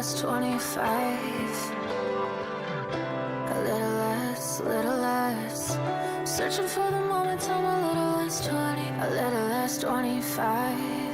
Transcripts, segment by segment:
less 25. A little less. Searching for the moment, I'm a little less 20, a little less 25.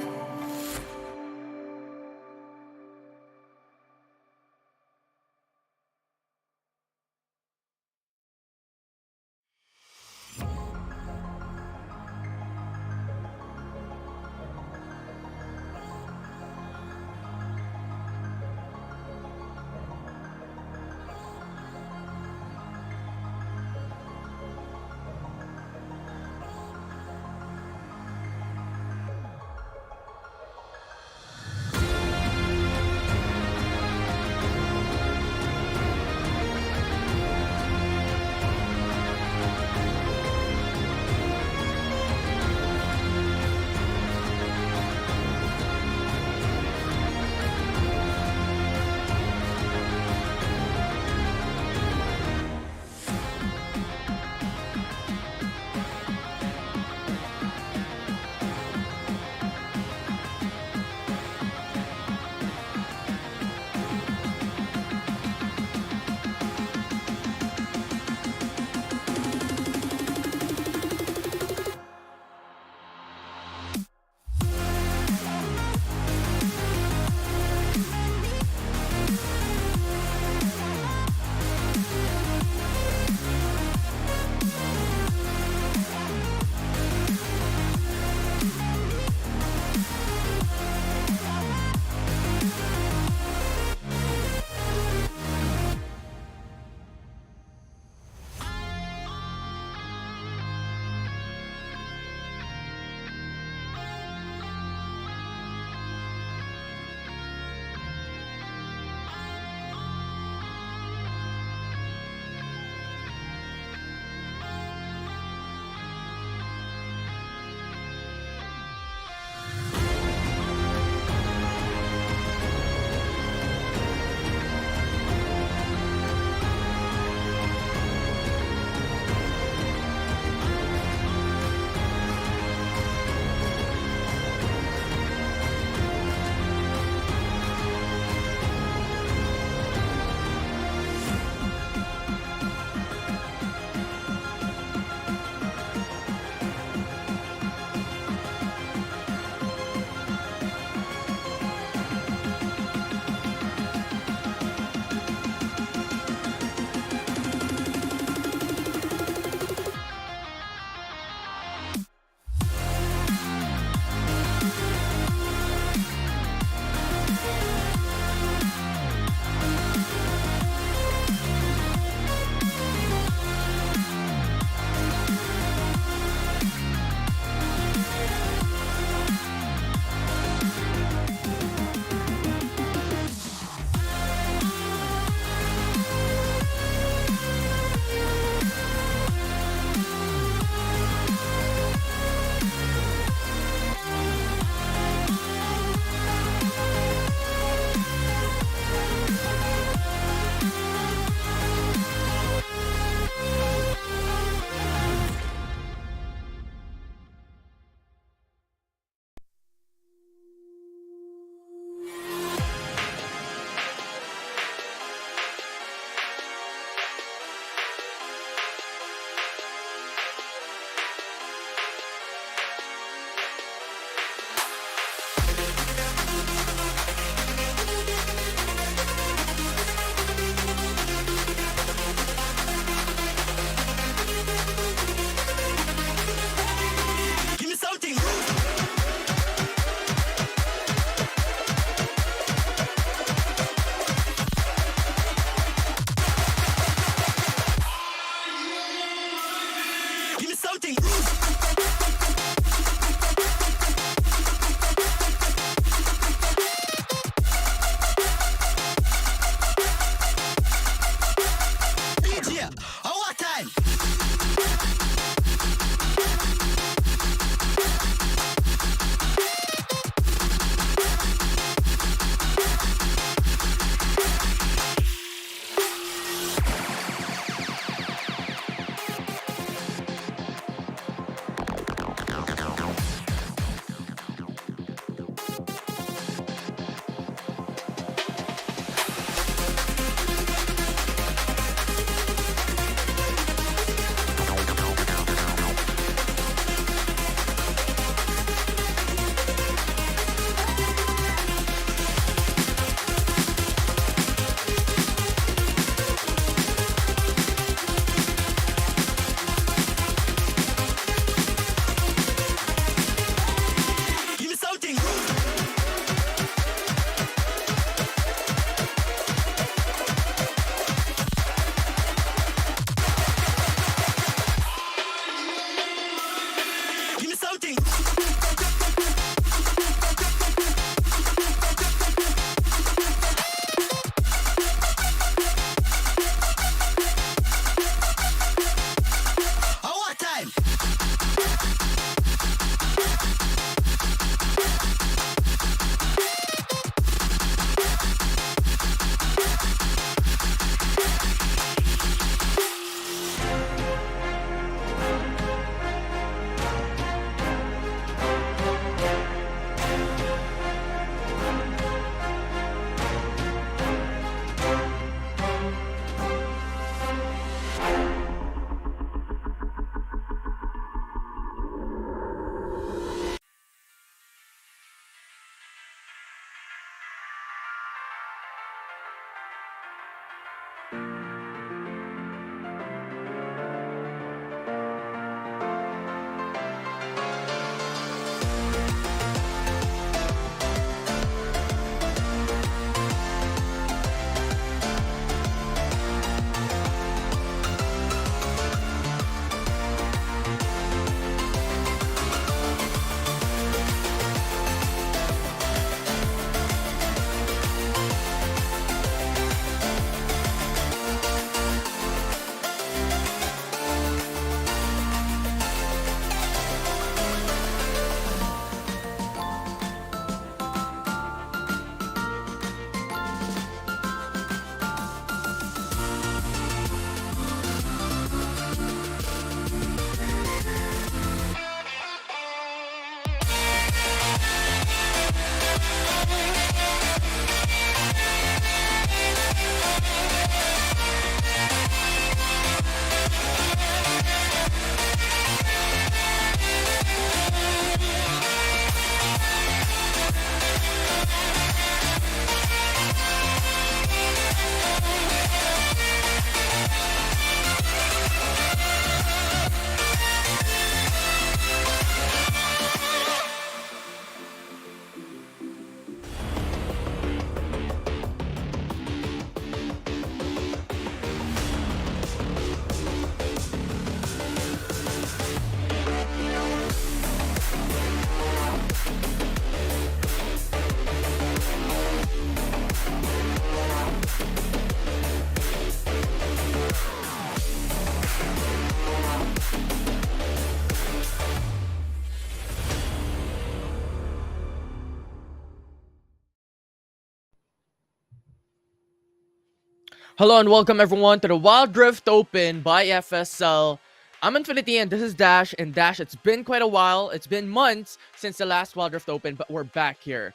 Hello and welcome everyone to the Wild Rift Open by FSL. I'm Infinity and this is Dash. And Dash, it's been quite a while. It's been months since the last Wild Rift Open, but we're back here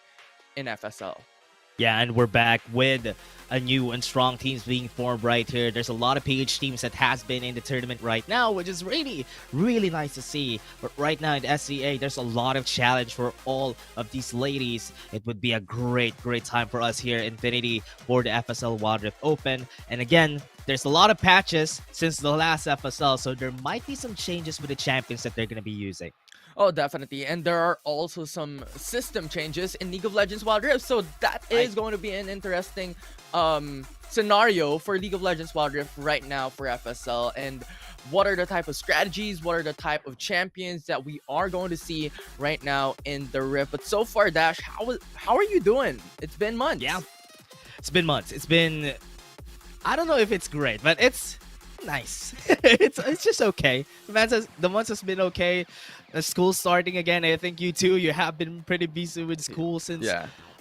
in FSL. Yeah, and we're back with a new and strong teams being formed right here. There's a lot of PH teams that has been in the tournament right now, which is really, really nice to see. But right now in the SCA, there's a lot of challenge for all of these ladies. It would be a great, great time for us here in Infinity for the FSL Wild Rift Open. And again, there's a lot of patches since the last FSL, so there might be some changes with the champions that they're going to be using. Oh, definitely. And there are also some system changes in League of Legends Wild Rift. So that is going to be an interesting scenario for League of Legends Wild Rift right now for FSL. And what are the type of strategies? What are the type of champions that we are going to see right now in the Rift? But so far, Dash, how are you doing? It's been months. Yeah, it's been months. It's been... I don't know if it's great, but it's nice. it's just okay. The months has been okay. School's starting again. I think you too. You have been pretty busy with school since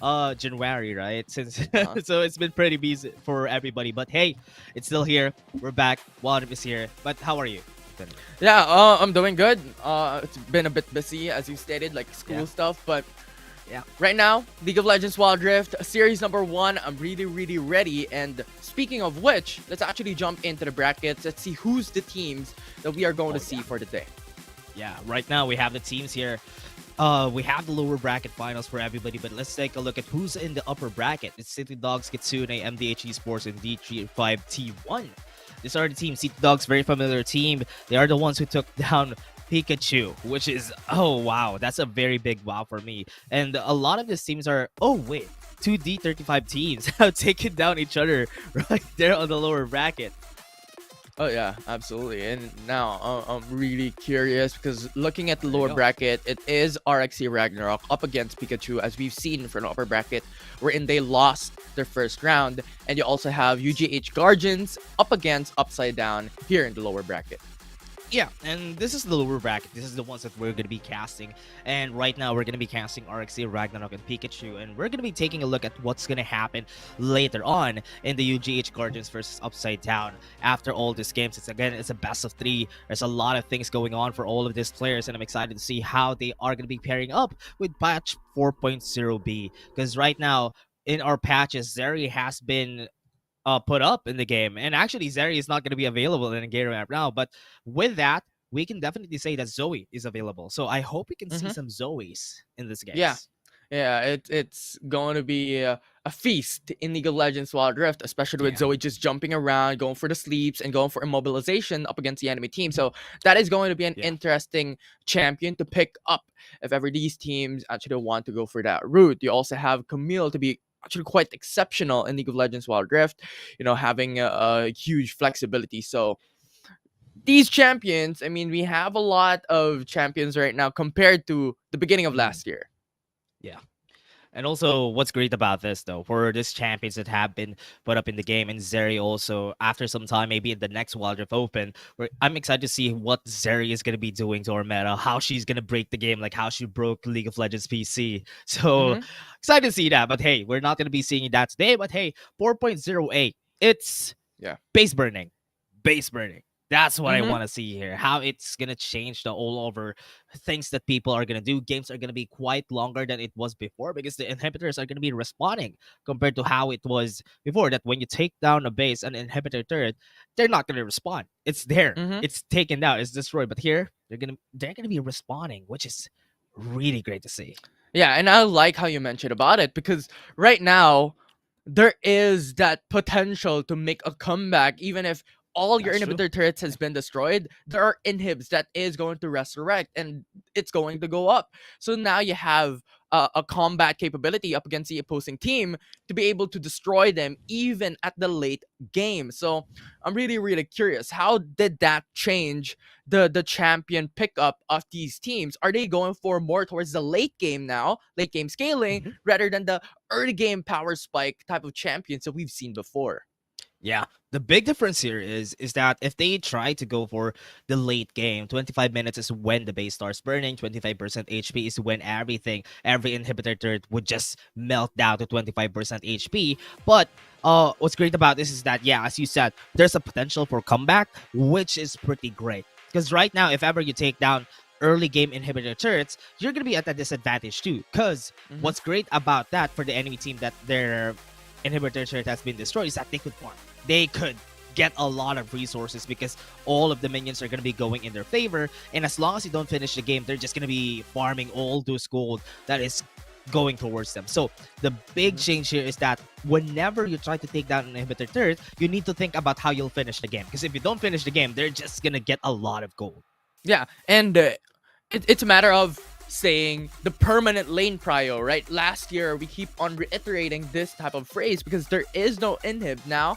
January, right? Since so it's been pretty busy for everybody. But hey, it's still here. We're back. Wild is here. But how are you? Yeah, I'm doing good. It's been a bit busy, as you stated, like school stuff, but yeah, right now, League of Legends Wild Rift, series number 1, I'm really, really ready. And speaking of which, let's actually jump into the brackets. Let's see who's the teams that we are going to see for the day. Yeah, right now we have the teams here. We have the lower bracket finals for everybody, but let's take a look at who's in the upper bracket. It's City Dogs, Kitsune, MDH Esports, and D35 T1. These are the teams. City Dogs, very familiar team. They are the ones who took down Peekachu, which is, oh wow, that's a very big wow for me. And a lot of these teams are, oh wait, 2 D35 teams have taken down each other right there on the lower bracket. Oh yeah, absolutely. And now I'm really curious because looking at the lower bracket, it is RXE RAGNAROK up against Peekachu, as we've seen for the upper bracket, wherein they lost their first round. And you also have UGH Guardians up against Upside Down here in the lower bracket. Yeah, and this is the lower bracket. This is the ones that we're going to be casting. And right now, we're going to be casting RXE, Ragnarok, and Peekachu. And we're going to be taking a look at what's going to happen later on in the UGH Guardians versus Upside Down. After all these games, it's a best of 3. There's a lot of things going on for all of these players. And I'm excited to see how they are going to be pairing up with patch 4.0b. Because right now, in our patches, Zeri has been put up in the game, and actually Zeri is not going to be available in the game right now, but with that we can definitely say that Zoe is available, so I hope we can see some Zoes in this game. Yeah, it's going to be a feast in League of Legends Wild Rift, especially with Zoe just jumping around, going for the sleeps, and going for immobilization up against the enemy team. So that is going to be an interesting champion to pick up if ever these teams actually want to go for that route. You also have Camille to be actually quite exceptional in League of Legends Wild Rift, you know, having a huge flexibility. So these champions, I mean, we have a lot of champions right now compared to the beginning of last year. Yeah. And also, what's great about this, though, for these champions that have been put up in the game, and Zeri also, after some time, maybe in the next Wild Rift Open, I'm excited to see what Zeri is going to be doing to our meta, how she's going to break the game, like how she broke League of Legends PC. So, excited to see that. But hey, we're not going to be seeing that today. But hey, 4.08, it's base burning. Base burning. That's what I want to see here. How it's going to change the all over things that people are going to do. Games are going to be quite longer than it was before because the inhibitors are going to be responding compared to how it was before. That when you take down a base, an inhibitor turret, they're not going to respond. It's there. It's taken down. It's destroyed. But here, they're going to be responding, which is really great to see. Yeah, and I like how you mentioned about it because right now, there is that potential to make a comeback even if all your inhibitor turrets has been destroyed. There are inhibs that is going to resurrect and it's going to go up. So now you have a combat capability up against the opposing team to be able to destroy them even at the late game. So I'm really, really curious. How did that change the champion pickup of these teams? Are they going for more towards the late game now, late game scaling, rather than the early game power spike type of champions that we've seen before? Yeah, the big difference here is that if they try to go for the late game, 25 minutes is when the base starts burning, 25% HP is when every inhibitor turret would just melt down to 25% HP. But what's great about this is that, yeah, as you said, there's a potential for comeback, which is pretty great. Because right now, if ever you take down early game inhibitor turrets, you're gonna be at a disadvantage too. Because what's great about that for the enemy team that their inhibitor turret has been destroyed is that they could farm. They could get a lot of resources because all of the minions are going to be going in their favor, and as long as you don't finish the game, they're just going to be farming all those gold that is going towards them. So the big change here is that whenever you try to take down an inhibitor turret, you need to think about how you'll finish the game, because if you don't finish the game, they're just going to get a lot of gold. Yeah, and it's a matter of saying the permanent lane prio, right? Last year, we keep on reiterating this type of phrase because there is no inhib now.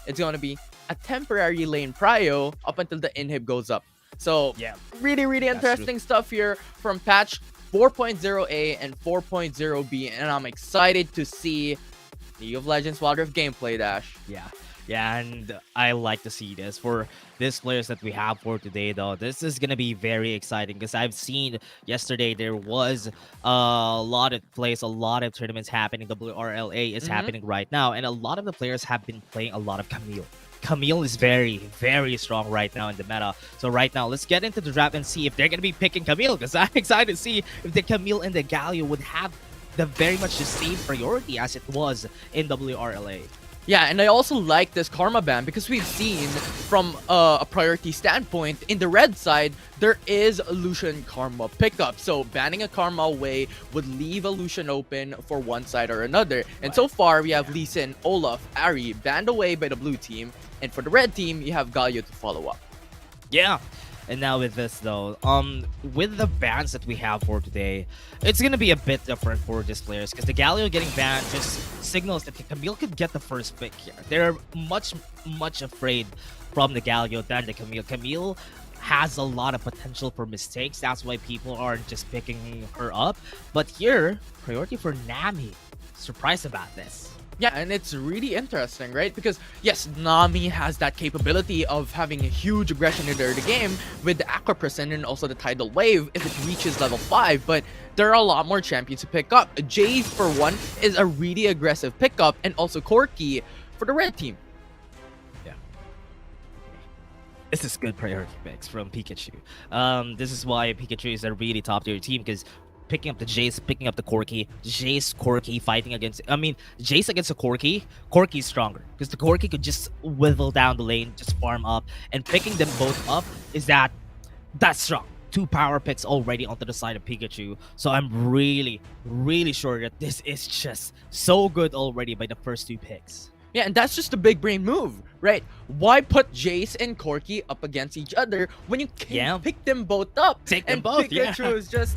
It's going to be a temporary lane prio up until the inhib goes up. So, Yeah, really, really interesting stuff here from patch 4.0a and 4.0b, and I'm excited to see League of Legends Wild Rift gameplay, Dash. Yeah, and I like to see this. For these players that we have for today, though, this is going to be very exciting because I've seen yesterday there was a lot of plays, a lot of tournaments happening. WRLA is happening right now, and a lot of the players have been playing a lot of Camille. Camille is very, very strong right now in the meta. So right now, let's get into the draft and see if they're going to be picking Camille, because I'm excited to see if the Camille and the Galio would have the very much the same priority as it was in WRLA. Yeah, and I also like this Karma ban because we've seen from a priority standpoint, in the red side, there is a Lucian Karma pickup. So banning a Karma away would leave a Lucian open for one side or another. And so far, we have Lee Sin, Olaf, Ari banned away by the blue team. And for the red team, you have Galio to follow up. Yeah. And now with this though, with the bans that we have for today, it's gonna be a bit different for these players because the Galio getting banned just signals that Camille could get the first pick here. They're much afraid from the Galio than the Camille. Camille has a lot of potential for mistakes. That's why people aren't just picking her up. But here, priority for Nami. Surprised about this. Yeah, and it's really interesting, right? Because yes, Nami has that capability of having a huge aggression into the game with the Aqua Prison and also the Tidal Wave if it reaches level 5, but there are a lot more champions to pick up. Jace, for one, is a really aggressive pickup, and also Corki for the red team. Yeah. This is good priority picks from Peekachu. This is why Peekachu is a really top tier team, because picking up the Jace, picking up the Corki, Jace, Corki fighting against, Jace against a Corki, Corki's stronger because the Corki could just whittle down the lane, just farm up, and picking them both up is that's strong. 2 power picks already onto the side of Peekachu, so I'm really, really sure that this is just so good already by the first 2 picks. Yeah, and that's just a big brain move, right? Why put Jace and Corki up against each other when you can pick them both up? Take them and both, Peekachu is just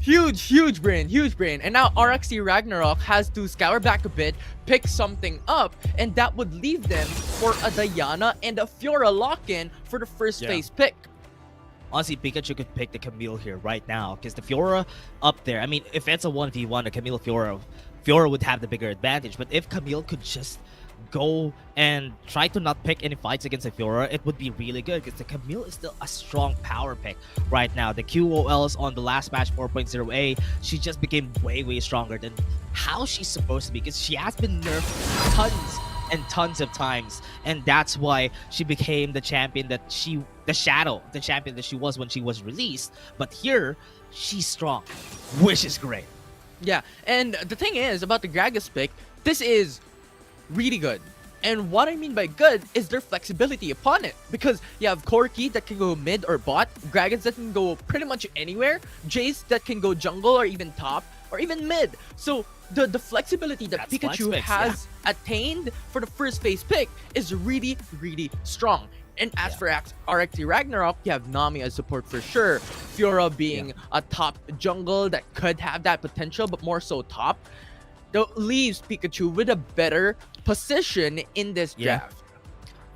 huge brain. And now RXE RAGNAROK has to scour back a bit, pick something up, and that would leave them for a Diana and a Fiora lock-in for the first phase pick. Honestly, Pikachu could pick the Camille here right now because the Fiora up there, if it's a 1v1, a Camille Fiora would have the bigger advantage. But if Camille could just go and try to not pick any fights against the Fiora, it would be really good because the Camille is still a strong power pick right now. The QOLs on the last match 4.0a, she just became way stronger than how she's supposed to be because she has been nerfed tons and tons of times, and that's why she became the champion the champion that she was when she was released. But here, she's strong, which is great. Yeah, and the thing is about the Gragas pick, this is really good. And what I mean by good is their flexibility upon it. Because you have Corki that can go mid or bot, Gragas that can go pretty much anywhere, Jace that can go jungle or even top or even mid. So the flexibility that Peekachu has attained for the first phase pick is really strong. And as for RXE RAGNAROK, you have Nami as support for sure. Fiora being a top jungle that could have that potential, but more so top. That leaves Peekachu with a better position in this draft.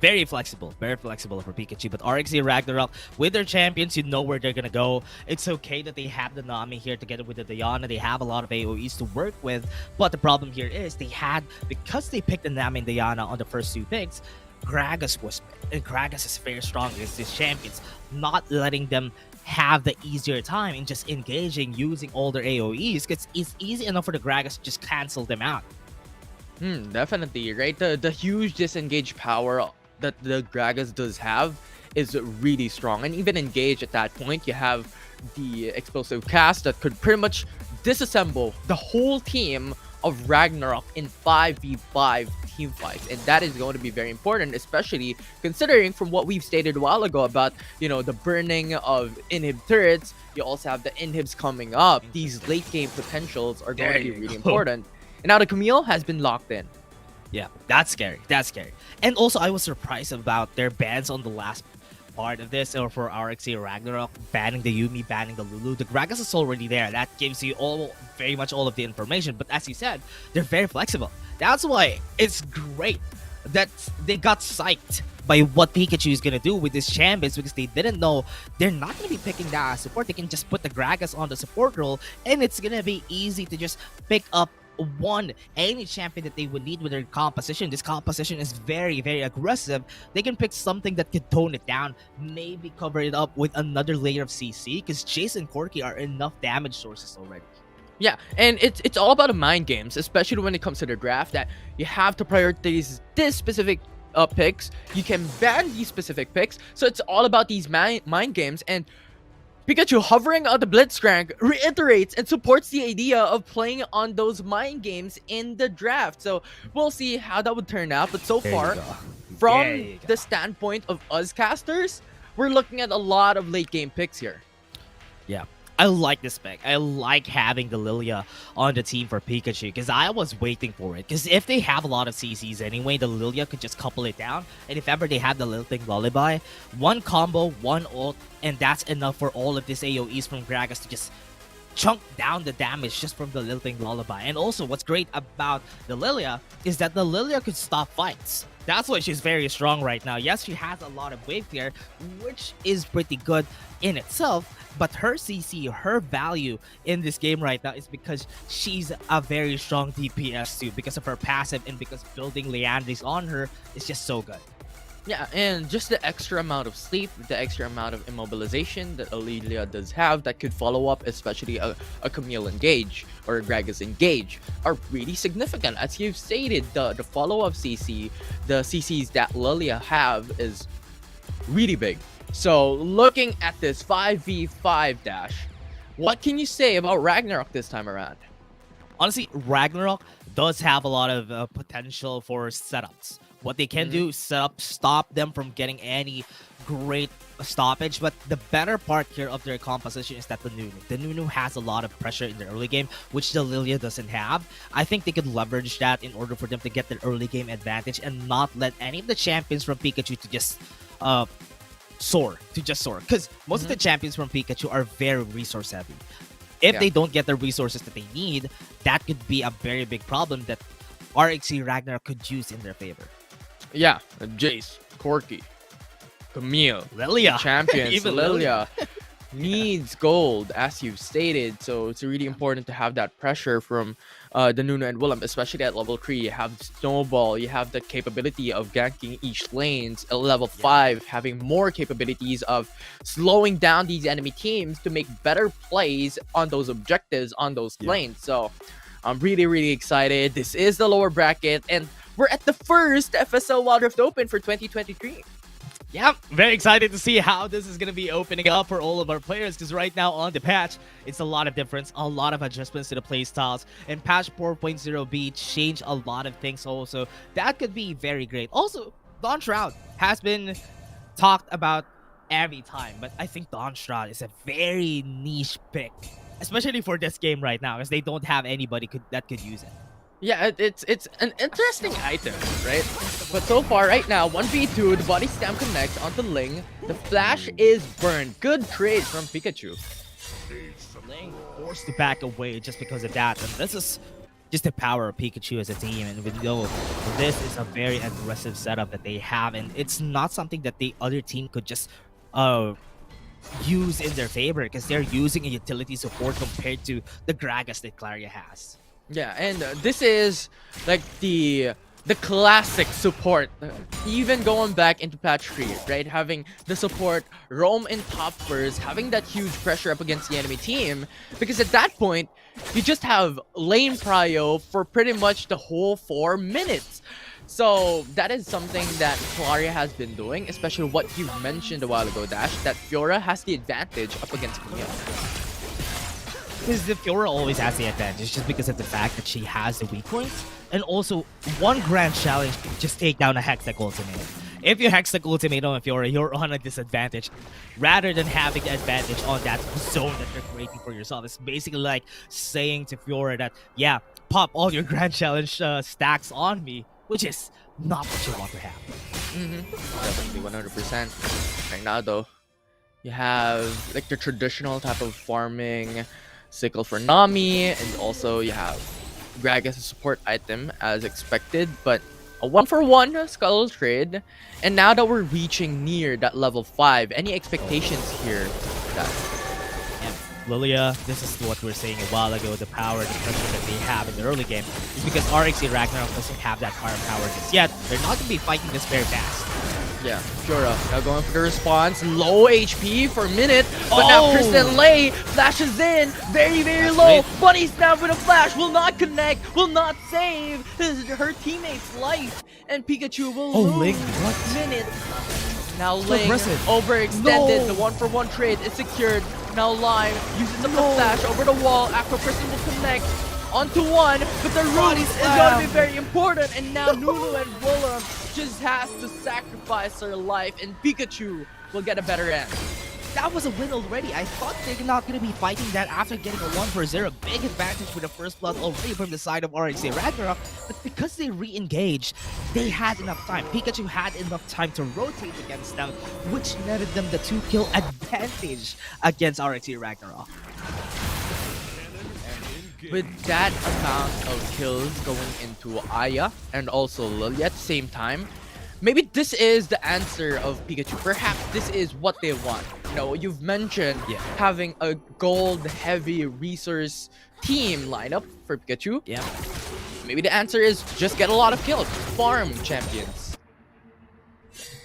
very flexible for Peekachu. But RXE RAGNAROK, with their champions, you know where they're gonna go. It's okay that they have the Nami here together with the Diana. They have a lot of AoEs to work with, but the problem here is because they picked the Nami and Diana on the first 2 picks, Gragas was picked, and Gragas is very strong against these champions, not letting them have the easier time in just engaging using all their AoEs, because it's easy enough for the Gragas to just cancel them out. Definitely, right? The huge disengage power that the Gragas does have is really strong. And even engage at that point, you have the explosive cast that could pretty much disassemble the whole team of Ragnarok in 5v5 team fights. And that is going to be very important, especially considering from what we've stated a while ago about, you know, the burning of inhib turrets. You also have the inhibs coming up. These late game potentials are going to be really important. And now the Camille has been locked in. Yeah, that's scary. That's scary. And also, I was surprised about their bans on the last part of this, or for RXE Ragnarok, banning the Yumi, banning the Lulu. The Gragas is already there. That gives you very much all of the information. But as you said, they're very flexible. That's why it's great that they got psyched by what Peekachu is gonna do with his champions, because they didn't know they're not gonna be picking that as support. They can just put the Gragas on the support role, and it's gonna be easy to just pick up any champion that they would need with their composition. This composition is very, very aggressive. They can pick something that could tone it down, maybe cover it up with another layer of CC, because Jace and Corki are enough damage sources already. Yeah, and it's all about the mind games, especially when it comes to the draft, that you have to prioritize this specific picks. You can ban these specific picks, so it's all about these mind games. And Peekachu hovering on the Blitzcrank reiterates and supports the idea of playing on those mind games in the draft. So we'll see how that would turn out. But so far, from the standpoint of us casters, we're looking at a lot of late game picks here. Yeah, I like this pick. I like having the Lilia on the team for Peekachu, because I was waiting for it. Because if they have a lot of CCs anyway, the Lilia could just couple it down. And if ever they have the Lilting Lullaby, one combo, one ult, and that's enough for all of these AoEs from Gragas to just chunk down the damage just from the Lilting Lullaby. And also, what's great about the Lilia is that the Lilia could stop fights. That's why she's very strong right now. Yes, she has a lot of wave clear, which is pretty good in itself, but her CC, her value in this game right now is because she's a very strong DPS too, because of her passive, and because building Leandris on her is just so good. Yeah, and just the extra amount of sleep, the extra amount of immobilization that Lilia does have that could follow up, especially a Camille engage or a Gragas engage, are really significant. As you've stated, the follow-up CC, the CCs that Lilia have is really big. So looking at this 5v5 dash, what can you say about Ragnarok this time around? Honestly, Ragnarok does have a lot of potential for setups. What they can do is stop them from getting any great stoppage. But the better part here of their composition is that the Nunu has a lot of pressure in the early game, which the Lilia doesn't have. I think they could leverage that in order for them to get their early game advantage and not let any of the champions from Peekachu to just soar. Because most of the champions from Pikachu are very resource heavy. If they don't get the resources that they need, that could be a very big problem that RXE Ragnarok could use in their favor. Yeah, Jace, Corki, Camille, Lilia, champions, even Lilia needs gold, as you've stated. So it's really important to have that pressure from the Nunu and Willem, especially at level 3. You have Snowball, you have the capability of ganking each lanes. At level 5, having more capabilities of slowing down these enemy teams to make better plays on those objectives on those lanes. So I'm really, really excited. This is the lower bracket, and we're at the first FSL Wild Rift Open for 2023. Yeah, very excited to see how this is going to be opening up for all of our players, because right now on the patch, it's a lot of difference, a lot of adjustments to the playstyles, and patch 4.0b changed a lot of things also. That could be very great. Also, Dawn Shroud has been talked about every time, but I think Dawn Shroud is a very niche pick, especially for this game right now, because they don't have anybody that could use it. Yeah, it's an interesting item, right? But so far, right now, 1v2, the body stamp connects onto Ling. The flash is burned. Good trade from Peekachu. Ling forced to back away just because of that. And this is just the power of Peekachu as a team, and we know this is a very aggressive setup that they have, and it's not something that the other team could just use in their favor, because they're using a utility support compared to the Gragas that Claria has. Yeah, and this is like the classic support, even going back into patch 3, right? Having the support roam in top first, having that huge pressure up against the enemy team, because at that point, you just have lane prio for pretty much the whole 4 minutes. So that is something that Claria has been doing, especially what you mentioned a while ago, Dash, that Fiora has the advantage up against Camille. Because the Fiora always has the advantage just because of the fact that she has the weak points, and also one grand challenge to just take down a Hextech ultimate. If you Hextech ultimate on Fiora, you're on a disadvantage rather than having the advantage on that zone that you're creating for yourself. It's basically like saying to Fiora that, yeah, pop all your grand challenge stacks on me, which is not what you want to have. Definitely 100%. Right now though, you have like the traditional type of farming sickle for Nami, and also you have Greg as a support item as expected, but a 1-for-1 Scuttle trade. And now that we're reaching near that level 5, any expectations here? And Lilia, this is what we were saying a while ago, the power, the pressure that they have in the early game is because RXE RAGNAROK doesn't have that firepower just yet. They're not going to be fighting this very fast. Yeah, Fiora now going for the response. Low HP for a minute, but now Kristen Lay flashes in. Very, very low. Great. Bunny snap with a flash. Will not connect. Will not save her teammate's life. And Peekachu will lose Ling, what? minute. Now So Ling aggressive. overextended. No. The 1-for-1 trade is secured. Now Lime uses the flash over the wall. After Kristen will connect onto one, but the root is going to be very important. And now Nunu and Willem just has to sacrifice her life, and Peekachu will get a better end. That was a win already. I thought they're not going to be fighting that after getting a 1-for-0. Big advantage with the first blood already from the side of RXE Ragnarok. But because they re-engaged, they had enough time. Peekachu had enough time to rotate against them, which netted them the 2-kill advantage against RXE Ragnarok. With that amount of kills going into Aya and also Lily at the same time, maybe this is the answer of Peekachu. Perhaps this is what they want. You know, you've mentioned having a gold-heavy resource team lineup for Peekachu. Yeah. Maybe the answer is just get a lot of kills, farm champions.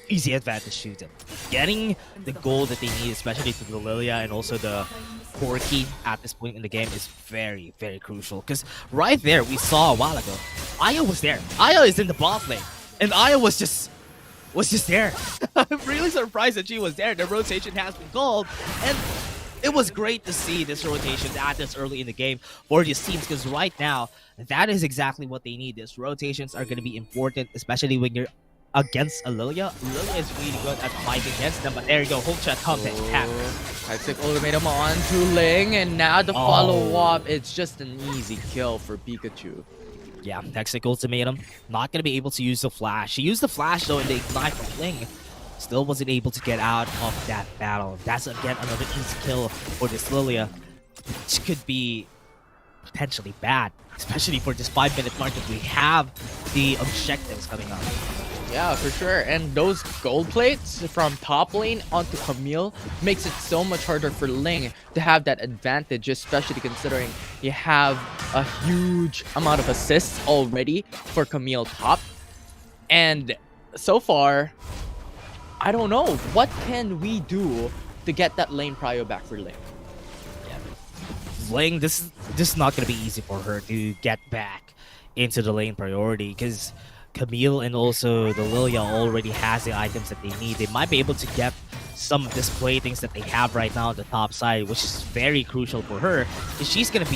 Easy advantage to them. Getting the gold that they need, especially to the Lilia and also the Corki at this point in the game, is very, very crucial. Because right there, we saw a while ago, Aya was there. Aya is in the bot lane, and Aya was just there. I'm really surprised that she was there. The rotation has been called, and it was great to see this rotation at this early in the game for these teams, because right now, that is exactly what they need. These rotations are going to be important, especially when you're against a Lilia. Lilia is really good at fighting against them, but there you go, whole chat content happens. Hextech ultimatum on to Ling, and now the follow-up, it's just an easy kill for Peekachu. Yeah, Hextech ultimatum, not gonna be able to use the flash. She used the flash though in the ignite from Ling. Still wasn't able to get out of that battle. That's again another easy kill for this Lilia, which could be potentially bad, especially for this 5-minute mark that we have the objectives coming up. Yeah, for sure. And those gold plates from top lane onto Camille makes it so much harder for Ling to have that advantage, especially considering you have a huge amount of assists already for Camille top. And so far, I don't know. What can we do to get that lane prio back for Ling? Ling, this is not going to be easy for her to get back into the lane priority, because Camille and also the Lilia already has the items that they need. They might be able to get some of these things that they have right now on the top side, which is very crucial for her, because she's going to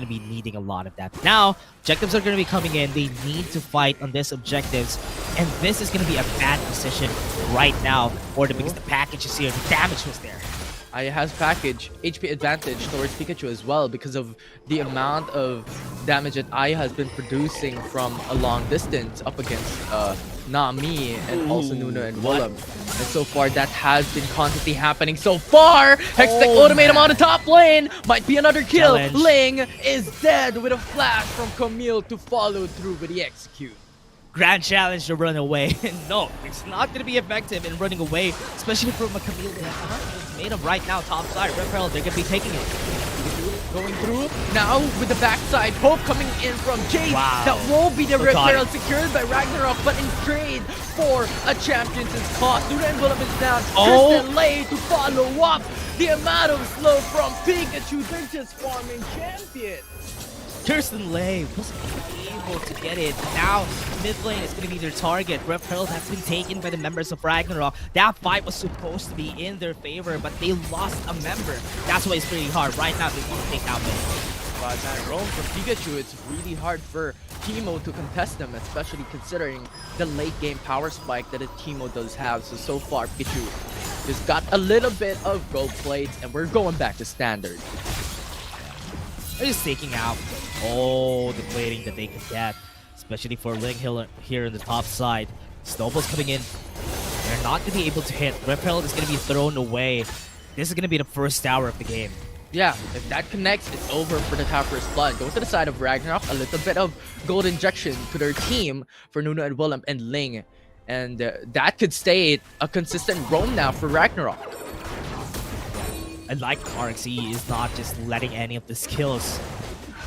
be needing a lot of that. Now, objectives are going to be coming in. They need to fight on these objectives, and this is going to be a bad position right now for them, because the package is here, the damage was there. Aya has package HP advantage towards Peekachu as well because of the amount of damage that Aya has been producing from a long distance up against Nami and also Nuno and Willem. And so far, that has been constantly happening so far. Hextech Ultimatum on the top lane. Might be another kill. Challenge. Ling is dead with a flash from Camille to follow through with the execute. Grand challenge to run away. No, it's not going to be effective in running away, especially from a Camille that made him right now top side. Repel, they're going to be taking it. Going through now with the backside. Hope coming in from Jade. Wow. That won't be the Look on Repel it. secured by Ragnarok, but in trade for a champion's cost. Nuno and Willem is down. Oh. Tristan Lay to follow up. The amount of slow from Peekachu. They're just farming champions. Kirsten Lay wasn't able to get it. Now, mid lane is going to be their target. Repel has been taken by the members of Ragnarok. That fight was supposed to be in their favor, but they lost a member. That's why it's pretty hard. Right now, they want to take down mid. 5-man roam for Peekachu. It's really hard for Teemo to contest them, especially considering the late game power spike that a Teemo does have. So far, Peekachu just got a little bit of gold plates, and we're going back to standard. They're just taking out all the plating that they can get, especially for Ling Hill here in the top side. Snowball's coming in. They're not going to be able to hit. Repel is going to be thrown away. This is going to be the first tower of the game. Yeah, if that connects, it's over for the Tapper's Blood. Go to the side of Ragnarok, a little bit of gold injection to their team for Nuno and Willem and Ling. And that could stay a consistent roam now for Ragnarok. And like RXE is not just letting any of the skills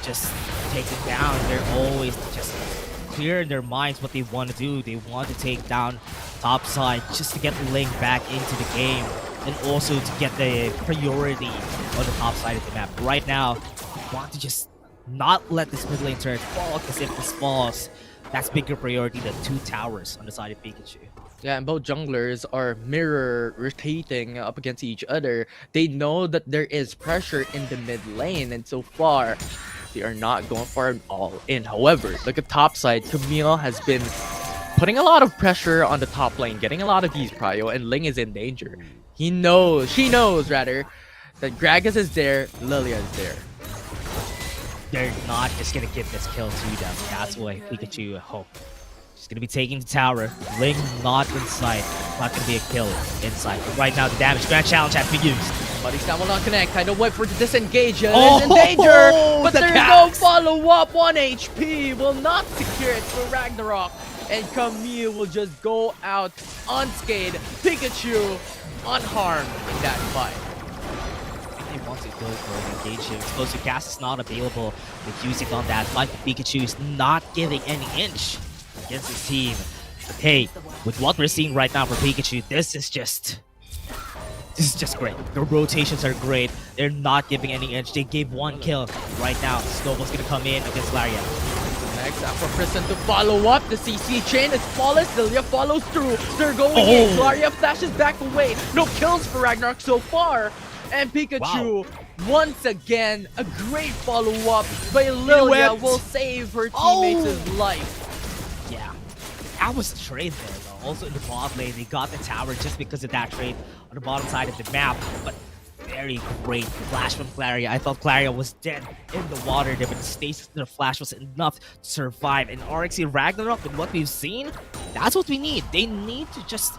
just take it down. They're always just clear in their minds what they want to do. They want to take down top side just to get Ling back into the game and also to get the priority on the top side of the map. Right now, want to just not let this mid lane turret fall, because if this falls, that's bigger priority than 2 towers on the side of Peekachu. Yeah, and both junglers are mirror rotating up against each other. They know that there is pressure in the mid lane, and so far, they are not going for an all-in. However, look at top side. Camille has been putting a lot of pressure on the top lane, getting a lot of these prio, and Ling is in danger. She knows rather, that Gragas is there, Lilia is there. They're not just gonna give this kill to them. That's why Peekachu hope. She's gonna be taking the tower. Ling not inside. Not gonna be a kill inside. But right now, the damage grand challenge has been used. Buddy Stam will not connect. I don't wait for the disengage. Is Oh, in danger, but the there's cast. no follow-up. 1 HP will not secure it for Ragnarok. And Camille will just go out unscathed. Pikachu unharmed in that fight. They want to go for an engage here. Explosive cast is not available. They use it on that fight. Pikachu is not giving any inch against his team. But hey, with what we're seeing right now for Pikachu, this is just great. The rotations are great. They're not giving any inch. They gave 1 kill. Right now, Snowball's gonna come in against Laria. Next up for Kristen to follow up. The CC chain is flawless. Lilia follows through. They're going in. Glaria flashes back away. No kills for Ragnarok so far. And Pikachu, once again, a great follow-up by Lilia will save her teammates' life. Yeah, that was a trade there, though. Also in the bot lane, they got the tower just because of that trade on the bottom side of the map. But very great flash from Claria. I thought Claria was dead in the water there, but the stasis of the flash was enough to survive. And RXE Ragnarok, with what we've seen, that's what we need. They need to just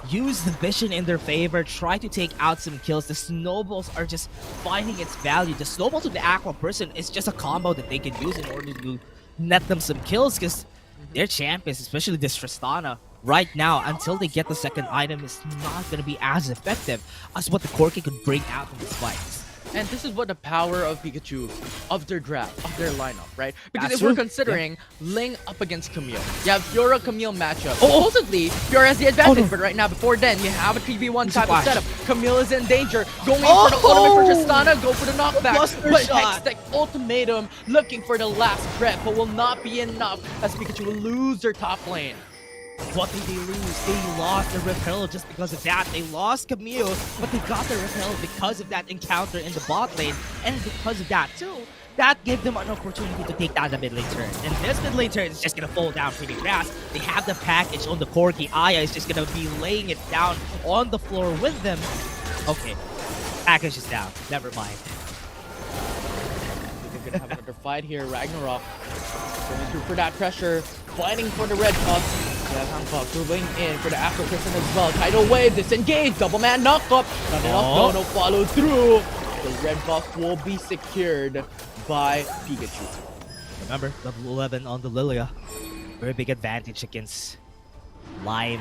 use the vision in their favor, try to take out some kills. The snowballs are just finding its value. The snowball to the aqua person is just a combo that they can use in order to net them some kills, because their champions, especially this Tristana, right now, until they get the second item, is not going to be as effective as what the Corki could bring out in these fights. And this is what the power of Pikachu, of their draft, of their lineup, right? Because That's if we're true. considering Ling up against Camille, you have Fiora Camille matchup. Supposedly, Fiora has the advantage, but right now, before then, you have a 3v1 type of setup. Camille is in danger, going in for the ultimate for Tristana, go for the knockback. Buster But shot. Hextech ultimatum, looking for the last breath, but will not be enough as Pikachu will lose their top lane. What did they lose? They lost the repel just because of that. They lost Camille, but they got the repel because of that encounter in the bot lane. And because of that too, that gave them an opportunity to take down the mid lane turn. And this mid lane turn is just gonna fall down pretty fast. They have the package on the Corgi. Aya is just gonna be laying it down on the floor with them. Okay. Package is down. Never mind. We're gonna have another fight here. Ragnarok going through for that pressure, fighting for the red buff. Yeah, Hancock moving in for the Afro Prison as well. Tidal wave, disengage, double man knock up. Not enough, no follow through. The red buff will be secured by Peekachu. Remember, level 11 on the Lilia. Very big advantage against Lime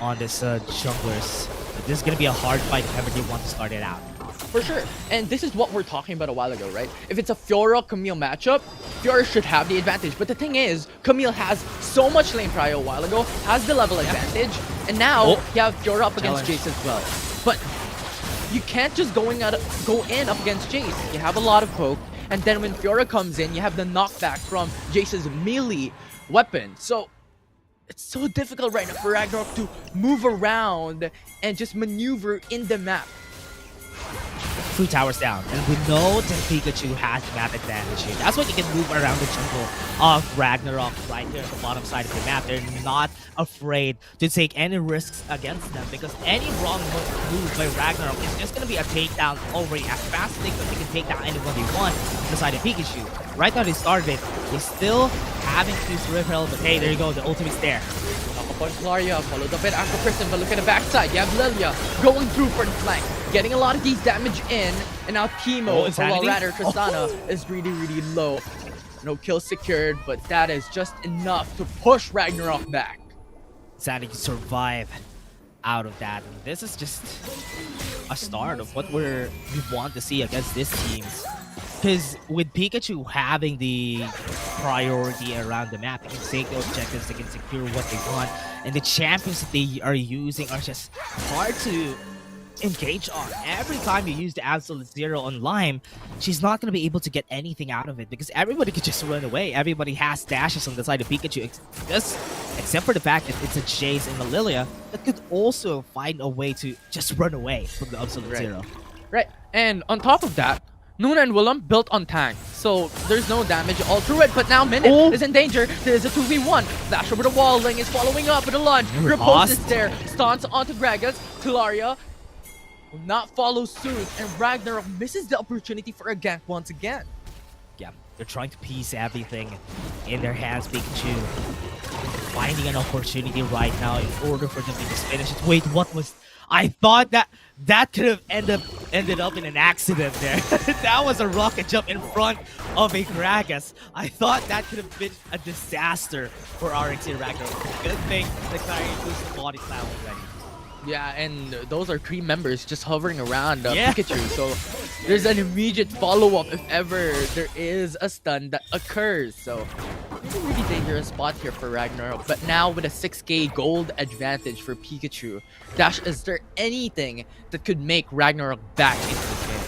on this junglers. But this is gonna be a hard fight if ever they want to start it out. For sure. And this is what we're talking about a while ago, right? If it's a Fiora-Camille matchup, Fiora should have the advantage. But the thing is, Camille has so much lane prio a while ago, has the level advantage, and now you have Fiora up against Jace as well. But you can't just go in up against Jace. You have a lot of poke, and then when Fiora comes in, you have the knockback from Jace's melee weapon. So it's so difficult right now for Ragnarok to move around and just maneuver in the map. 2 towers down, and we know that Peekachu has map advantage here. That's why you can move around the jungle of Ragnarok right there at the bottom side of the map. They're not afraid to take any risks against them because any wrong move by Ragnarok is just going to be a takedown already as fast as they can take down anyone they want on the side of Peekachu. Right now they started it. They still haven't used Repel, but hey, there you go. The ultimate's there. Upon Claria, followed up at Afro Prison, but look at the backside. You have Lilia going through for the flank, getting a lot of these damage in, and now Teemo, or well, rather Tristana, is really, really low. No kill secured, but that is just enough to push Ragnarok back. Sanity survive out of that. This is just a start of what we want to see against these teams. Because with Peekachu having the priority around the map, they can take the objectives, they can secure what they want, and the champions that they are using are just hard to engage on. Every time you use the Absolute Zero on Lime, she's not going to be able to get anything out of it because everybody could just run away. Everybody has dashes on the side of Peekachu, except for the fact that it's a Jace and a Lilia that could also find a way to just run away from the Absolute Zero. Right, and on top of that, Nuna and Willem built on tank, so there's no damage all through it, but now Minute is in danger. There's a 2v1. Flash over the wall, Ling is following up with a lunge. Repulse is there, stunts onto Gragas. Claria will not follow suit, and Ragnarok misses the opportunity for a gank once again. Yeah, they're trying to piece everything in their hands, Peekachu. Finding an opportunity right now in order for them to just finish it. Wait, what was... I thought that could have ended up in an accident there. That was a rocket jump in front of a Gragas. I thought that could have been a disaster for RXE Ragnarok. Good thing the Clarion used the body slam already. Yeah, and those are 3 members just hovering around Peekachu, so there's an immediate follow-up if ever there is a stun that occurs. So it's a really dangerous spot here for Ragnarok, but now with a 6k gold advantage for Peekachu. Dash, is there anything that could make Ragnarok back into this game?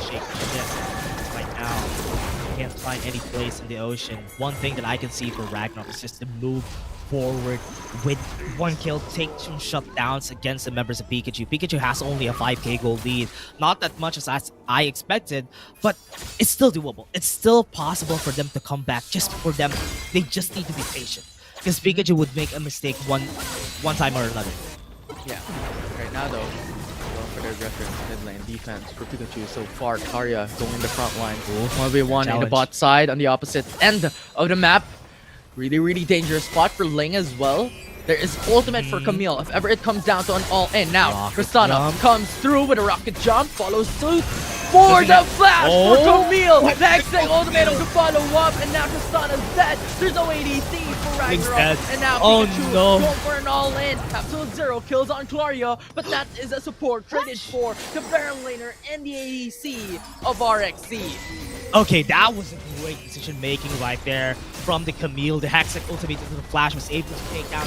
Shake shit right now. Can't find any place in the ocean. One thing that I can see for Ragnarok is just to move forward with 1 kill, take 2 shutdowns against the members of Peekachu. Peekachu has only a 5k gold lead. Not that much as I expected, but it's still doable. It's still possible for them to come back. Just for them, they just need to be patient. Because Peekachu would make a mistake one time or another. Yeah, right now though, going for their aggressive mid lane defense for Peekachu so far. Karya going the front line. 1v1 in the bot side on the opposite end of the map. Really, really dangerous spot for Ling as well. There is ultimate for Camille if ever it comes down to an all-in. Now, Tristana comes through with a rocket jump, follows suit for the flash for Camille. Next thing, ultimatum to follow up, and now Tristana's dead. There's no ADC for Ragnarok. And now Peekachu going for an all-in. Absolute Zero kills on Claria, but that is a support traded for the Baron Laner and the ADC of RXE. Okay, that was a great decision making right there from the Camille. The Hextech ultimate into the flash was able to take down a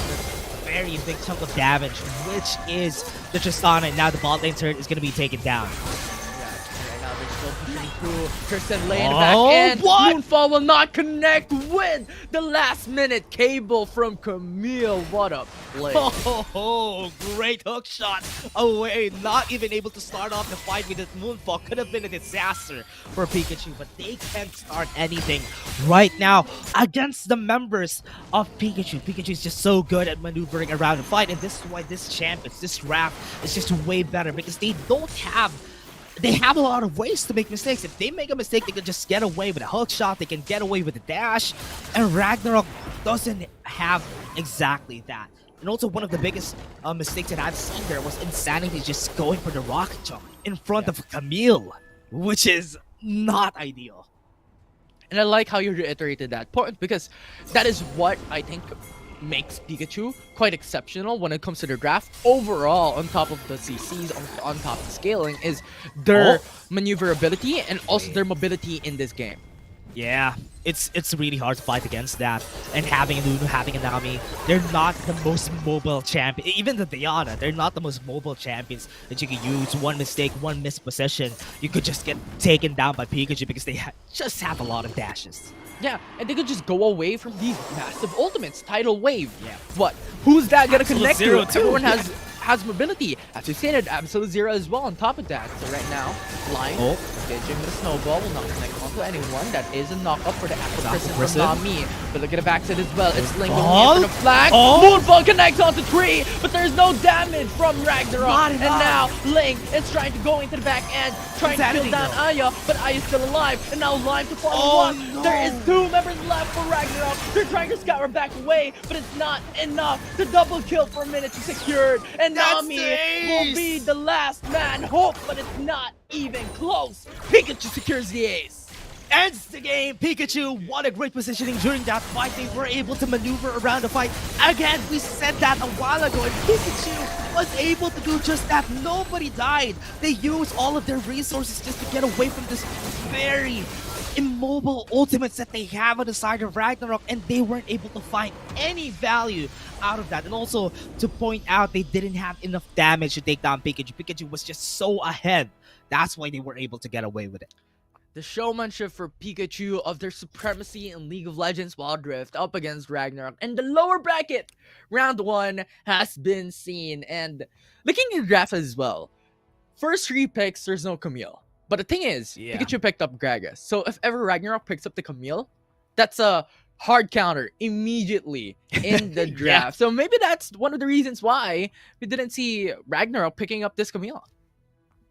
very big chunk of damage, which is the Tristana, and now the bot lane turret is going to be taken down. Yeah, right now there's still pushing through. Kirsten laying it back Oh, in. what? Moonfall will not connect with the last minute cable from Camille. What a play. Oh, great hook shot away. Not even able to start off the fight with that Moonfall. Could have been a disaster for Peekachu, but they can't start anything right now against the members of Peekachu. Pikachu is just so good at maneuvering around the fight, and this is why this champions, this draft is just way better because they have a lot of ways to make mistakes. If they make a mistake, they can just get away with a hook shot, they can get away with a dash, and Ragnarok doesn't have exactly that. And also one of the biggest mistakes that I've seen there was Insanity just going for the rocket jump in front of Camille, which is not ideal. And I like how you reiterated that point because that is what I think makes Peekachu quite exceptional when it comes to their draft. Overall, on top of the CCs, on top of the scaling, is their maneuverability and also their mobility in this game. Yeah, it's really hard to fight against that. And having a Lulu, having a Nami, they're not the most mobile champion. Even the Diana, they're not the most mobile champions that you can use. One mistake, one missed possession, you could just get taken down by Pikachu because they just have a lot of dashes. Yeah, and they could just go away from these massive ultimates. Tidal Wave. Yeah. What? Who's that gonna Absolute connect Zero to? too. Everyone has mobility. As we've seen it, Absolute Zero as well on top of that. So right now, Line engaging the snowball will not connect onto anyone. That is a knockup for the Apple Prison from Nami. But look at the backside as well. It's Link going in for the flag. Moonfall connects onto Tree, but there's no damage from Ragnarok. And now Link is trying to go into the back end, trying to kill down Aya, but Aya's still alive. And now Lime to follow up. No. There is 2 members left for Ragnarok. They're trying to scour back away, but it's not enough to double kill for a minute to secured. And Nami will be the last man hope, but it's not even close. Pikachu secures the ace. Ends the game. Pikachu, what a great positioning during that fight. They were able to maneuver around the fight. Again, we said that a while ago, and Pikachu was able to do just that. Nobody died. They used all of their resources just to get away from this very immobile ultimates that they have on the side of Ragnarok, and they weren't able to find any value out of that. And also, to point out, they didn't have enough damage to take down Pikachu. Pikachu was just so ahead. That's why they were able to get away with it. The showmanship for Pikachu of their supremacy in League of Legends Wild Rift up against Ragnarok. And the lower bracket, round 1, has been seen. And looking at the draft as well, first 3 picks, there's no Camille. But the thing is, Pikachu picked up Gragas. So if ever Ragnarok picks up the Camille, that's a hard counter immediately in the draft. So maybe that's one of the reasons why we didn't see Ragnarok picking up this Camille.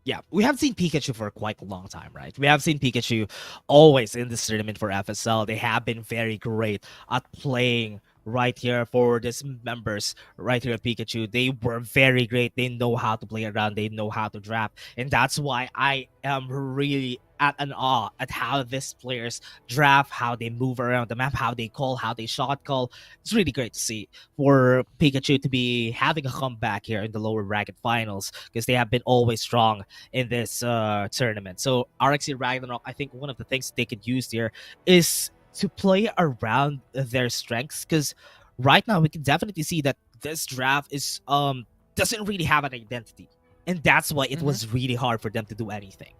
Yeah, we have seen Pikachu for quite a long time, right? We have seen Pikachu always in this tournament for FSL. They have been very great at playing right here for these members right here at Peekachu. They were very great. They know how to play around. They know how to draft. And that's why I am really at an awe at how these players draft, how they move around the map, how they call, how they shot call. It's really great to see for Peekachu to be having a comeback here in the lower bracket finals because they have been always strong in this tournament. So RXE Ragnarok, I think one of the things they could use here is to play around their strengths, because right now we can definitely see that this draft is doesn't really have an identity, and that's why it was really hard for them to do anything.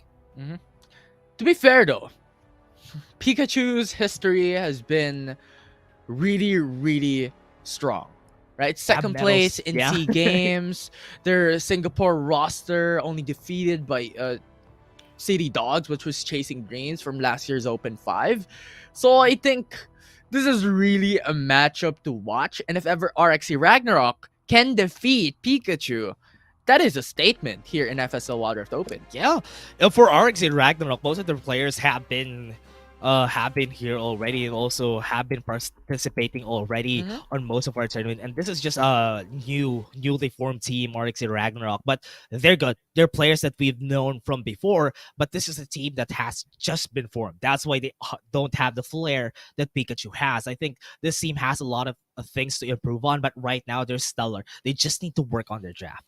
To be fair though, Pikachu's history has been really strong, right? Second place in SEA Games. Their Singapore roster only defeated by City Dogs, which was Chasing Dreams from last year's Open 5. So I think this is really a matchup to watch. And if ever RXE Ragnarok can defeat Pikachu, that is a statement here in FSL Wild Rift Open. Yeah, for RXE Ragnarok, most of the players have been here already and also have been participating already on most of our tournament. And this is just a newly formed team, RXE Ragnarok, but they're good. They're players that we've known from before, but this is a team that has just been formed. That's why they don't have the flair that Pikachu has. I think this team has a lot of things to improve on, but right now they're stellar. They just need to work on their draft.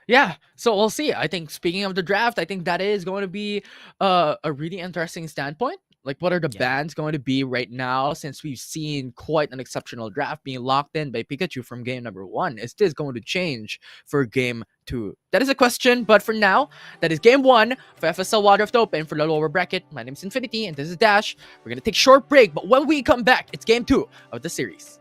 Yeah, so we'll see. I think speaking of the draft, I think that is going to be a really interesting standpoint. Like, what are the Yeah. bans going to be right now, since we've seen quite an exceptional draft being locked in by Peekachu from game number 1? Is this going to change for game 2? That is a question, but for now, that is game 1 for FSL Wild Rift Open for the lower bracket. My name is Infinity, and this is Dash. We're going to take a short break, but when we come back, it's game 2 of the series.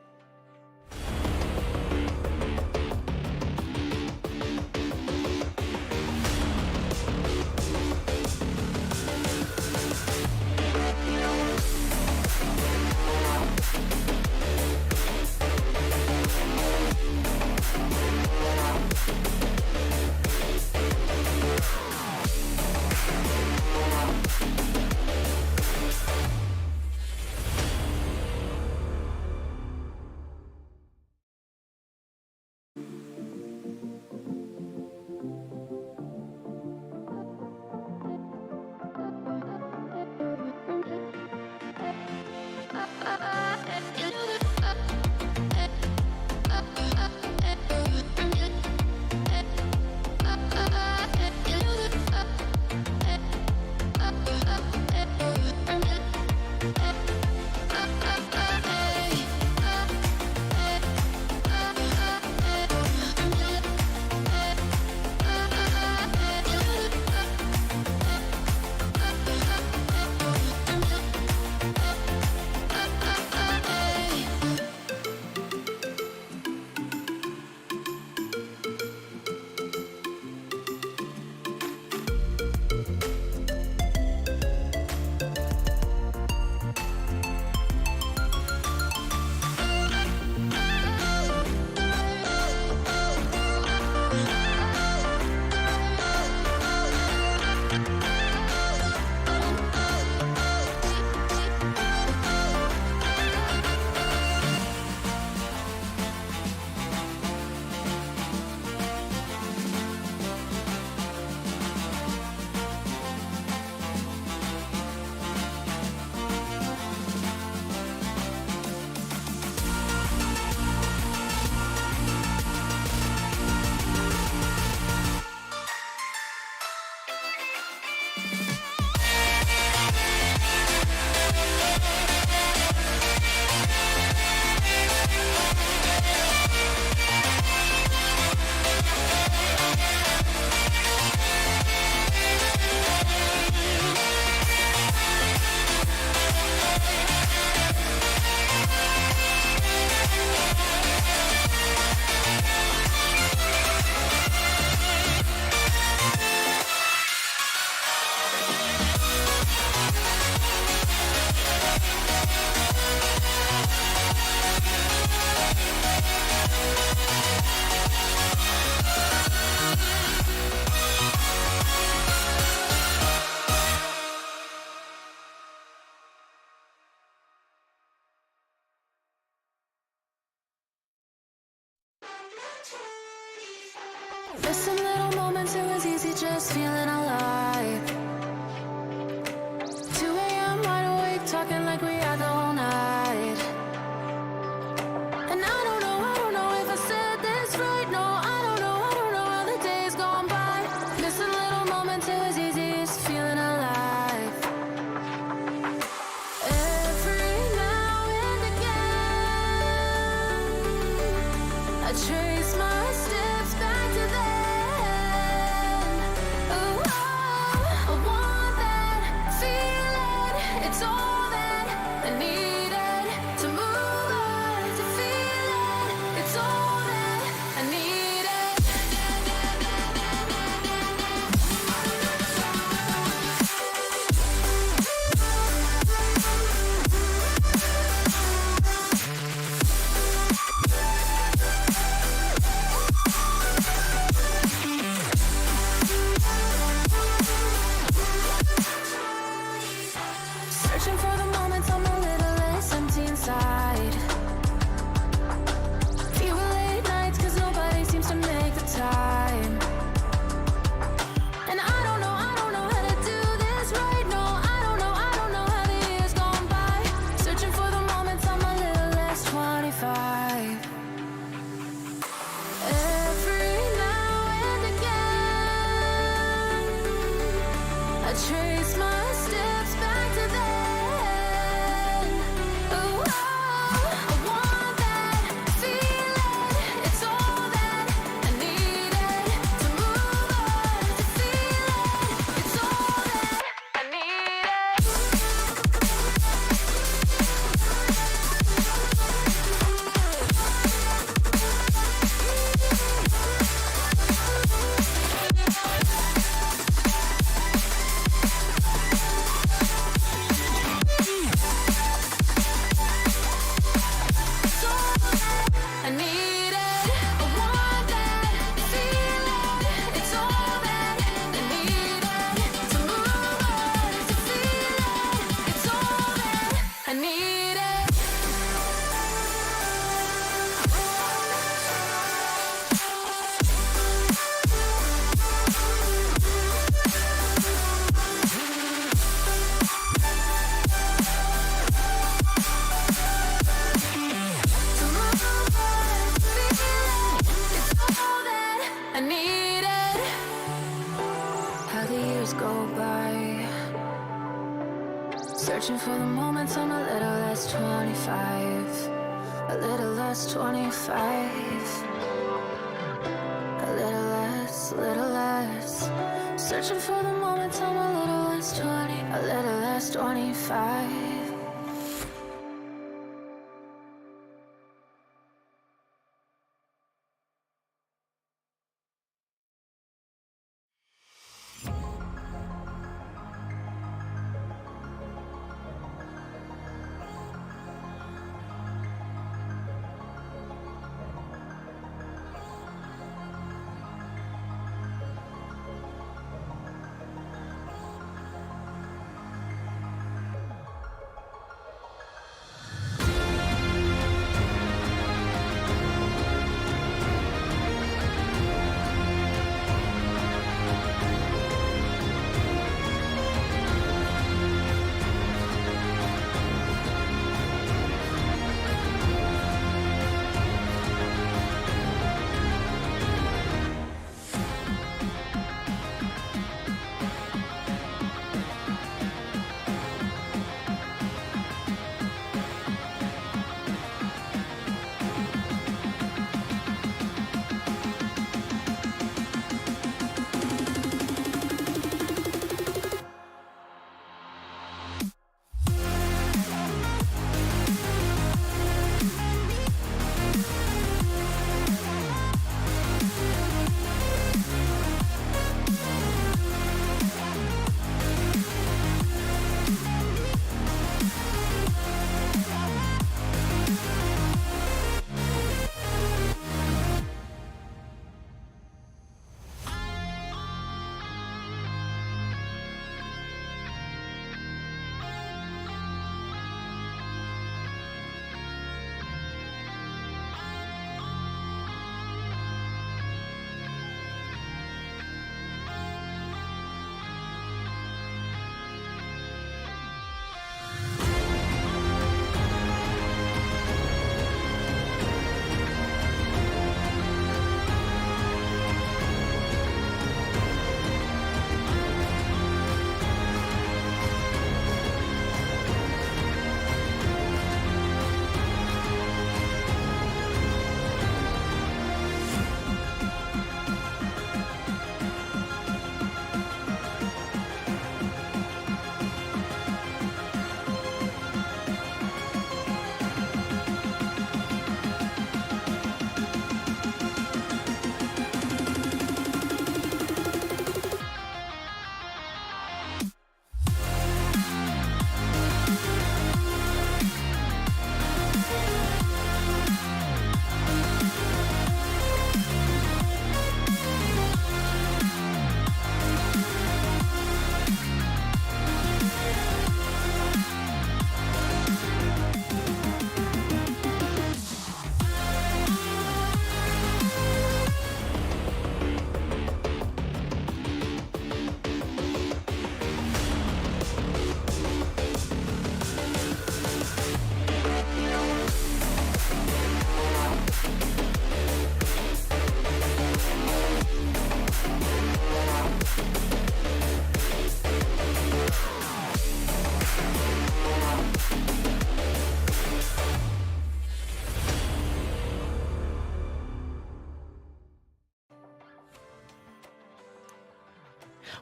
There's some little moments it was easy just feeling alive. 2 a.m. wide awake, talking like we had the whole night. And I don't know if I said this right. No, I don't know how the days gone by. Missing little moments it was easy just feeling alive. Every now and again, I trace my steps back to then. Oh, I want that feeling. It's all that I needed to move on, to feel it. It's all that I needed. Searching for the moments I'm a little less 25. A little less 25. A little less, little less. Searching for the moments I'm a little less 20. A little less 25.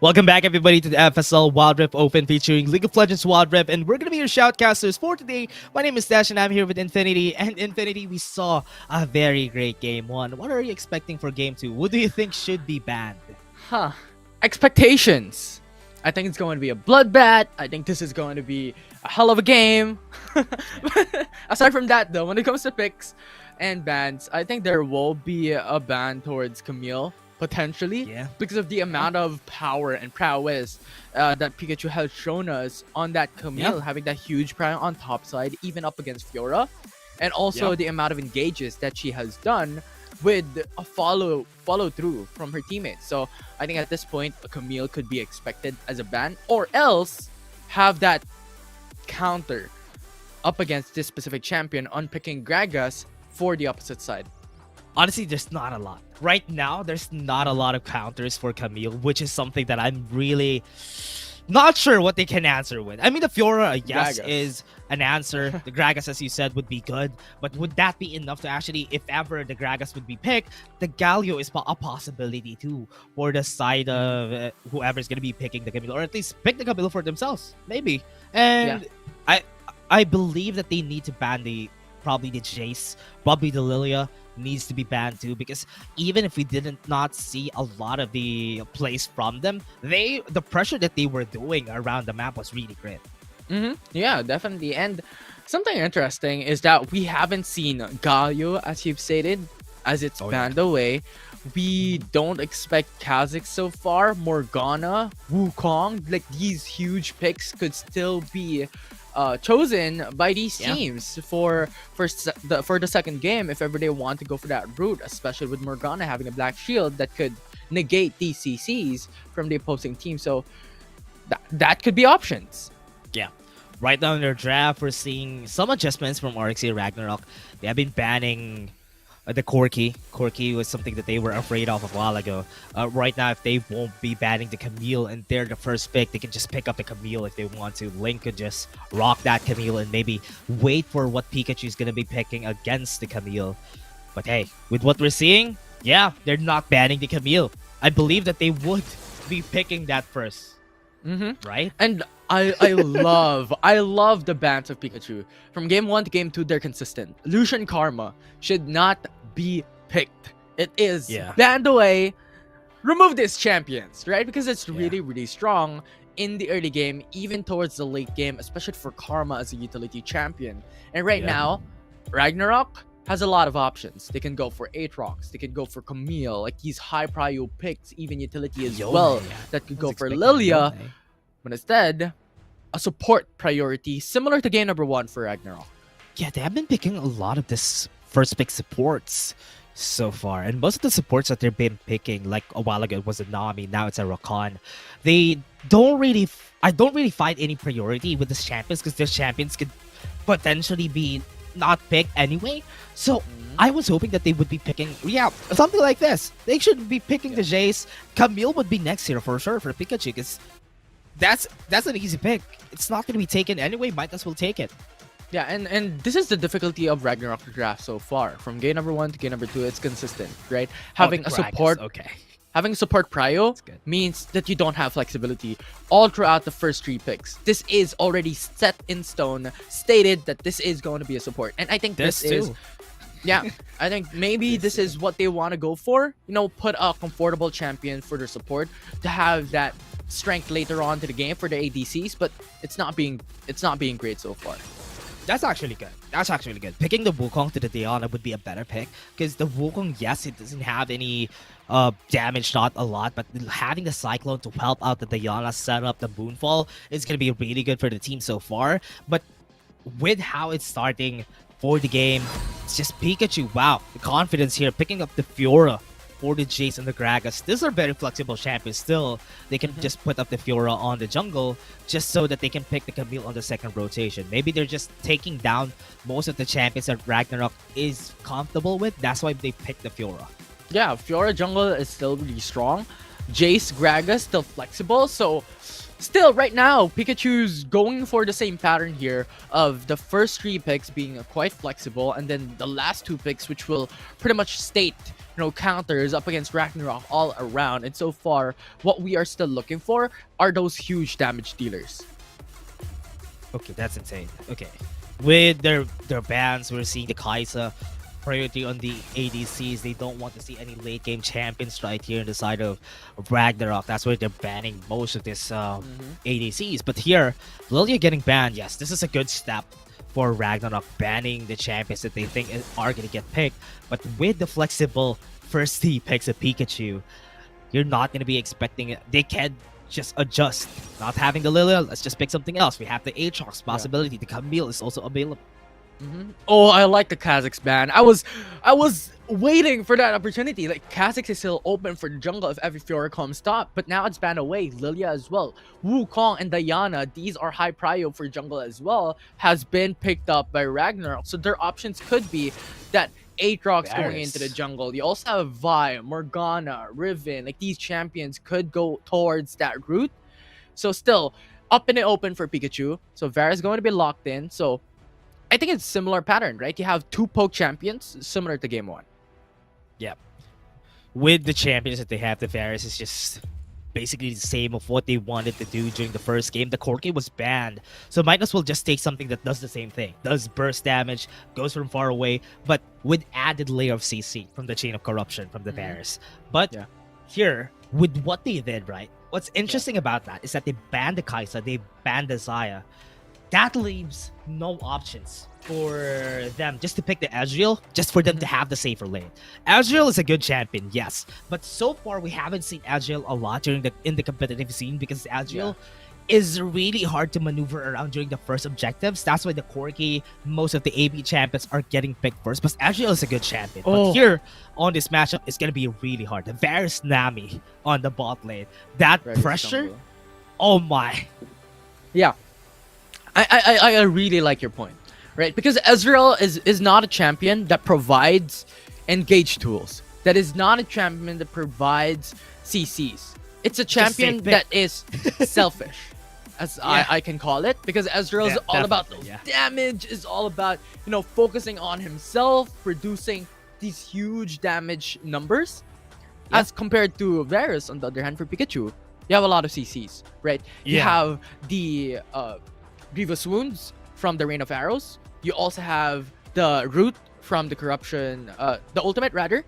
Welcome back, everybody, to the FSL Wild Rift Open featuring League of Legends Wild Rift, and we're going to be your shoutcasters for today. My name is Dash, and I'm here with Infinity. And Infinity, we saw a very great Game 1. What are you expecting for Game 2? What do you think should be banned? Expectations. I think it's going to be a bloodbath. I think this is going to be a hell of a game. Aside from that, though, when it comes to picks and bans, I think there will be a ban towards Camille. Potentially, because of the amount of power and prowess that Peekachu has shown us on that Camille, having that huge prime on top side, even up against Fiora, and also the amount of engages that she has done with a follow through from her teammates. So I think at this point, a Camille could be expected as a ban, or else have that counter up against this specific champion on picking Gragas for the opposite side. Honestly, there's not a lot. Right now, there's not a lot of counters for Camille, which is something that I'm really Not sure what they can answer with. I mean, the Fiora, yes, Gragas. is an answer. The Gragas, as you said, would be good. But would that be enough to actually, if ever the Gragas would be picked, the Galio is a possibility too for the side of whoever's going to be picking the Camilo, or at least pick the Camilo for themselves, maybe. And I believe that they need to ban probably the Jace, probably the Lilia needs to be banned too, because even if we didn't not see a lot of the plays from them, the pressure that they were doing around the map was really great. Yeah, definitely. And something interesting is that we haven't seen Galio, as you've stated, as it's banned away. We don't expect Kha'Zix so far. Morgana, Wukong, like these huge picks could still be chosen by these teams for the second game if ever they want to go for that route, especially with Morgana having a black shield that could negate these CCs from the opposing team. So that could be options. Yeah. Right now in their draft, we're seeing some adjustments from RXE Ragnarok. They have been banning the Corki. Corki was something that they were afraid of a while ago. Right now, if they won't be banning the Camille and they're the first pick, they can just pick up the Camille if they want to. Link could just rock that Camille and maybe wait for what Pikachu is going to be picking against the Camille. But hey, with what we're seeing, yeah, they're not banning the Camille. I believe that they would be picking that first. Right? And I love the bans of Pikachu. From game 1 to game 2, they're consistent. Lucian Karma should not be picked. It is banned away. Remove these champions, right? Because it's really strong in the early game, even towards the late game, especially for Karma as a utility champion. And right now, Ragnarok has a lot of options. They can go for Aatrox, they can go for Camille, like these high prio picks, even utility as well, that could go for Lilia. But instead, a support priority, similar to game number 1 for Ragnarok. Yeah, they have been picking a lot of this first pick supports so far. And most of the supports that they've been picking, like a while ago, it was a Nami, now it's a Rakan. They don't really... I don't really find any priority with these champions because their champions could potentially be not picked anyway. So I was hoping that they would be picking, something like this. They should be picking the Jace. Camille would be next here for sure for Pikachu because that's an easy pick. It's not going to be taken anyway. Might as well take it. Yeah, and this is the difficulty of Ragnarok draft so far. From game number 1 to game number 2, it's consistent, right? Having a support, having a support prio means that you don't have flexibility all throughout the first 3 picks. This is already set in stone, stated that this is going to be a support, and I think this is. Yeah, I think maybe this is what they want to go for. You know, put a comfortable champion for their support to have that strength later on to the game for the ADCs, but it's not being great so far. That's actually good. That's actually good. Picking the Wukong to the Diana would be a better pick because the Wukong, yes, it doesn't have any damage, not a lot, but having the Cyclone to help out the Diana set up the Moonfall is going to be really good for the team so far. But with how it's starting for the game, it's just Pikachu. Wow, the confidence here, picking up the Fiora for the Jace and the Gragas. These are very flexible champions still. They can just put up the Fiora on the jungle just so that they can pick the Camille on the second rotation. Maybe they're just taking down most of the champions that Ragnarok is comfortable with. That's why they picked the Fiora. Yeah, Fiora jungle is still really strong. Jace, Gragas still flexible. So still, right now, Pikachu's going for the same pattern here of the first 3 picks being quite flexible, and then the last 2 picks, which will pretty much state, counters up against Ragnarok all around. And so far, what we are still looking for are those huge damage dealers. Okay, that's insane. Okay, with their bans, we're seeing the Kai'Sa priority on the ADCs. They don't want to see any late game champions right here on the side of Ragnarok. That's why they're banning most of this ADCs. But here, Lilia getting banned. Yes, this is a good step for Ragnarok, banning the champions that they think are going to get picked. But with the flexible first 3 picks of Pikachu, you're not going to be expecting it. They can just adjust. Not having the Lilia, let's just pick something else. We have the Aatrox possibility. The Camille is also available. Oh, I like the Kha'Zix ban. I was waiting for that opportunity. Like, Kha'Zix is still open for the jungle if every Fiora comes top, but now it's banned away. Lilia as well. Wukong and Diana, these are high prio for jungle as well, has been picked up by Ragnarok. So their options could be that Aatrox going into the jungle. You also have Vi, Morgana, Riven. Like, these champions could go towards that route. So still up in the open for Peekachu. So Varus going to be locked in. So I think it's similar pattern, right? You have 2 poke champions similar to game 1. With the champions that they have, the Varus is just basically the same of what they wanted to do during the first game. The Corki was banned, so might as well just take something that does the same thing. Does burst damage, goes from far away, but with added layer of CC from the Chain of Corruption from the Varus. But here, with what they did, right? What's interesting about that is that they banned the Kaisa, they banned the Xayah. That leaves no options for them just to pick the Ezreal, just for them to have the safer lane. Ezreal is a good champion, yes, but so far we haven't seen Ezreal a lot in the competitive scene because Ezreal is really hard to maneuver around during the first objectives. That's why the Corki, most of the AB champions are getting picked first. But Ezreal is a good champion. But here on this matchup, it's gonna be really hard. The Varus Nami on the bot lane, that pressure, oh my. Yeah, I really like your point, right? Because Ezreal is not a champion that provides engage tools. That is not a champion that provides CCs. It's a champion that is selfish, as I can call it, because Ezreal is all about damage, is all about, you know, focusing on himself, producing these huge damage numbers, as compared to Varus. On the other hand, for Peekachu, you have a lot of CCs, right? You have the Grievous Wounds from the Rain of Arrows. You also have the Root from the Corruption, the Ultimate rather,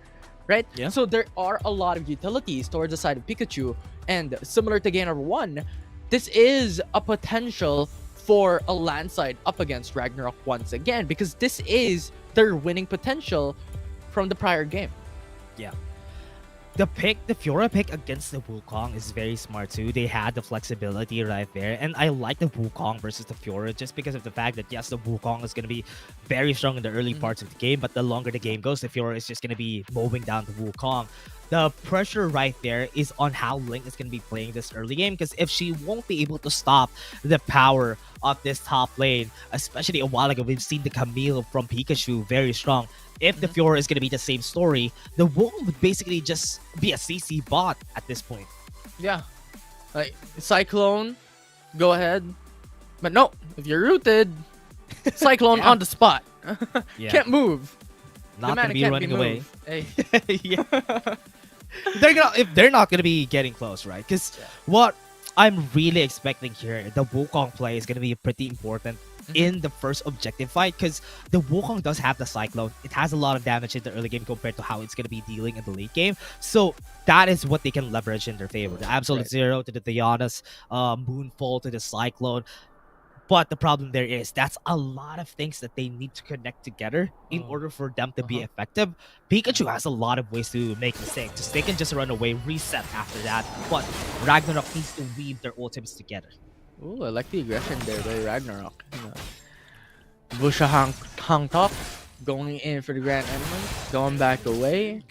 right? So there are a lot of utilities towards the side of Peekachu, and similar to game number 1, this is a potential for a landslide up against Ragnarok once again, because this is their winning potential from the prior game. The Fiora pick against the Wukong is very smart too. They had the flexibility right there. And I like the Wukong versus the Fiora just because of the fact that, yes, the Wukong is going to be very strong in the early parts of the game, but the longer the game goes, the Fiora is just going to be mowing down the Wukong. The pressure right there is on how Link is going to be playing this early game, because if she won't be able to stop the power of this top lane, especially a while ago, we've seen the Camille from Peekachu very strong. If the Fiora is going to be the same story, the Wukong would basically just be a CC bot at this point. Yeah. Like, Cyclone, go ahead. But no, if you're rooted, Cyclone on the spot. Can't move. Not going to be running away. Hey. If they're not going to be getting close, right? Because what I'm really expecting here, the Wukong play is going to be pretty important in the first objective fight, because the Wukong does have the Cyclone. It has a lot of damage in the early game compared to how it's going to be dealing in the late game. So that is what they can leverage in their favor. The Absolute Zero to the Diana's, Moonfall to the Cyclone. But the problem there is that's a lot of things that they need to connect together in order for them to be effective. Peekachu has a lot of ways to make mistakes. They can just run away, reset after that. But Ragnarok needs to weave their ultimates together. Ooh, I like the aggression there by Ragnarok. Busha hang top, going in for the Grand Enemy, going back away.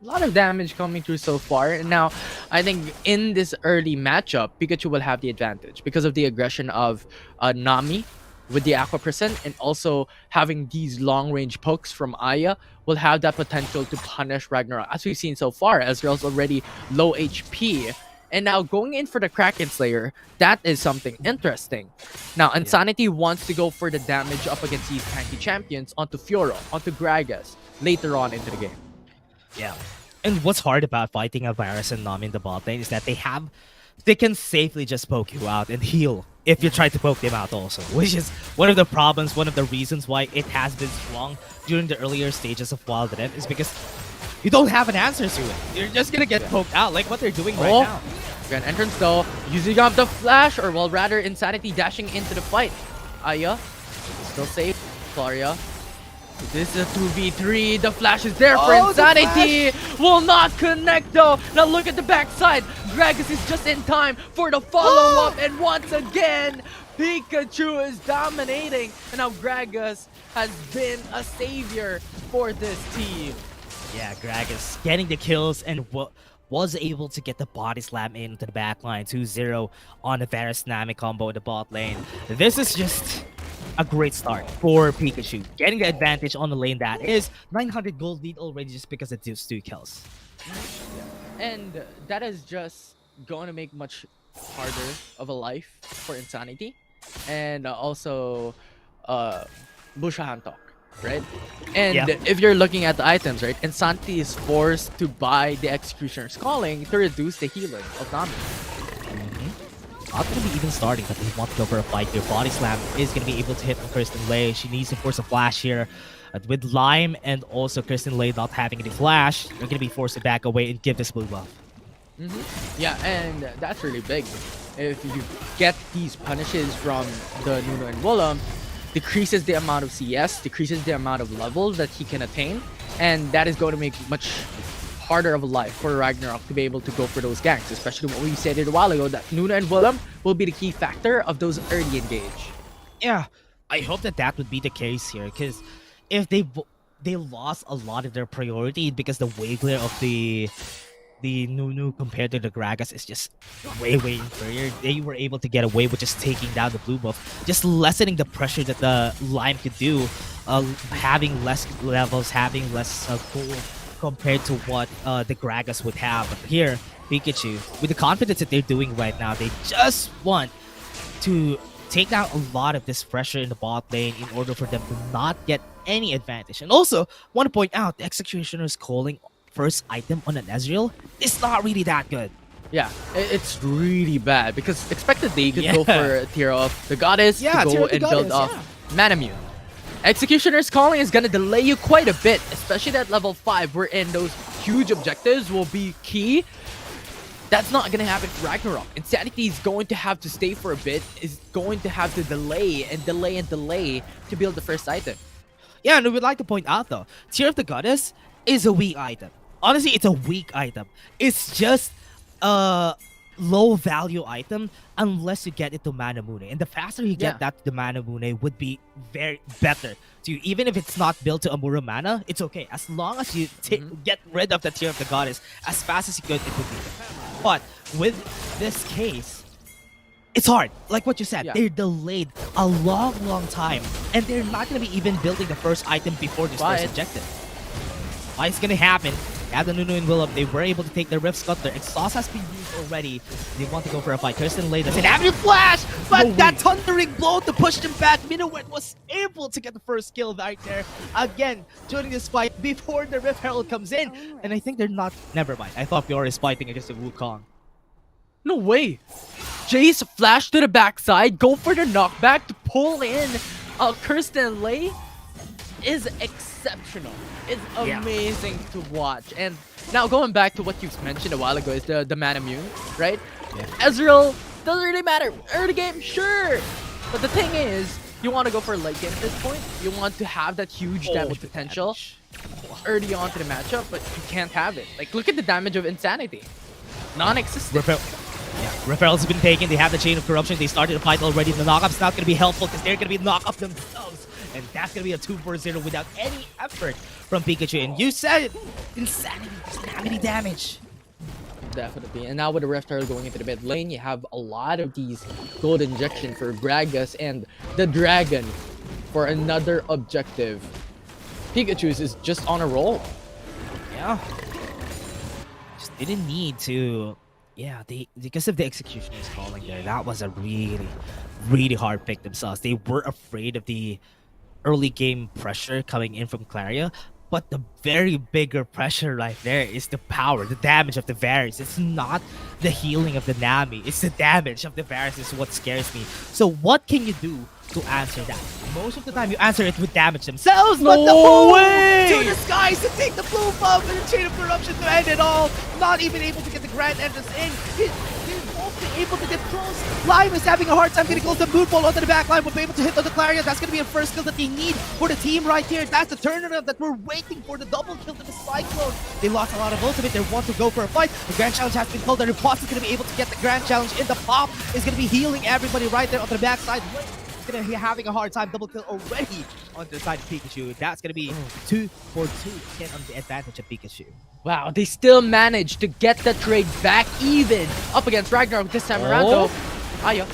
A lot of damage coming through so far. And now, I think in this early matchup, Peekachu will have the advantage because of the aggression of Nami with the Aqua Prison, and also having these long-range pokes from Aya will have that potential to punish Ragnarok. As we've seen so far, Ezreal's already low HP. And now going in for the Kraken Slayer, that is something interesting. Now, Insanity wants to go for the damage up against these tanky champions onto Fiora, onto Gragas, later on into the game. Yeah. And what's hard about fighting a Varus and Nami in the bot lane is that they can safely just poke you out and heal if you try to poke them out also, which is one of the problems, one of the reasons why it has been strong during the earlier stages of Wild Rift, is because you don't have an answer to it. You're just gonna get poked out like what they're doing right now. Grand entrance though, using up the flash, or well rather Insanity dashing into the fight. Aya, still safe. Claria. This is a 2v3. The flash is there for Insanity. Will not connect though. Now look at the backside. Gragas is just in time for the follow-up. And once again, Peekachu is dominating. And now Gragas has been a savior for this team. Yeah, Gragas getting the kills and was able to get the body slam into the backline. 2-0 on the Varus Nami combo in the bot lane. This is just a great start for Peekachu, getting the advantage on the lane that is 900 gold lead already just because of those 2 kills. And that is just going to make much harder of a life for Insanity, and also Bushahan Talk, right? And Yeah. if you're looking at the items, right, Insanity is forced to buy the Executioner's Calling to reduce the healing of Nami. Not gonna be even starting, but they want to go for a fight here. Body Slam is gonna be able to hit on Kirsten Lay. She needs to force a flash here. With Lime and also Kirsten Lay not having any flash, they're gonna be forced to back away and give this blue buff. Yeah, and that's really big. If you get these punishes from the Nuno and Willem, decreases the amount of CS, decreases the amount of levels that he can attain, and that is going to make much harder of a life for Ragnarok to be able to go for those ganks, especially what we said it a while ago, that Nuno and Willem will be the key factor of those early engage. Yeah, I hope that that would be the case here, because if they lost a lot of their priority because the Waveler of the Nunu compared to the Gragas is just way inferior. They were able to get away with just taking down the blue buff, just lessening the pressure that the Lime could do, having less levels, having less cool compared to what the Gragas would have. But here, Peekachu, with the confidence that they're doing right now, they just want to take down a lot of this pressure in the bot lane in order for them to not get any advantage. And also, want to point out, the Executioner's Calling first item on an Ezreal is not really that good. Yeah, it's really bad because expectedly you could Yeah. go for a tier of the Goddess Yeah, to tier go of the and build Goddess, off Manamune. Executioner's Calling is gonna delay you quite a bit, especially at level 5, wherein those huge objectives will be key. That's not gonna happen for Ragnarok. Insanity is going to have to stay for a bit, is going to have to delay to build the first item. Yeah, and we would like to point out though, Tier of the Goddess is a weak item. Honestly, it's a weak item. It's just a low value item unless you get it to Manamune. And the faster you get that to the Manamune would be very better to you. Even if it's not built to Amura Mana, it's okay. As long as you get rid of the Tier of the Goddess as fast as you could, it would be good. But with this case, it's hard. Like what you said, Yeah. they're delayed a long time. And they're not going to be even building the first item before this first objective. Why it's going to happen? At the Nunu and Willem, they were able to take their Rift Scuttler. Exhaust has been used already. They want to go for a fight. Kirsten Lay doesn't have any flash, but that thundering blow to push them back. Minuet was able to get the first kill right there. Again, during this fight before the Rift Herald comes in. And I think they're not... Never mind. I thought Fiora is fighting against the Wukong. No way! Jace flash to the backside, go for the knockback to pull in Kirsten Lay is exceptional. It's amazing to watch. And now going back to what you've mentioned a while ago is the Manamune, right? Yeah. Ezreal doesn't really matter. Early game, sure. But the thing is, you want to go for late game at this point. You want to have that huge damage potential early on to the matchup, but you can't have it. Like, look at the damage of Insanity. Non-existent. Referrals have been taken. They have the Chain of Corruption. They started the fight already. The knockup's not going to be helpful because they're going to be knocked up themselves. And that's going to be a 2-4-0 without any effort from Peekachu. And you said it. Insanity doesn't have any damage. Definitely. And now with the Rift Herald going into the mid lane, you have a lot of these gold injection for Gragas and the Dragon for another objective. Peekachu's is just on a roll. Yeah. Just didn't need to... Yeah, because of the Executioner's Calling there, that was a really hard pick themselves. They were afraid of the early game pressure coming in from Claria, but the very bigger pressure right there is the power, the damage of the Varus. It's not the healing of the Nami, it's the damage of the Varus is what scares me. So what can you do to answer that? Most of the time you answer it with damage themselves, but the whole way to the skies to take the blue buff and the Chain of Corruption to end it all. Not even able to get the Grand Entrance in. He's mostly able to get close. Lime is having a hard time getting close. The Moonfall onto the back line will be able to hit on the Clarion. That's going to be a first kill that they need for the team right here. That's the turnaround that we're waiting for. The double kill to the Cyclone. They lost a lot of ultimate. They want to go for a fight. The Grand Challenge has been called. The Riposte is going to be able to get the Grand Challenge in. The Pop is going to be healing everybody right there on the backside. Gonna be having a hard time. Double kill already on the side of Peekachu. That's gonna be 2 for 2 again on the advantage of Peekachu. Wow, they still managed to get the trade back even up against Ragnarok this time around though. Ayo.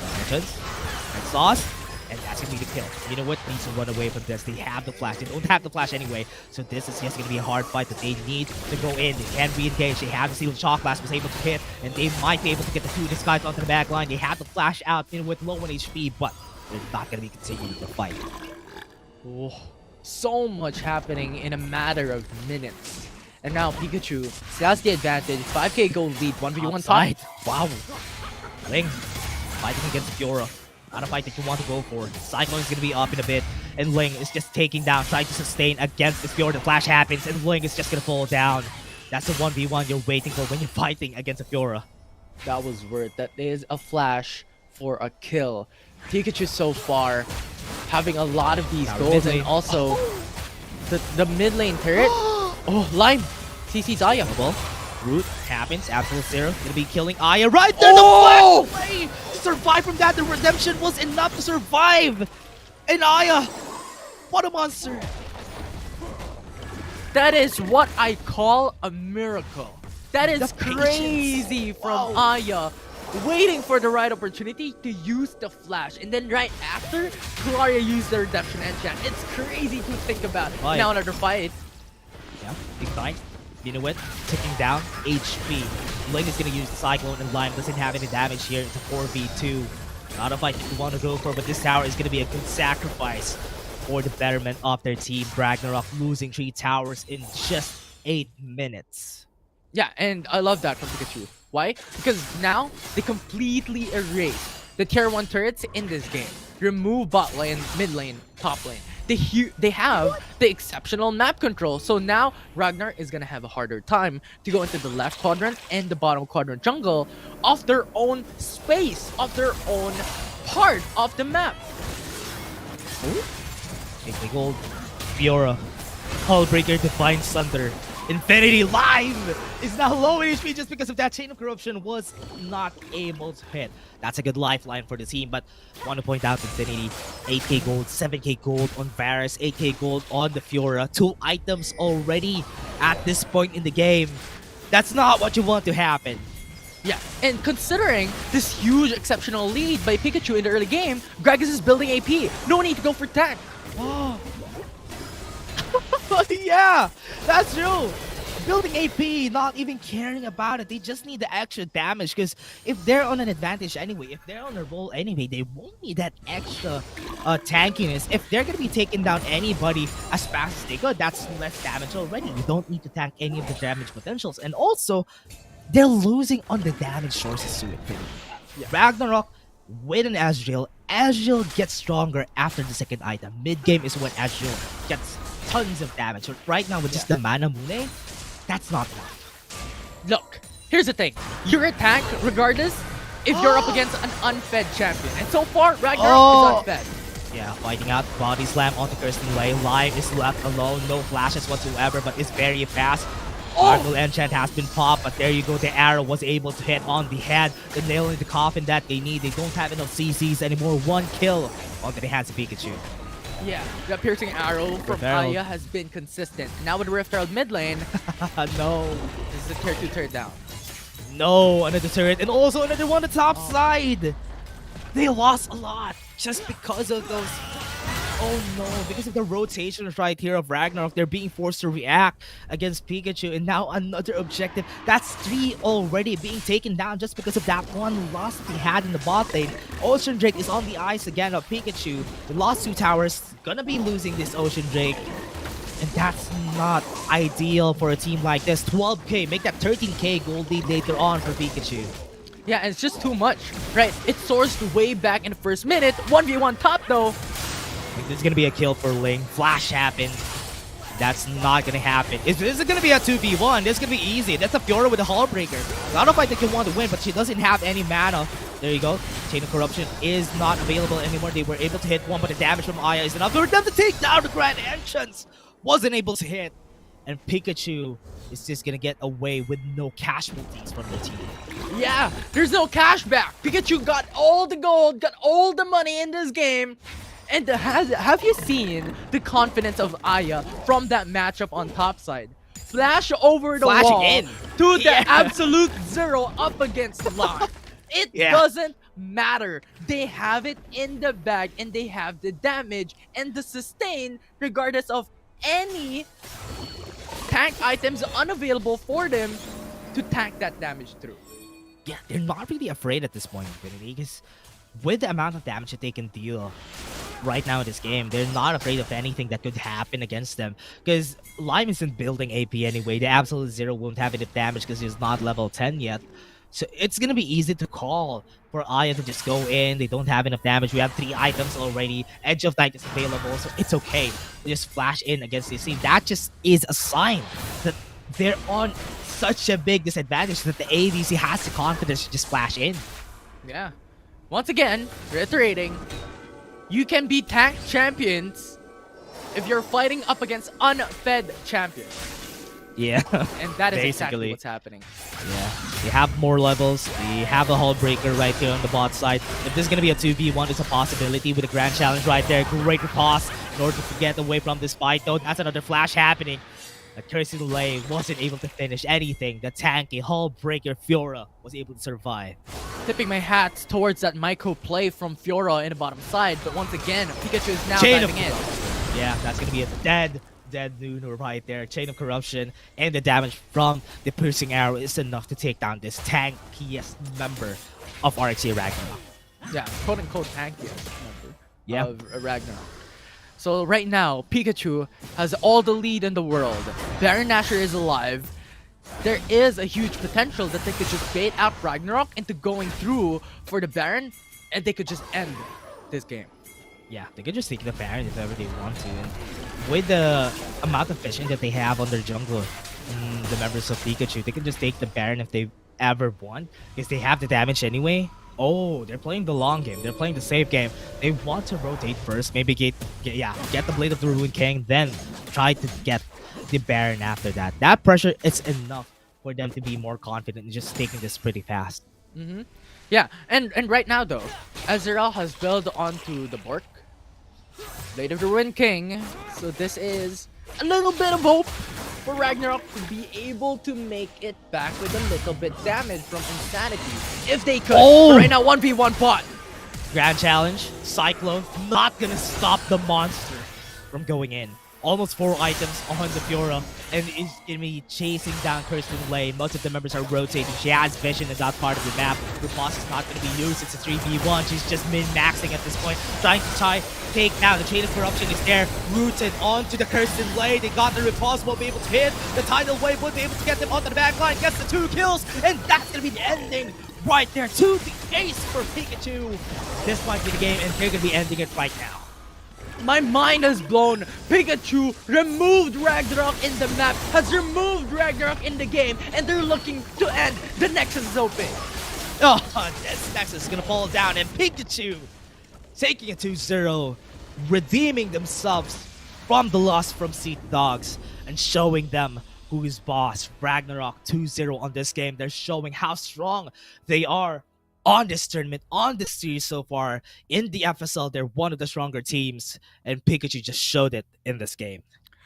Exhaust, and that's That's gonna be the kill. You know what? Needs to run away from this. They have the flash. They don't have the flash anyway. So this is just gonna be a hard fight that they need to go in. They can re-engage. They have the seal shock blast was able to hit, and they might be able to get the 2 disguise onto the back line. They have the flash out, you know, with low on HP, but they're not gonna be continuing the fight. Oh, so much happening in a matter of minutes. And now Peekachu still has the advantage. 5k gold lead, 1v1 Outside. top. Wow. Ling fighting against Fiora. Not a fight that you want to go for. Cyclone is going to be up in a bit, and Ling is just taking down, trying to sustain against this Fiora. The flash happens, and Ling is just going to fall down. That's the 1v1 you're waiting for when you're fighting against a Fiora. That was worth. That is a flash for a kill. Pikachu so far having a lot of these Now goals, mid and lane. also the mid lane turret. Oh, Lime CC's Aya. Well, Root happens. Absolute Zero going to be killing Aya right there. Oh! The flash play to survive from that. The redemption was enough to survive. And Aya, what a monster. That is what I call a miracle. That is The patience. crazy from Wow. Aya. Waiting for the right opportunity to use the flash. And then right after, Claria used the redemption enchant. It's crazy to think about. Right. Now another fight. Yeah, big fight. You know what? Ticking down HP. Ling is going to use the Cyclone, and Lime doesn't have any damage here. It's a 4v2. Not a fight you want to go for, but this tower is going to be a good sacrifice for the betterment of their team. Ragnarok losing 3 towers in just 8 minutes. Yeah, and I love that from Pikachu. Why? Because now they completely erase the tier 1 turrets in this game. Remove bot lane, mid lane, top lane. They have the exceptional map control. So now Ragnar is gonna have a harder time to go into the left quadrant and the bottom quadrant jungle of their own space, of their own part of the map. Big gold. Fiora. Hullbreaker Divine Thunder. Infinity Live is now low in HP just because of that Chain of Corruption was not able to hit. That's a good lifeline for the team, but I want to point out Infinity, 8k gold, 7k gold on Varus, 8k gold on the Fiora. 2 items already at this point in the game. That's not what you want to happen. Yeah, and considering this huge exceptional lead by Pikachu in the early game, Gragas is building AP. No need to go for tank. Oh. Yeah, that's true. Building AP, not even caring about it. They just need the extra damage because if they're on an advantage anyway, if they're on a roll anyway, they won't need that extra tankiness. If they're going to be taking down anybody as fast as they could, that's less damage already. You don't need to tank any of the damage potentials. And also, they're losing on the damage sources to it. Yeah. Ragnarok with an Azrael. Azrael gets stronger after the second item. Mid-game is when Azrael gets tons of damage. But right now with just the Mana Mune, that's not enough. Look, here's the thing. You're a tank regardless if you're up against an unfed champion. And so far, Ragnarok is unfed. Yeah, fighting out. Body slam onto Kirsten Lei. Lime is left alone. No flashes whatsoever, but is very fast. Cardinal Enchant has been popped, but there you go. The arrow was able to hit on the head. The nail in the coffin that they need. They don't have enough CCs anymore. 1 kill onto the hands of Pikachu. Yeah, the piercing arrow from Rift Herald. Aya has been consistent. Now with Rift Herald mid lane, No. this is a tier 2 turret down. No, another turret. And also another one on the top side. They lost a lot just because of those. Oh no, because of the rotations right here of Ragnarok, they're being forced to react against Pikachu, and now another objective. That's 3 already being taken down just because of that one loss that he had in the bot lane. Ocean Drake is on the ice again of Pikachu. The lost 2 towers, gonna be losing this Ocean Drake. And that's not ideal for a team like this. 12k, make that 13k gold lead later on for Pikachu. Yeah, and it's just too much, right? It soars way back in the first minute. 1v1 top though. This is gonna be a kill for Ling. Flash happened. That's not gonna happen. This is gonna be a 2v1. This is gonna be easy. That's a Fiora with a Hullbreaker. Not a fight that can want to win, but she doesn't have any mana. There you go. Chain of Corruption is not available anymore. They were able to hit one, but the damage from Aya is enough for them to take down the Grand Entrance. Wasn't able to hit. And Pikachu is just gonna get away with no casualties from the team. Yeah, there's no cash back. Pikachu got all the gold, got all the money in this game. And have you seen the confidence of Aya from that matchup on top side? Flash over the Flashing wall in. to the Yeah. absolute 0 up against Lime. It Yeah. doesn't matter. They have it in the bag, and they have the damage and the sustain regardless of any tank items unavailable for them to tank that damage through. Yeah, they're not really afraid at this point, Infinity, because with the amount of damage that they can deal right now in this game, they're not afraid of anything that could happen against them. Because Lime isn't building AP anyway. The Absolute Zero won't have enough damage because he's not level 10 yet. So it's gonna be easy to call for Aya to just go in. They don't have enough damage. We have 3 items already. Edge of Night is available, so it's okay. We just flash in against this team. That just is a sign that they're on such a big disadvantage that the ADC has the confidence to just flash in. Yeah. Once again, reiterating, you can be tank champions if you're fighting up against unfed champions. Yeah. And that is exactly Basically. what's happening. Yeah, they have more levels. They have the Hull Breaker right here on the bot side. If this is going to be a 2v1, it's a possibility with a Grand Challenge right there. Great pause in order to get away from this fight, though. That's another flash happening. Cursey Lay wasn't able to finish anything. The tanky Hull Breaker Fiora was able to survive. Tipping my hats towards that micro play from Fiora in the bottom side, but once again, Peekachu is now Chain of diving in. Yeah, that's going to be a dead noon right there. Chain of Corruption and the damage from the piercing arrow is enough to take down this tankiest member of RXE Ragnarok. Yeah, quote unquote tankiest member of Ragnarok. So right now, Peekachu has all the lead in the world. Baron Nashor is alive. There is a huge potential that they could just bait out Ragnarok into going through for the Baron, and they could just end this game. Yeah, they could just take the Baron if ever they want to. And with the amount of fishing that they have on their jungle, the members of Peekachu, they can just take the Baron if they ever want, because they have the damage anyway. Oh, they're playing the long game. They're playing the safe game. They want to rotate first, maybe get the Blade of the Ruined King, then try to get the Baron after that. That pressure is enough for them to be more confident in just taking this pretty fast. Yeah, and right now though, Azrael has built onto the Bork, Blade of the Ruined King, so this is a little bit of hope for Ragnarok to be able to make it back with a little bit damage from Insanity, if they could. Oh! But right now, 1v1 pot. Grand Challenge, Cyclone, not gonna stop the monster from going in. Almost 4 items on the Fiora, and is gonna be chasing down Kirsten Lay. Most of the members are rotating. She has vision in that part of the map. The boss is not gonna be used. It's a 3v1. She's just min-maxing at this point, trying to take now. The Chain of Corruption is there, rooted onto the Kirsten Lay. They got the repulse, won't be able to hit. The tidal wave won't be able to get them onto the back line. Gets the 2 kills, and that's gonna be the ending right there to the ace for Peekachu. This might be the game, and they're gonna be ending it right now. My mind is blown. Peekachu removed Ragnarok in the map, has removed Ragnarok in the game, and they're looking to end. The Nexus is open. Oh, this Nexus is gonna fall down, and Peekachu taking a 2-0, redeeming themselves from the loss from Seat Dogs and showing them who is boss. Ragnarok 2-0 on this game. They're showing how strong they are on this tournament, on this series so far. In the FSL, they're one of the stronger teams, and Peekachu just showed it in this game.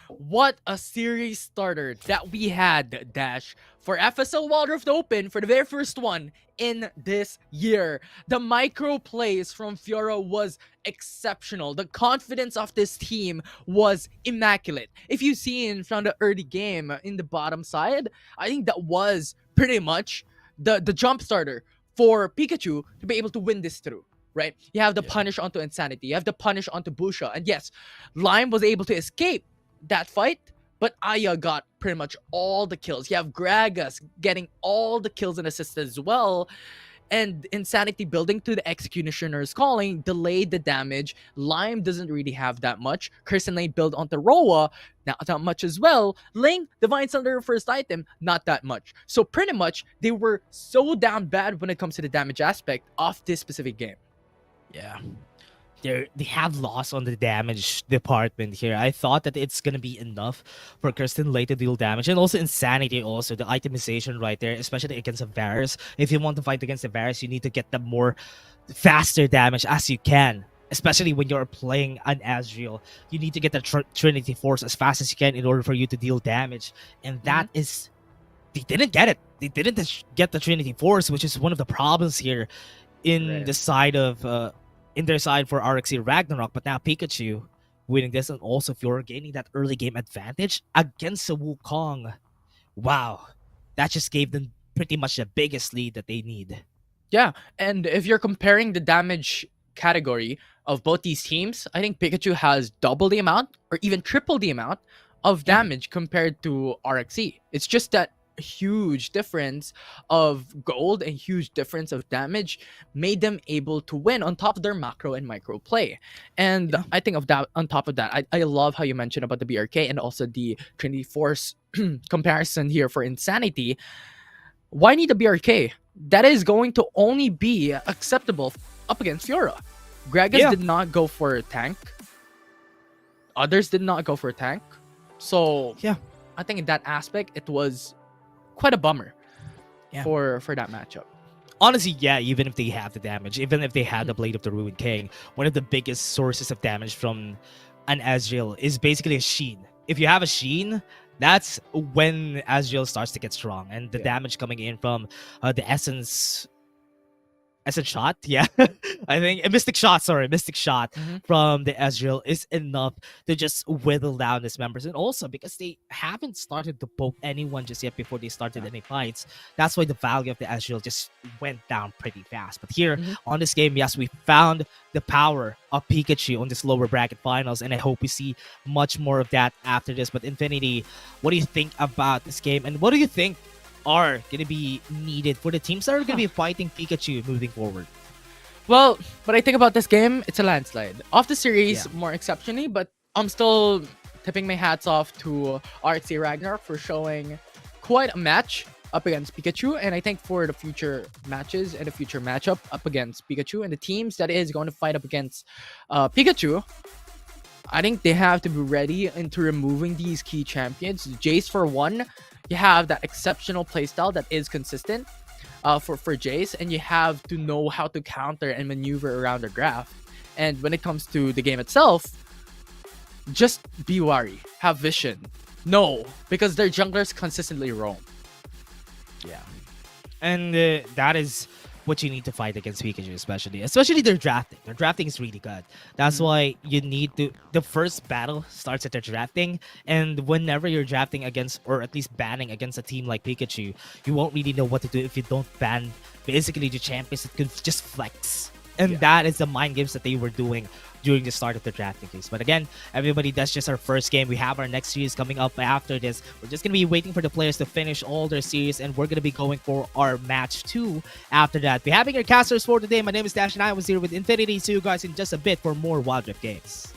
What a series starter that we had, Dash, for FSL Wild Rift Open for the very first one in this year. The micro plays from Fiora was exceptional. The confidence of this team was immaculate. If you've seen from the early game in the bottom side, I think that was pretty much the jump starter for Peekachu to be able to win this through. Right? You have the punish onto Insanity. You have the punish onto Busha. And yes, Lime was able to escape that fight, but Aya got pretty much all the kills. You have Gragas getting all the kills and assists as well, and Insanity building to the Executioner's Calling delayed the damage. Lime doesn't really have that much. Kirsten Lane build onto Roa, not that much as well. Ling, Divine Thunder first item, not that much. So pretty much, they were so damn bad when it comes to the damage aspect of this specific game. Yeah. They have loss on the damage department here. I thought that it's gonna be enough for Kirsten Lay to deal damage, and also Insanity, also the itemization right there, especially against a Varus. If you want to fight against a Varus, you need to get the more faster damage as you can. Especially when you're playing an Azrael, you need to get the Trinity Force as fast as you can in order for you to deal damage, and that is, they didn't get it. They didn't get the Trinity Force, which is one of the problems here. in Right. the side of in their side for RXE Ragnarok, but now Peekachu winning this and also Fiora gaining that early game advantage against the Wukong. Wow, that just gave them pretty much the biggest lead that they need. Yeah, and if you're comparing the damage category of both these teams, I think Pikachu has double the amount or even triple the amount of Yeah. damage compared to RXE. It's just that huge difference of gold and huge difference of damage made them able to win on top of their macro and micro play. And Yeah. I think of that on top of that, I love how you mentioned about the BRK and also the Trinity Force comparison here for Insanity. Why need a BRK? That is going to only be acceptable up against Fiora. Gragas Yeah. did not go for a tank. Others did not go for a tank. So Yeah. I think in that aspect, it was quite a bummer Yeah. for that matchup. Honestly, yeah, even if they have the damage, even if they had the Blade of the Ruined King, one of the biggest sources of damage from an Azrael is basically a Sheen. If you have a Sheen, that's when Azrael starts to get strong. And the Yeah. damage coming in from the Essence shot, yeah. I think a Mystic shot Mhm. from the Ezreal is enough to just whittle down his members. And also because they haven't started to poke anyone just yet before they started any fights, that's why the value of the Ezreal just went down pretty fast. But here Mhm. on this game, yes, we found the power of Peekachu on this lower bracket finals, and I hope we see much more of that after this. But Infinity, what do you think about this game, and what do you think are going to be needed for the teams that are going to be fighting Pikachu moving forward? Well, what I think about this game, it's a landslide. Off the series, Yeah. more exceptionally, but I'm still tipping my hats off to RXE Ragnarok for showing quite a match up against Pikachu. And I think for the future matches and the future matchup up against Pikachu and the teams that is going to fight up against Pikachu, I think they have to be ready into removing these key champions. Jace, for one, you have that exceptional playstyle that is consistent for Jace, and you have to know how to counter and maneuver around the graph. And when it comes to the game itself, just be wary, have vision. No, because their junglers consistently roam. Yeah. And that is what you need to fight against Pikachu, especially their drafting. Their drafting is really good. That's why you need to. The first battle starts at their drafting, and whenever you're drafting against, or at least banning against a team like Pikachu, you won't really know what to do if you don't ban basically the champions that can just flex. And Yeah. that is the mind games that they were doing during the start of the drafting phase. But again, everybody, that's just our first game. We have our next series coming up after this. We're just going to be waiting for the players to finish all their series, and we're going to be going for our match 2 after that. We're having our casters for today. My name is Dash, and I was here with Infinity. See you guys in just a bit for more Wild Rift games.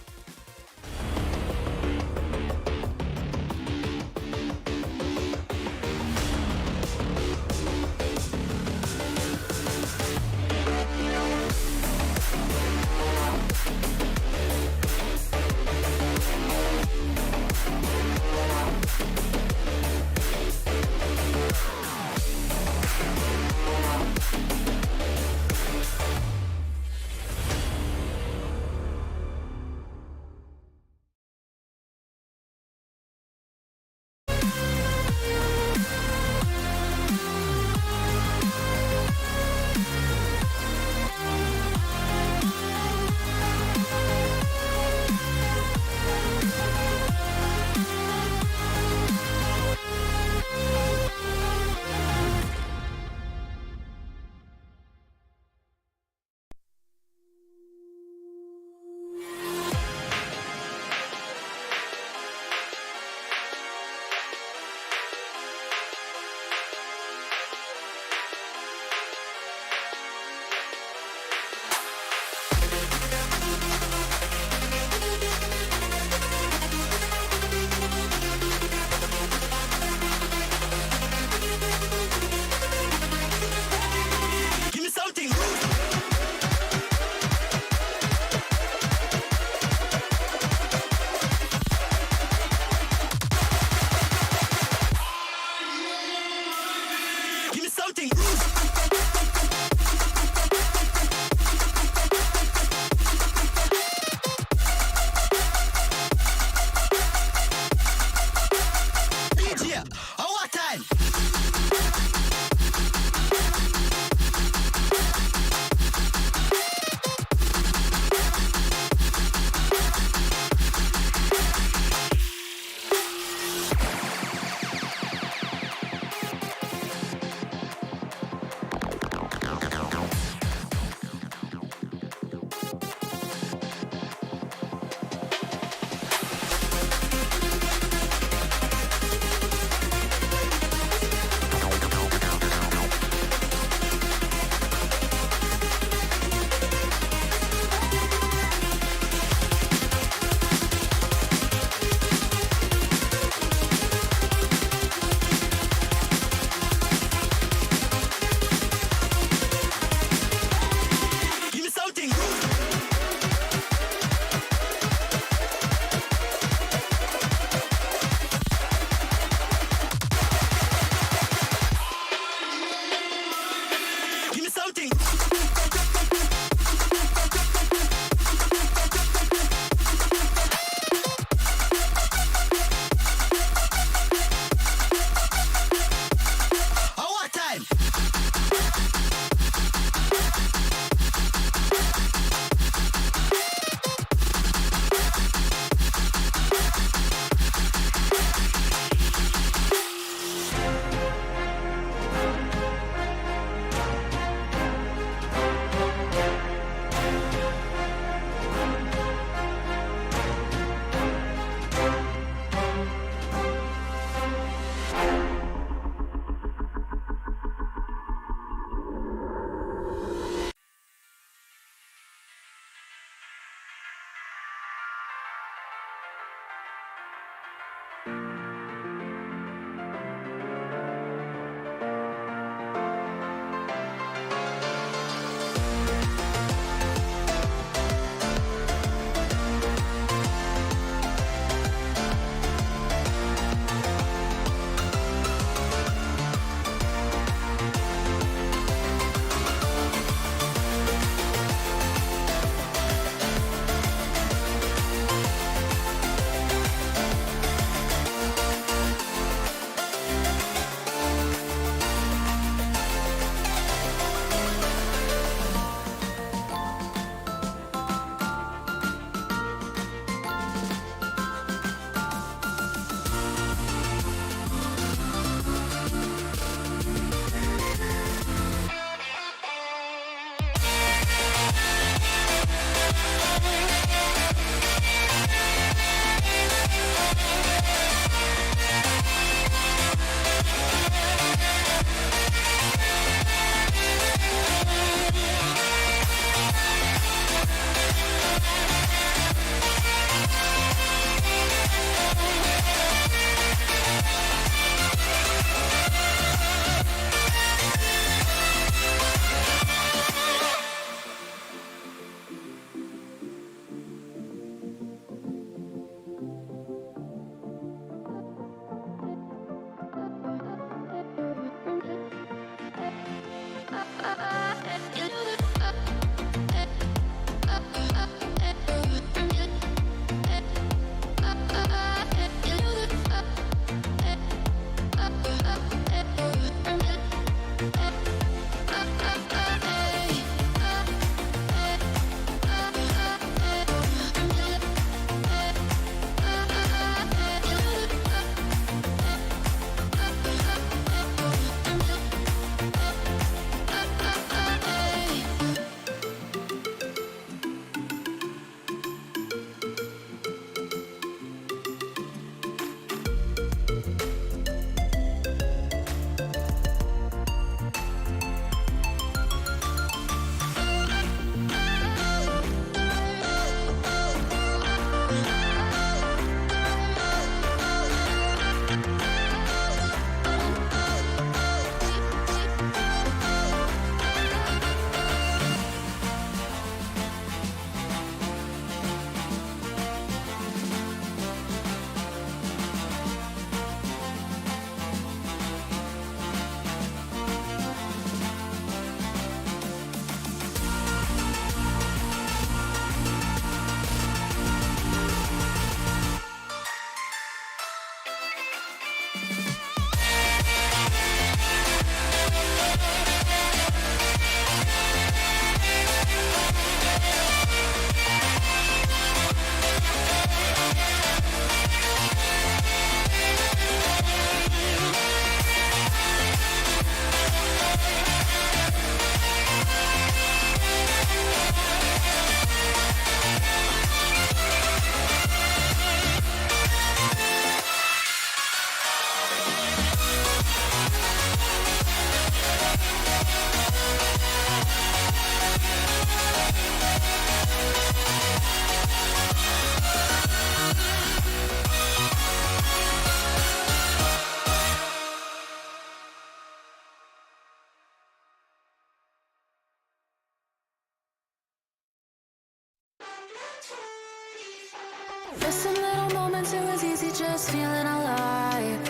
Missing little moments, it was easy just feeling alive.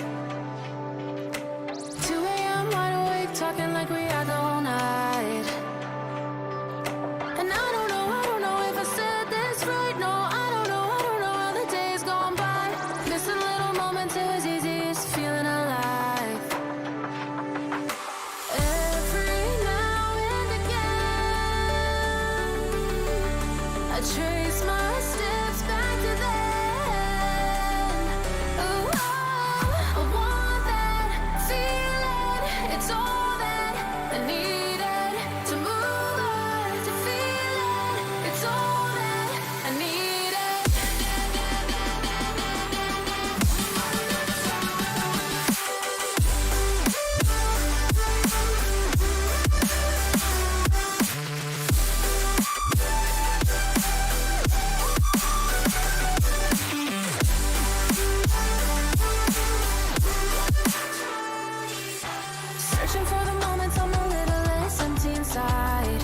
2 a.m. wide awake, talking like we had the whole night. And I don't know if I said this right. No, I don't know how the days gone by. Missing little moments, it was easy just feeling alive. Every now and again, I trace my steps back to then. Ooh, I want that feeling. It's all that I needed to move on, to feel it. It's all that I needed. Searching for the moments I'm a little less empty inside.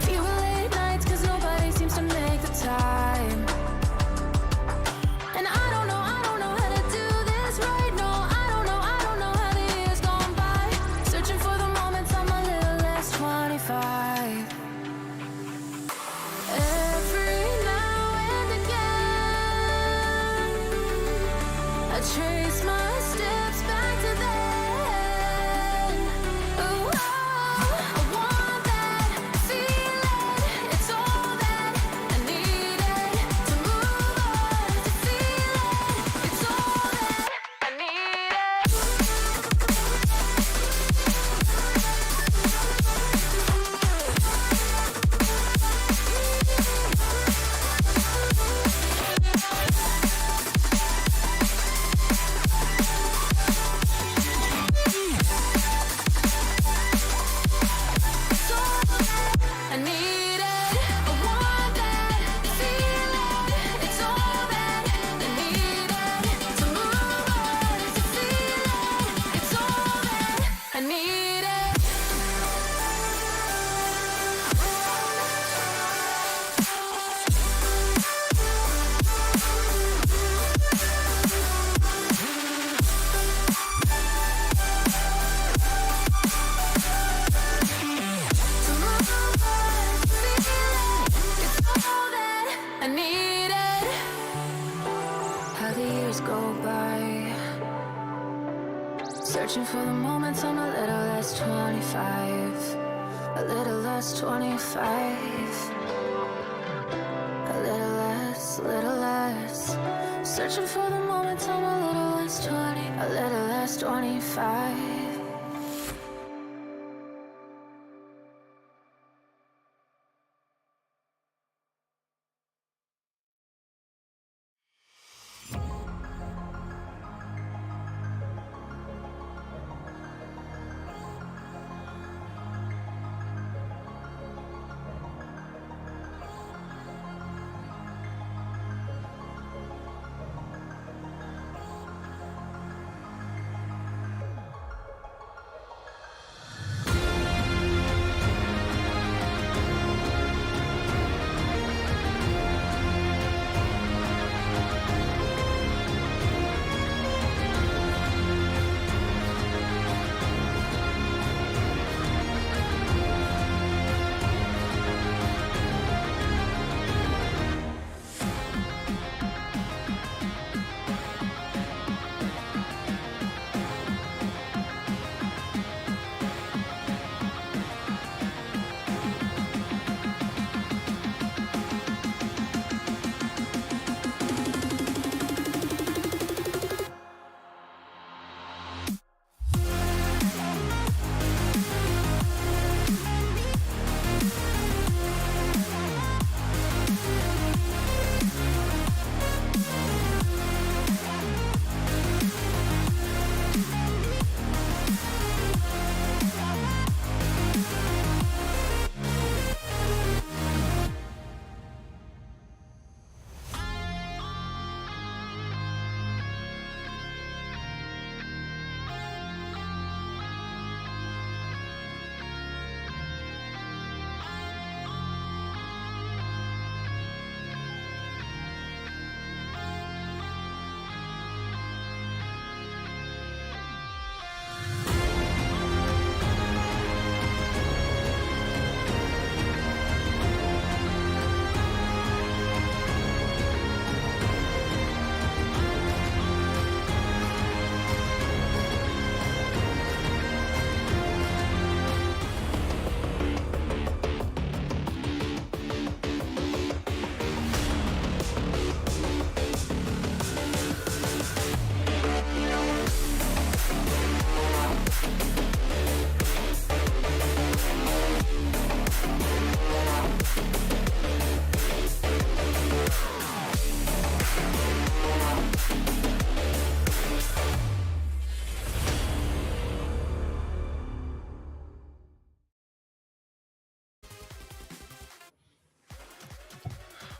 Fewer late nights, cause nobody seems to make the time. And I don't know how to do this right. No, I don't know how the years gone by. Searching for the moments I'm a little less 25. Every now and again, I trace my steps back to then. Ooh, I want that feeling. It's all that I needed to move on, to feel it. It's all that I needed. It's all that I needed. I want that feeling. It's all that I needed to move on, to feel it. It's all that I needed. To move on, to feel it. It's all that I needed. How the years go by, searching for the moments I'm a little less 25. A little less 25. A little less. Searching for the moments I'm a little less 20. A little less 25.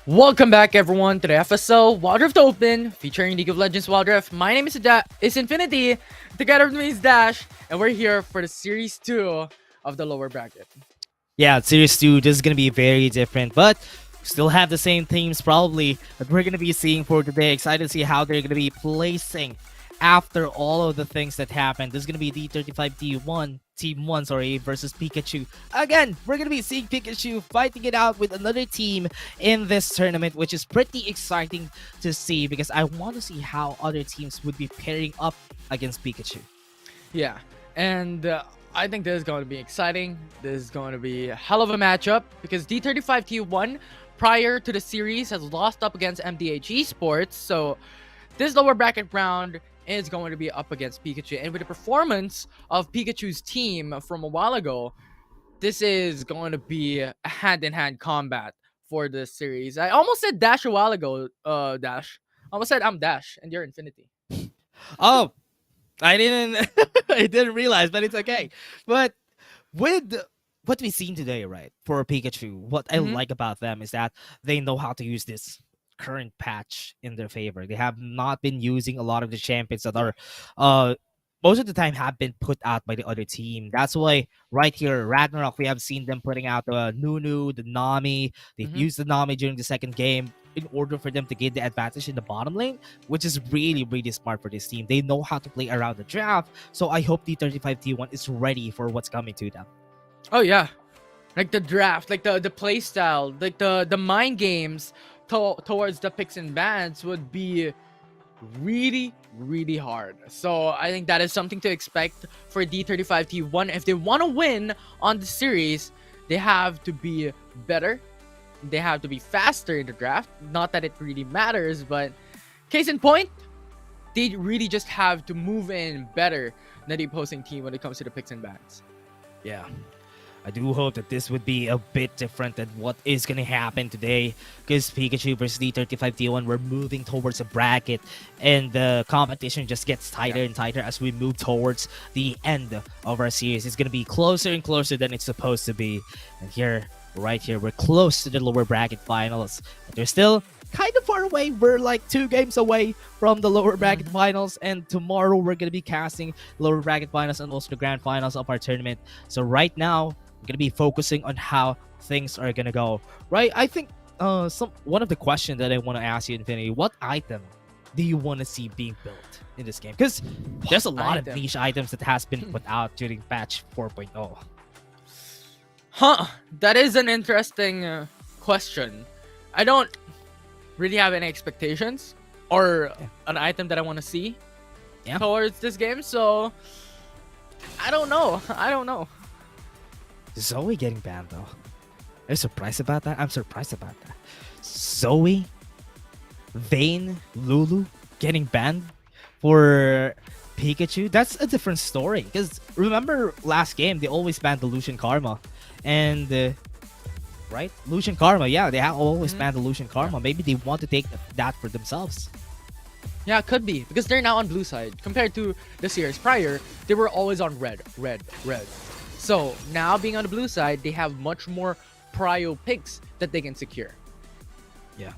Welcome back, everyone, to the FSL Wild Rift Open featuring League of Legends Wild Rift. My name is Infinity. Together with me is Dash, and we're here for the Series 2 of the lower bracket. Yeah, Series 2, this is going to be very different, but still have the same themes probably that we're going to be seeing for today. Excited to see how they're going to be placing after all of the things that happened. This is going to be D35 T1, Team 1, sorry, versus Peekachu. Again, we're going to be seeing Peekachu fighting it out with another team in this tournament, which is pretty exciting to see because I want to see how other teams would be pairing up against Peekachu. Yeah, and I think this is going to be exciting. This is going to be a hell of a matchup because D35 T1 prior to the series has lost up against MDH Esports. So this lower bracket round is going to be up against Peekachu. And with the performance of Pikachu's team from a while ago, this is going to be a hand-in-hand combat for this series. I almost said Dash a while ago, Dash. I almost said I'm Dash and you're Infinity. Oh, I didn't I didn't realize, but it's okay. But with what we've seen today, right, for Pikachu, what I like about them is that they know how to use this current patch in their favor. They have not been using a lot of the champions that are most of the time have been put out by the other team. That's why right here, Ragnarok, we have seen them putting out the Nunu, the Nami. They've used the Nami during the second game in order for them to gain the advantage in the bottom lane, which is really, really smart for this team. They know how to play around the draft, so I hope D35 T1 is ready for what's coming to them. Oh yeah, like the draft, like the play style, like the mind games towards the picks and bans would be really hard. So I think that is something to expect for D35 T1. If they want to win on the series, they have to be better. They have to be faster in the draft. Not that it really matters, but case in point, they really just have to move in better than the opposing team when it comes to the picks and bans. Yeah. I do hope that this would be a bit different than what is going to happen today because Pikachu versus D35 T1, we're moving towards a bracket and the competition just gets tighter and tighter as we move towards the end of our series. It's going to be closer and closer than it's supposed to be. And here, right here, we're close to the lower bracket finals. But they're still kind of far away. We're like 2 games away from the lower bracket finals, and tomorrow we're going to be casting lower bracket finals and also the grand finals of our tournament. So right now, I'm gonna be focusing on how things are gonna go. Right? I think one of the questions that I want to ask you, Infinity, what item do you want to see being built in this game? Because there's a lot of niche items that has been put out during patch 4.0. Huh, that is an interesting question. I don't really have any expectations or an item that I want to see towards this game, so I don't know. Zoe getting banned though. Are you surprised about that? I'm surprised about that. Zoe, Vayne, Lulu getting banned for Pikachu. That's a different story. Because remember last game, they always banned the Lucian Karma. And, right? Lucian Karma, yeah, they have always banned the Lucian Karma. Maybe they want to take that for themselves. Yeah, it could be. Because they're now on blue side. Compared to the series prior, they were always on red. So now being on the blue side, they have much more prio picks that they can secure. Yeah.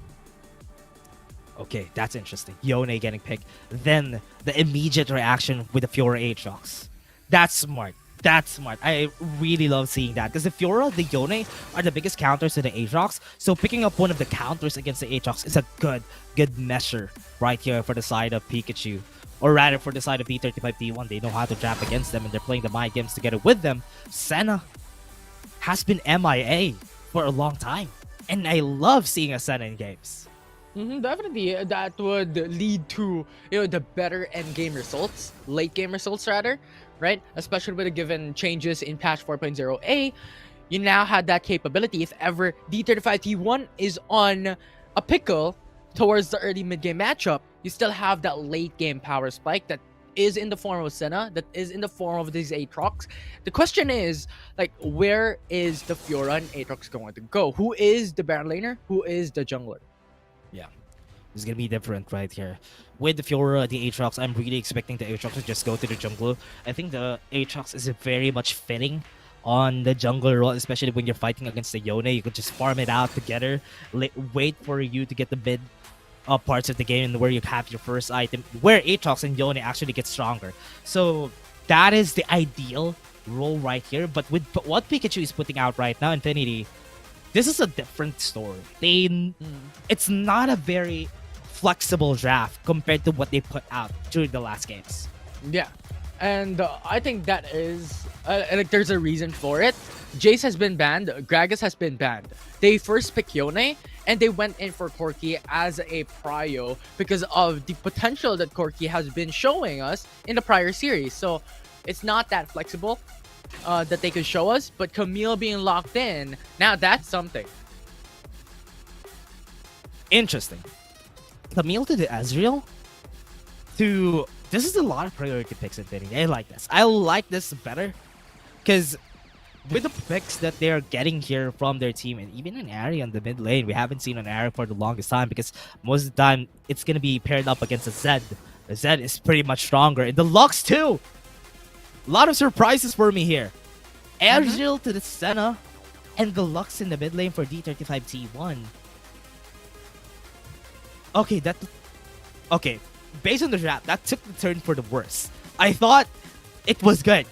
Okay, that's interesting. Yone getting picked. Then the immediate reaction with the Fiora Aatrox. That's smart. That's smart. I really love seeing that because the Fiora, the Yone are the biggest counters to the Aatrox. So picking up one of the counters against the Aatrox is a good measure right here for the side of Peekachu. Or rather, for the side of D35 T1, they know how to draft against them and they're playing the mind games together with them. Senna has been MIA for a long time. And I love seeing a Senna in games. Definitely, that would lead to the better end game results, late game results rather, right? Especially with the given changes in patch 4.0a, you now had that capability. If ever D35 T1 is on a pickle towards the early mid game matchup, you still have that late game power spike that is in the form of Senna, that is in the form of these Aatrox. The question is, like, where is the Fiora and Aatrox going to go? Who is the Baron laner? Who is the jungler? Yeah, it's gonna be different right here. With the Fiora, the Aatrox, I'm really expecting the Aatrox to just go to the jungle. I think the Aatrox is very much fitting on the jungle role, especially when you're fighting against the Yone. You could just farm it out together, wait for you to get the mid parts of the game and where you have your first item, where Aatrox and Yone actually get stronger. So that is the ideal role right here. But with what Pikachu is putting out right now, Infinity, this is a different story. It's not a very flexible draft compared to what they put out during the last games. Yeah, and I think that is like there's a reason for it. Jace has been banned, Gragas has been banned. They first picked Yone and they went in for Corki as a prio because of the potential that Corki has been showing us in the prior series. So it's not that flexible that they could show us, but Camille being locked in, now that's something. Interesting. Camille to the Ezreal to this is a lot of priority picks, Infinity. I like this. I like this better because with the picks that they're getting here from their team, and even an Ahri on the mid lane, we haven't seen an Ahri for the longest time because most of the time it's gonna be paired up against a Zed. The Zed is pretty much stronger, and the Lux too. A lot of surprises for me here. Ezreal to the Senna, and the Lux in the mid lane for D35 T1. Okay, based on the draft, that took the turn for the worse. I thought it was good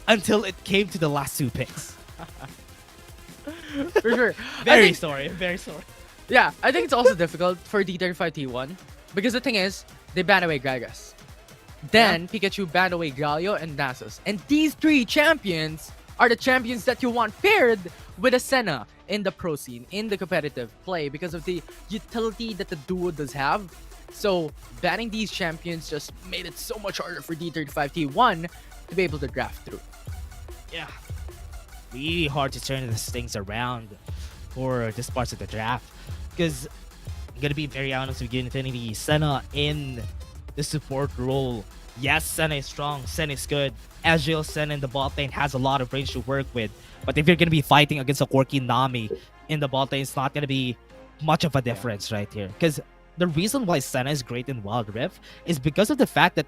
until it came to the last two picks. For sure. Very sorry. Yeah, I think it's also difficult for D35 T1 because the thing is, they ban away Gragas. Then Pikachu banned away Galio and Nasus. And these three champions are the champions that you want paired with a Senna in the pro scene, in the competitive play, because of the utility that the duo does have. So banning these champions just made it so much harder for D35 T1 to be able to draft through. Yeah. Really hard to turn these things around for this part of the draft. Because I'm gonna be very honest with you, Infinity, Senna in the support role. Yes, Senna is strong, Senna is good. Ezreal Senna in the bot lane has a lot of range to work with. But if you're gonna be fighting against a quirky Nami in the bot lane, it's not gonna be much of a difference right here. Because the reason why Senna is great in Wild Rift is because of the fact that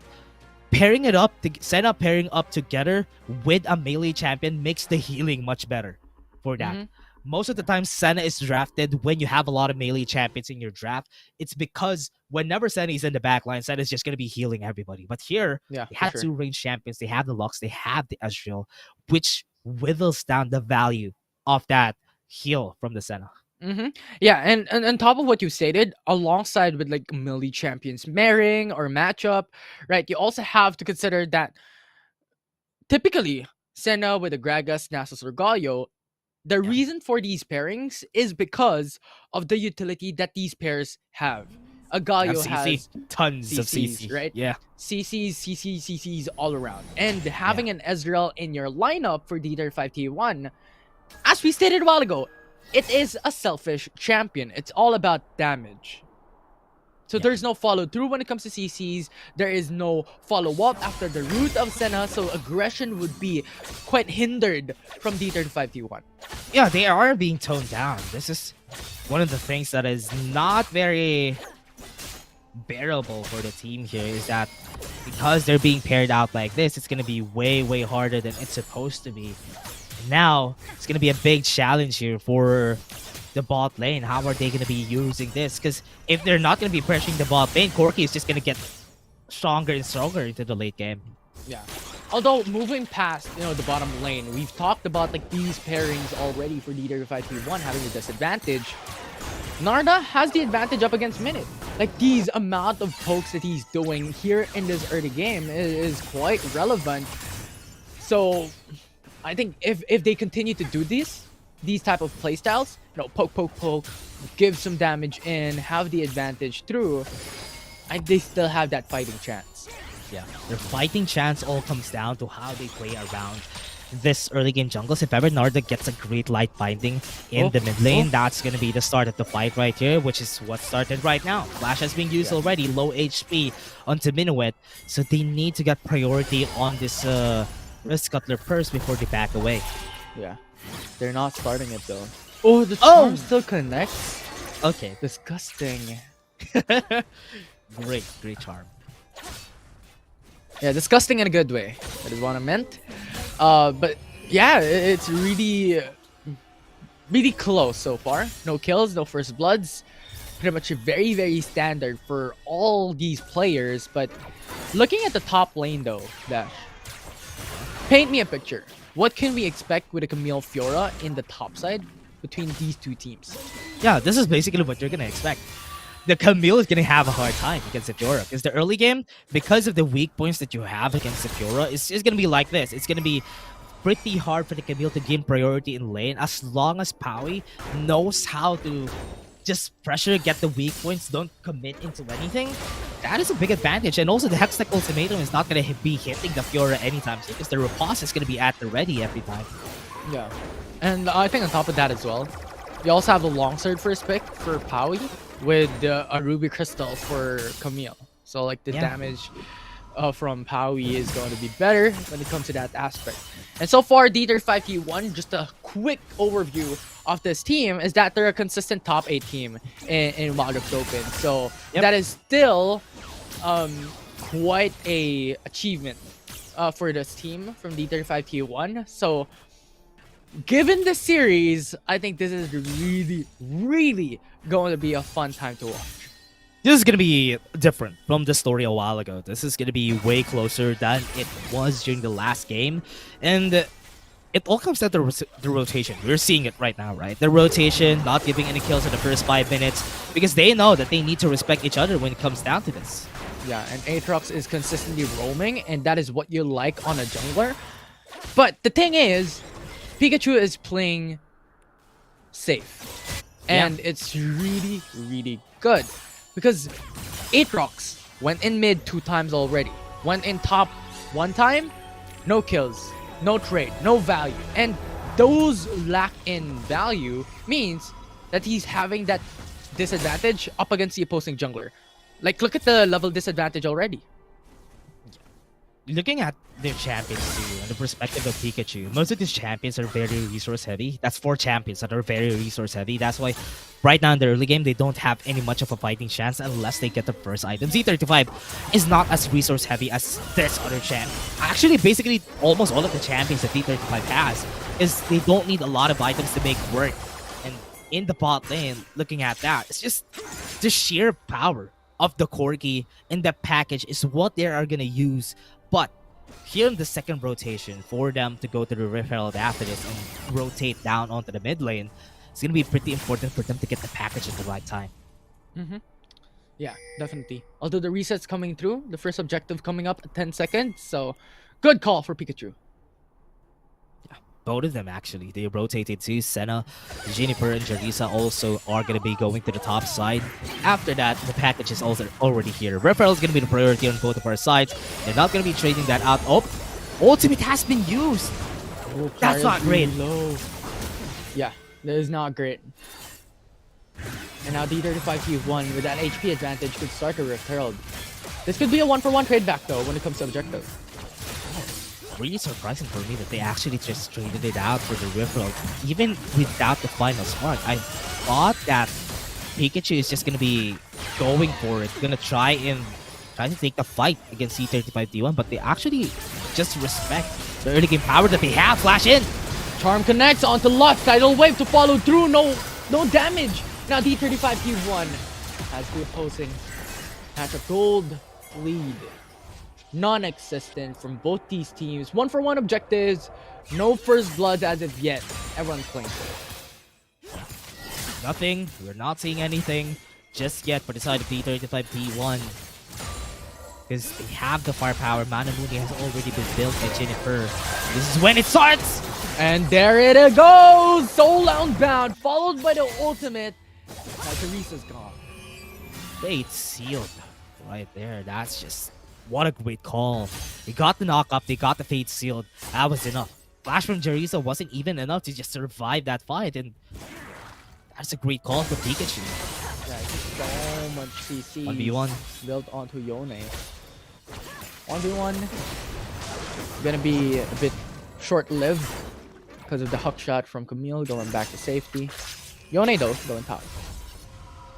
Senna pairing up together with a melee champion makes the healing much better for that. Most of the time, Senna is drafted when you have a lot of melee champions in your draft. It's because whenever Senna is in the backline, Senna is just going to be healing everybody. But here, they have two range champions. They have the Lux, they have the Ezreal, which whittles down the value of that heal from the Senna. Yeah, and on top of what you stated, alongside with like melee champions marrying or matchup, right? You also have to consider that typically Senna with a Gragas, Nasus, or Galio, the reason for these pairings is because of the utility that these pairs have. A Galio has tons of CCs, right? Yeah. CCs all around. And having an Ezreal in your lineup for D35 T1, as we stated a while ago, it is a selfish champion. It's all about damage. So there's no follow through when it comes to CCs. There is no follow up after the root of Senna. So aggression would be quite hindered from D35 T1. Yeah, they are being toned down. This is one of the things that is not very bearable for the team here, is that because they're being paired out like this, it's going to be way harder than it's supposed to be. Now, it's going to be a big challenge here for the bot lane. How are they going to be using this? Because if they're not going to be pressuring the bot lane, Corki is just going to get stronger and stronger into the late game. Yeah. Although, moving past, the bottom lane, we've talked about like these pairings already for D35 T1 having the disadvantage. Narda has the advantage up against Minute. Like, these amount of pokes that he's doing here in this early game is quite relevant. So I think if they continue to do these type of playstyles, poke, give some damage in, have the advantage through, they still have that fighting chance. Yeah, their fighting chance all comes down to how they play around this early game jungles. If ever Narda gets a great light binding in the mid lane, that's going to be the start of the fight right here, which is what started right now. Flash has been used already, low HP onto Minuet, so they need to get priority on this Risk Cutler first before they back away. Yeah, they're not starting it though. Oh, the charm still connects. Okay. Disgusting. Great charm. Yeah, disgusting in a good way. That is what I meant. But Yeah, it's really, really close so far. No kills, no first bloods. Pretty much very, very standard for all these players. But looking at the top lane though, Dash, paint me a picture. What can we expect with a Camille Fiora in the top side between these two teams? Yeah, this is basically what you're gonna expect. The Camille is gonna have a hard time against the Fiora because the early game, because of the weak points that you have against the Fiora, it's gonna be like this. It's gonna be pretty hard for the Camille to gain priority in lane as long as Powie knows how to just pressure, get the weak points, don't commit into anything. That is a big advantage. And also the Hextech Ultimatum is not going to be hitting the Fiora anytime soon because the riposte is going to be at the ready every time. Yeah. And I think on top of that as well, you also have the longsword first pick for Powie with a Ruby Crystal for Camille. So like the damage from Powie is going to be better when it comes to that aspect. And so far, D35 T1, just a quick overview of this team is that they're a consistent top 8 team in Wild Rift Open. So that is still quite a achievement for this team from D35 T1. So given the series, I think this is really, really going to be a fun time to watch. This is going to be different from the story a while ago. This is going to be way closer than it was during the last game. And it all comes down to the rotation. We're seeing it right now, right? The rotation, not giving any kills in the first 5 minutes because they know that they need to respect each other when it comes down to this. Yeah, and Aatrox is consistently roaming, and that is what you like on a jungler. But the thing is, Peekachu is playing safe. And it's really, really good. Because Aatrox went in mid 2 times already. Went in top 1 time, no kills, no trade, no value. And those lack in value means that he's having that disadvantage up against the opposing jungler. Like, look at the level disadvantage already. Looking at their champions too, and the perspective of Peekachu, most of these champions are very resource heavy. That's 4 champions that are very resource heavy. That's why right now in the early game, they don't have any much of a fighting chance unless they get the first item. Z35 is not as resource heavy as this other champ. Actually, basically, almost all of the champions that Z35 has is they don't need a lot of items to make work. And in the bot lane, looking at that, it's just the sheer power of the Corgi and the package is what they are going to use. But here in the second rotation, for them to go to the Rift Herald after this and rotate down onto the mid lane, it's going to be pretty important for them to get the package at the right time. Yeah, definitely. Although the reset's coming through, the first objective coming up at 10 seconds, so good call for Peekachu. Both of them actually. They rotated too. Senna, Juniper, and Jarisa also are going to be going to the top side. After that, the package is also already here. Referral is going to be the priority on both of our sides. They're not going to be trading that out. Oh, ultimate has been used. Oh, that's not great. Low. Yeah, that is not great. And now D35 T1 with that HP advantage could start a Rift Herald. This could be a 1-for-1 trade back though when it comes to objective. Really surprising for me that they actually just traded it out for the Rift Herald, even without the final spark. I thought that Peekachu is just gonna be going for it, gonna try to take the fight against C35 T1, but they actually just respect the early game power that they have. Flash in, Charm connects onto left, tidal wave to follow through. No damage. Now D35 T1 has the opposing has a gold lead. Non-existent from both these teams. 1-for-1 objectives. No first blood as of yet. Everyone's playing safe. Nothing. We're not seeing anything just yet for the side of D35 T1. Because they have the firepower. Manamuni has already been built by Juniper. This is when it starts! And there it goes! Soul Bound, followed by the ultimate. Now Teresa's gone. Fate sealed right there. That's just... what a great call. They got the knock up, they got the fate sealed. That was enough. Flash from Jarisa wasn't even enough to just survive that fight, and that's a great call for Peekachu. Yeah, so much CC 1v1 built onto Yone. 1v1 gonna be a bit short-lived because of the hook shot from Camille going back to safety. Yone though, going top.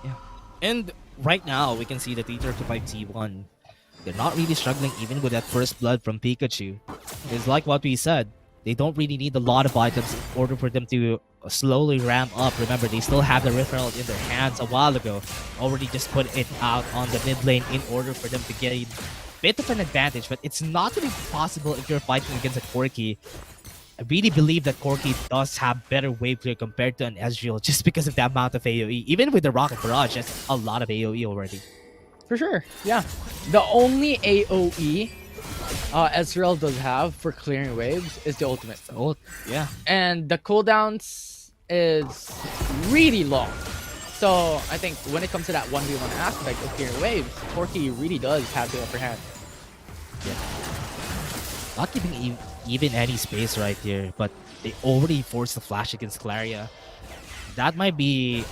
Yeah. And right now, we can see that D35 T1, they're not really struggling even with that first blood from Peekachu. It's like what we said. They don't really need a lot of items in order for them to slowly ramp up. Remember, they still have the referral in their hands a while ago. Already just put it out on the mid lane in order for them to get a bit of an advantage, but it's not going to be possible if you're fighting against a Corki. I really believe that Corki does have better wave clear compared to an Ezreal just because of the amount of AoE. Even with the Rocket Barrage, that's a lot of AoE already. For sure, yeah. The only AoE Ezreal does have for clearing waves is the ultimate. Oh, yeah. And the cooldowns is really long. So I think when it comes to that 1v1 aspect of clearing waves, Corki really does have the upper hand. Yeah. Not giving even any space right here, but they already forced the flash against Claria. That might be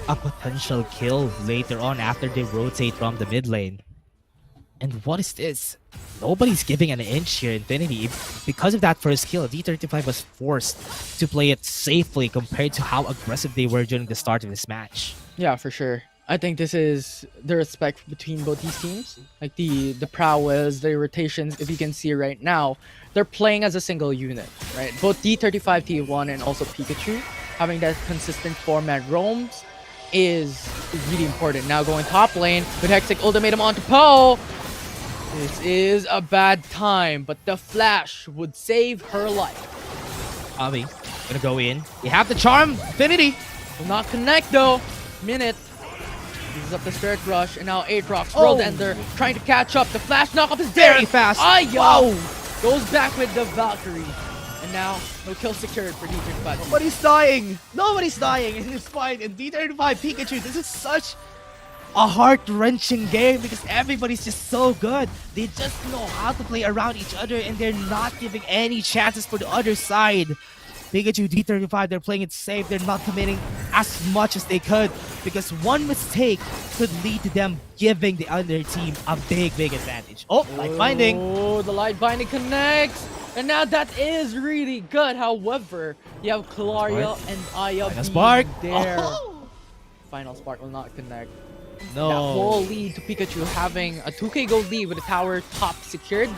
a potential kill later on after they rotate from the mid lane. And what is this? Nobody's giving an inch here, Infinity. Because of that first kill, D35 was forced to play it safely compared to how aggressive they were during the start of this match. Yeah, for sure. I think this is the respect between both these teams. Like the prowess, the rotations, if you can see right now, they're playing as a single unit, right? Both D35 T1 and also Peekachu having that consistent format roams is really important. Now going top lane with Hextech Ultimatum onto Poe. This is a bad time, but the flash would save her life. Abi gonna go in. You have the charm, Infinity. Will not connect though. Minute. Uses up the Spirit Rush, and now Aatrox, World Ender, trying to catch up. The flash knockoff is there. Very fast. Wow. Goes back with the Valkyrie. And now, no kill secured for D35. Nobody's dying. Nobody's dying in this fight. And D35 Peekachu, this is such a heart-wrenching game because everybody's just so good. They just know how to play around each other and they're not giving any chances for the other side. Peekachu, D35, they're playing it safe. They're not committing as much as they could because one mistake could lead to them giving the other team a big advantage. Oh, light binding. Oh, the light binding connects. And now that is really good. However, you have Claria and Aya Final spark there. Oh. Final spark will not connect. No. That will lead to Peekachu having a 2k gold lead with the tower top secured.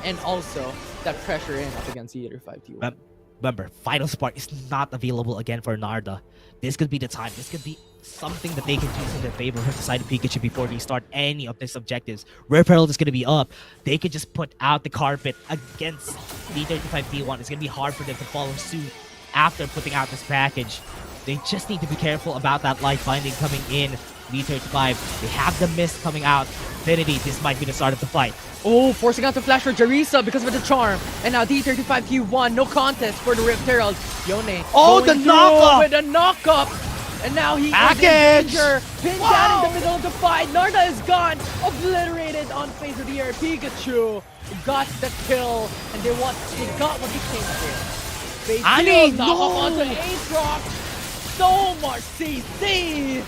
And also that pressure in up against D35 T1. Remember, Final Spark is not available again for Narda. This could be the time. This could be something that they can use in their favor for the side of Peekachu before they start any of these objectives. Rare Peril is going to be up. They could just put out the carpet against D35 T1. It's going to be hard for them to follow suit after putting out this package. They just need to be careful about that light binding coming in. D35, they have the mist coming out. Infinity, this might be the start of the fight. Oh, forcing out the flash for Jarisa because of the charm. And now D35 T1, no contest for the Rift Herald. Yone. Oh, the knockup! With a knockup. And now he package. is in danger. Pinned down in the middle of the fight. Narda is gone. Obliterated on face of the air. Peekachu got the kill. And they got what they came for. They knock onto Aatrox. So much CC.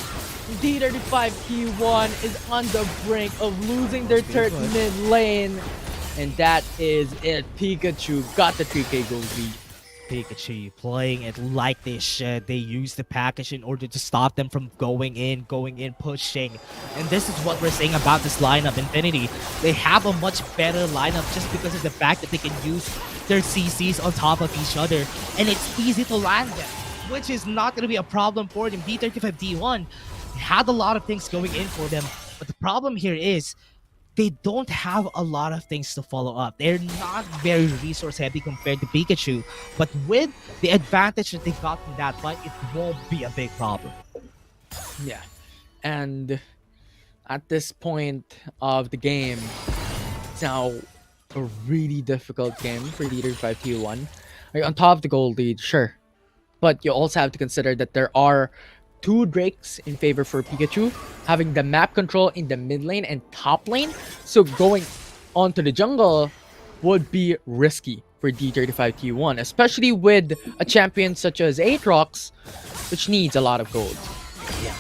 D35 T1 is on the brink of losing their third mid lane. And that is it. Peekachu got the 3k gold lead. Peekachu playing it like they should. They use the package in order to stop them from going in, pushing. And this is what we're saying about this lineup, Infinity. They have a much better lineup just because of the fact that they can use their CCs on top of each other. And it's easy to land them, which is not going to be a problem for them. D35 T1 had a lot of things going in for them, but the problem here is they don't have a lot of things to follow up. They're not very resource heavy compared to Peekachu, but with the advantage that they got from that fight, it won't be a big problem. Yeah, and at this point of the game, it's now a really difficult game for D35 T1. Like, on top of the gold lead, sure, but you also have to consider that there are 2 Drakes in favor for Peekachu, having the map control in the mid lane and top lane. So going onto the jungle would be risky for D35 T1, especially with a champion such as Aatrox, which needs a lot of gold. Yeah.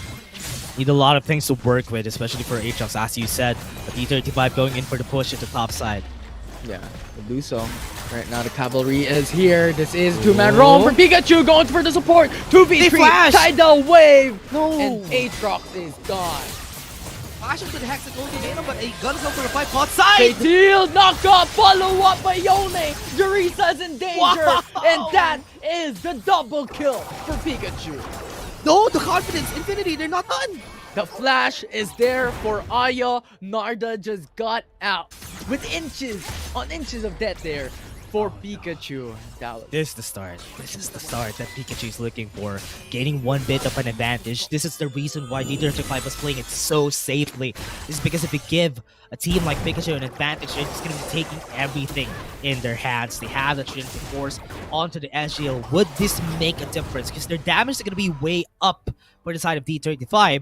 Need a lot of things to work with, especially for Aatrox, as you said. But D35 going in for the push at the top side. Yeah, will do so. Right now the cavalry is here. This is 2-man roam for Peekachu going for the support. 2v3 tidal wave. No. And Aatrox is gone. flash into the Hex ultimatum, but a gun comes to the fight caught side. Fatal knock off, follow up by Yone. Jarisa's in danger, Wow. and that is the double kill for Peekachu. No, the confidence, Infinity, they're not done. The flash is there for Aya. Narda just got out with inches on inches of death there for Peekachu. That was This is the start. This is the start that Pikachu is looking for. Gaining one bit of an advantage. This is the reason why D35 was playing it so safely. This is because if you give a team like Pikachu an advantage, they're just going to be taking everything in their hands. They have the Trinity Force onto the SGL. Would this make a difference? Because their damage is going to be way up for the side of D35.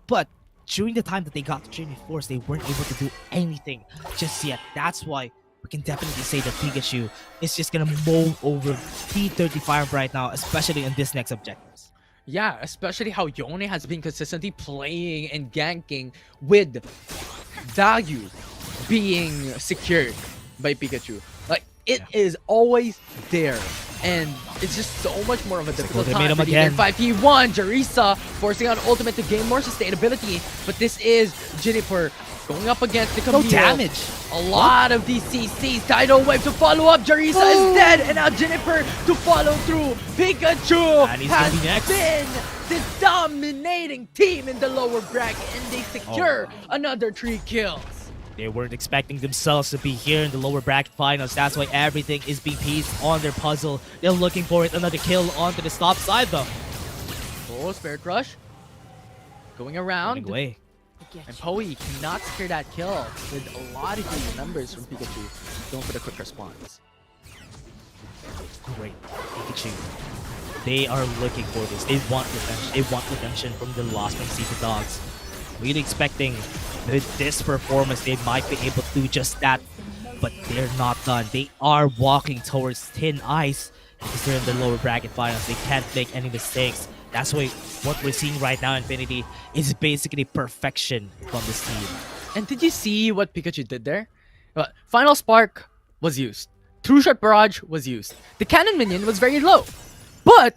But during the time that they got the Trinity Force, they weren't able to do anything just yet. That's why we can definitely say that Peekachu is just gonna mow over D35 right now, especially in this next objectives. Yeah, especially how Yone has been consistently playing and ganking with value being secured by Pikachu. Like, it is always there. And it's just so much more of a difficult they time made him for again. D35 T1. Jarisa forcing out ultimate to gain more sustainability. But this is Juniper going up against the No Camille. damage. A lot of these CCs. Tidal Wave to follow up. Jarisa is dead. And now Juniper to follow through. Pikachu And he's gonna has be next. been the dominating team in the lower bracket. And they secure another 3 kills. They weren't expecting themselves to be here in the lower bracket finals. That's why everything is being pieced on their puzzle. They're looking for it. Another kill onto the stop side though. Oh, Spirit Rush. Going around. Running away. And Poe cannot secure that kill with a lot of healing numbers from Pikachu. Going for the quick response. Great. Pikachu. They are looking for this. They want revenge. They want redemption from the loss from Secret Dogs. Really expecting with this performance they might be able to do just that, but they're not done. They are walking towards thin ice because they're in the lower bracket finals. They can't make any mistakes. That's why what we're seeing right now, Infinity, is basically perfection from this team. And did you see what Pikachu did there? Final Spark was used. True Shot Barrage was used. The Cannon Minion was very low. But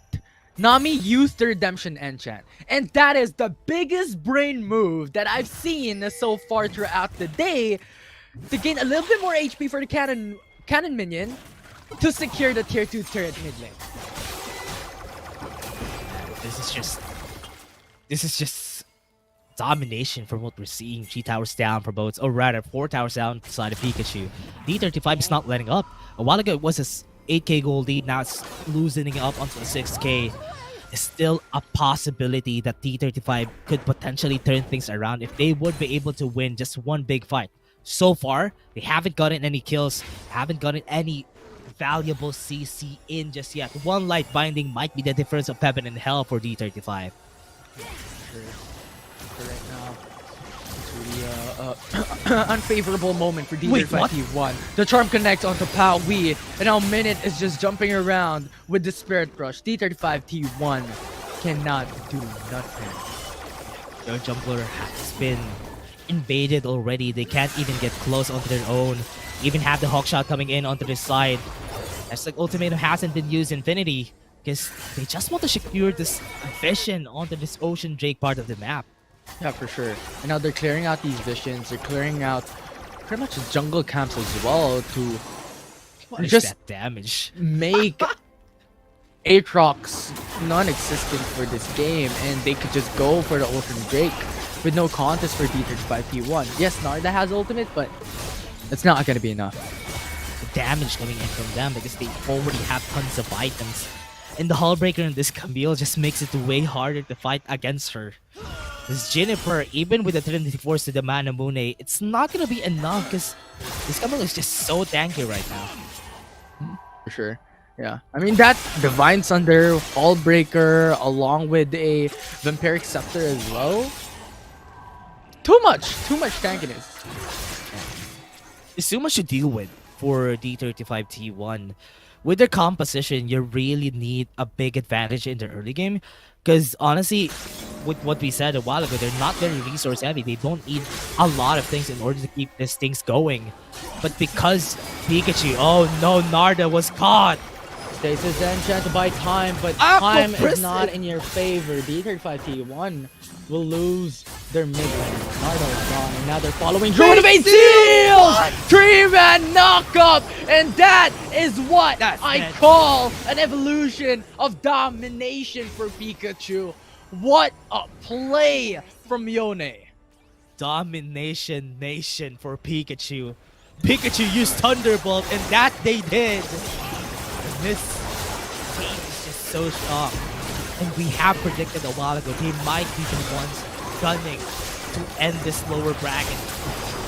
Nami used the Redemption Enchant. And that is the biggest brain move that I've seen so far throughout the day to gain a little bit more HP for the Cannon Minion to secure the tier 2 turret mid lane. This is just domination from what we're seeing. 3 towers down for both, or rather 4 towers down to the side of Pikachu. D35 is not letting up. A while ago it was a 8k gold lead, now it's loosening up onto a 6k. It's still a possibility that D35 could potentially turn things around if they would be able to win just one big fight. So far, they haven't gotten any kills, haven't gotten any valuable CC in just yet. One light binding might be the difference of heaven and hell for D35. For right now, it's really unfavorable moment for Wait, D35 what? T1. The charm connects onto Pao Wii, and now Minute is just jumping around with the Spirit Rush. D35 T1 cannot do nothing. Their jungler has been invaded already. They can't even get close onto their own. Even have the Hawkshot coming in onto this side. That's like Ultimatum hasn't been used Infinity because they just want to secure this vision onto this Ocean Drake part of the map. Yeah, for sure. And now they're clearing out these visions. They're clearing out pretty much the jungle camps as well to What is just that damage? make Aatrox non-existent for this game, and they could just go for the Ocean Drake with no contest for D35 T1. Yes, Narda has ultimate, but it's not going to be enough. The damage coming in from them because they already have tons of items. And the Hullbreaker in this Camille just makes it way harder to fight against her. This Juniper, even with the Trinity Force to the Manamune, it's not gonna be enough because this Camille is just so tanky right now. For sure. Yeah. I mean, that Divine Sunder, Hullbreaker, along with a Vampiric Scepter as well. Too much tankiness. There's too much to deal with for D35 T1. With their composition, you really need a big advantage in the early game. Because honestly, with what we said a while ago, they're not very resource heavy. They don't need a lot of things in order to keep these things going. But because Pikachu, oh no, Narda was caught. Stasis then trying to buy time, but Aqua time is Prison. not in your favor. D35 T1 will lose their mid lane. Nardo is gone, and now they're following through with a bait seal! 3-man knockup! And that is what I call an evolution of domination for Peekachu. What a play from Yone. Domination nation for Peekachu. Pikachu used Thunderbolt, and that they did. And this team is just so strong. And we have predicted a while ago they might be the ones gunning to end this lower bracket,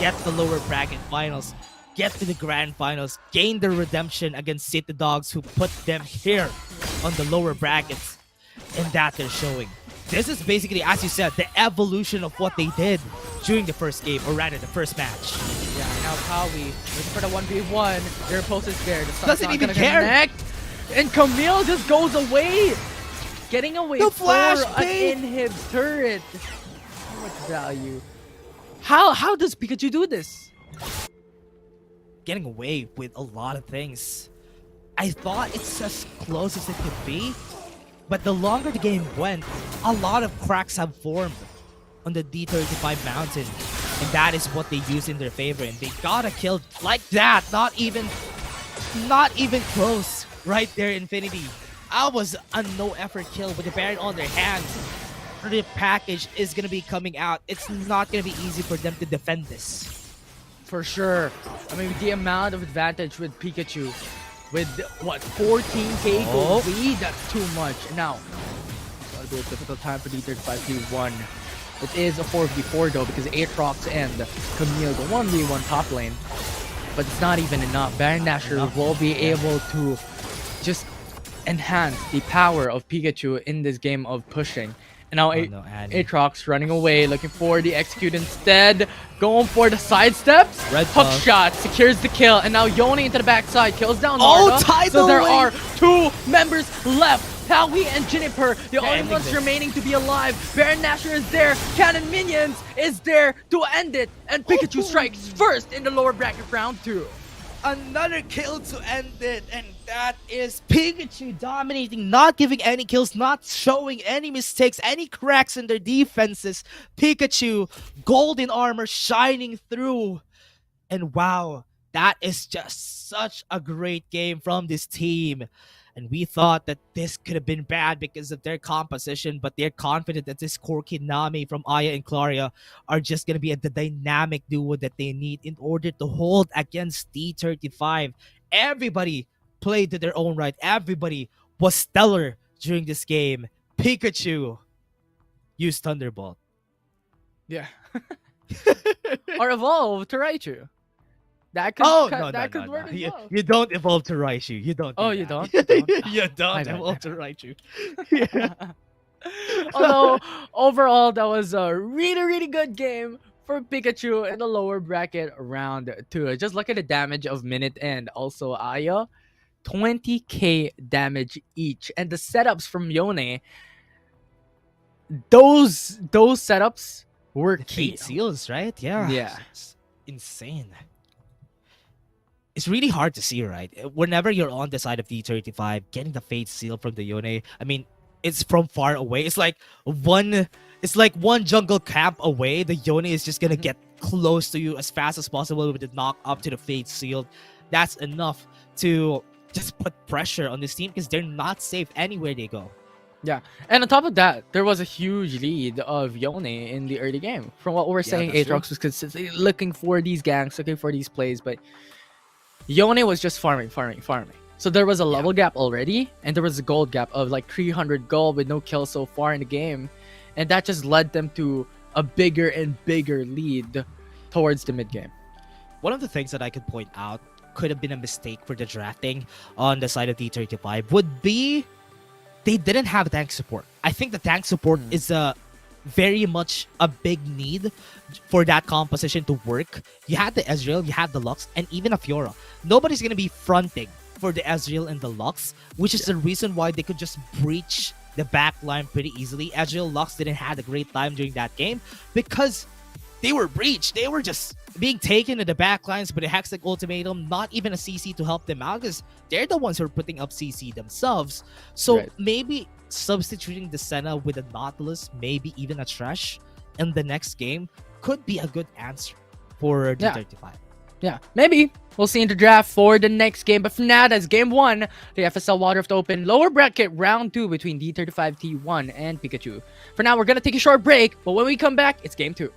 get the lower bracket finals, get to the grand finals, gain their redemption against City Dogs who put them here on the lower brackets. And that they're showing. This is basically, as you said, the evolution of what they did during the first game, or rather the first match. Yeah, now Kawi looking for the 1v1. Their post is there. The sun's Doesn't not even gonna care. connect. And Camille just goes away. Getting away The for flash an bait. inhib turret. So much value. How does Pikachu do this? Getting away with a lot of things. I thought it's as close as it could be, but the longer the game went, a lot of cracks have formed on the D35 mountain, and that is what they use in their favor. And they got a kill like that, not even close. Right there, Infinity. I was a no effort kill with the Baron on their hands. The package is gonna be coming out. It's not gonna be easy for them to defend this. For sure. I mean, the amount of advantage with Pikachu. With what, 14k gold lead? That's too much. Now, it's gonna be a difficult time for D35 T1. It is a 4v4 though, because Aatrox and Camille go 1v1 top lane. But it's not even enough. Baron Nashor will be able to just enhance the power of Pikachu in this game of pushing. And now Aatrox running away, looking for the execute instead. Going for the side steps. Red Hook buff. shot secures the kill. And now Yone into the backside kills down Oh, Narda. tidal So there wave. are two members left. Taui and Juniper, the only ending ones this. remaining to be alive. Baron Nashor is there. Cannon Minions is there to end it. And Pikachu strikes first in the lower bracket round 2. Another kill to end it, and that is Pikachu dominating, not giving any kills, not showing any mistakes, any cracks in their defenses. Pikachu, golden armor shining through. And wow, that is just such a great game from this team. And we thought that this could have been bad because of their composition, but they're confident that this Corki Nami from Aya and Claria are just going to be the dynamic duo that they need in order to hold against D35. Everybody played to their own right. Everybody was stellar during this game. Pikachu used Thunderbolt. Yeah. Or evolve to Raichu. That could, that could work as well. You don't evolve to Raichu. You don't. Oh, do you that. don't? You don't My bad. evolve to Raichu. Yeah. Although, overall, that was a really, really good game for Pikachu in the lower bracket round 2. Just look at the damage of Minute and also Aya. 20k damage each. And the setups from Yone, those setups were key. Fate seals, right? Yeah. Yeah. It's insane. It's really hard to see, right? Whenever you're on the side of D35, getting the Fate seal from the Yone, I mean, it's from far away. It's like one jungle camp away. The Yone is just gonna get close to you as fast as possible with the knock up to the Fate seal. That's enough to just put pressure on this team because they're not safe anywhere they go. Yeah, and on top of that, there was a huge lead of Yone in the early game. From what we're saying, that's true. Aatrox was consistently looking for these ganks, looking for these plays, but Yone was just farming. So there was a level gap already, and there was a gold gap of like 300 gold with no kills so far in the game. And that just led them to a bigger and bigger lead towards the mid game. One of the things that I could point out could have been a mistake for the drafting on the side of D35 would be they didn't have tank support. I think the tank support is very much a big need for that composition to work. You had the Ezreal, you had the Lux, and even a Fiora. Nobody's going to be fronting for the Ezreal and the Lux, which is the reason why they could just breach the back line pretty easily. Ezreal Lux didn't have a great time during that game because they were breached. They were just being taken to the backlines by the Hextech Ultimatum, not even a CC to help them out because they're the ones who are putting up CC themselves. So Right. maybe substituting the Senna with a Nautilus, maybe even a Trash in the next game could be a good answer for Yeah. D35. Yeah, maybe. We'll see in the draft for the next game. But for now, that's game 1. The FSL Wildrift Open lower bracket round 2 between D35 T1 and Peekachu. For now, we're going to take a short break. But when we come back, it's game 2.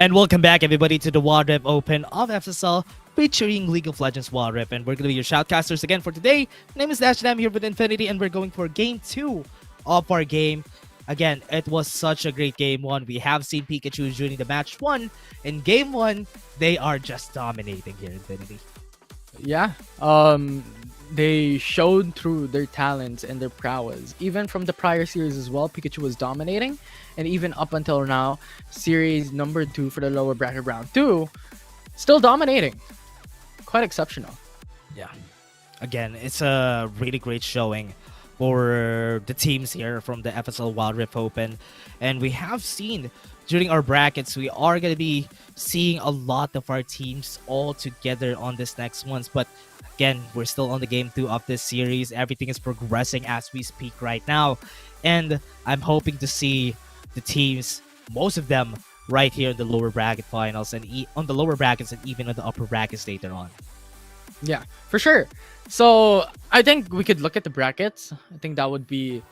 And welcome back, everybody, to the Wild Rift Open of FSL featuring League of Legends Wild Rift. And we're going to be your shoutcasters again for today. My name is Dash, and I'm here with Infinity, and we're going for Game 2 of our game. Again, it was such a great Game 1. We have seen Peekachu during the match 1. In Game 1, they are just dominating here, Infinity. Yeah. They showed through their talents and their prowess. Even from the prior series as well, Peekachu was dominating. And even up until now, series number 2 for the lower bracket round 2, still dominating. Quite exceptional. Yeah. Again, it's a really great showing for the teams here from the FSL Wild Rift Open. And we have seen during our brackets, we are going to be seeing a lot of our teams all together on this next ones. But again, we're still on the Game 2 of this series. Everything is progressing as we speak right now. And I'm hoping to see the teams, most of them, right here in the lower bracket finals and on the lower brackets and even on the upper brackets later on. Yeah, for sure. So I think we could look at the brackets. I think that would be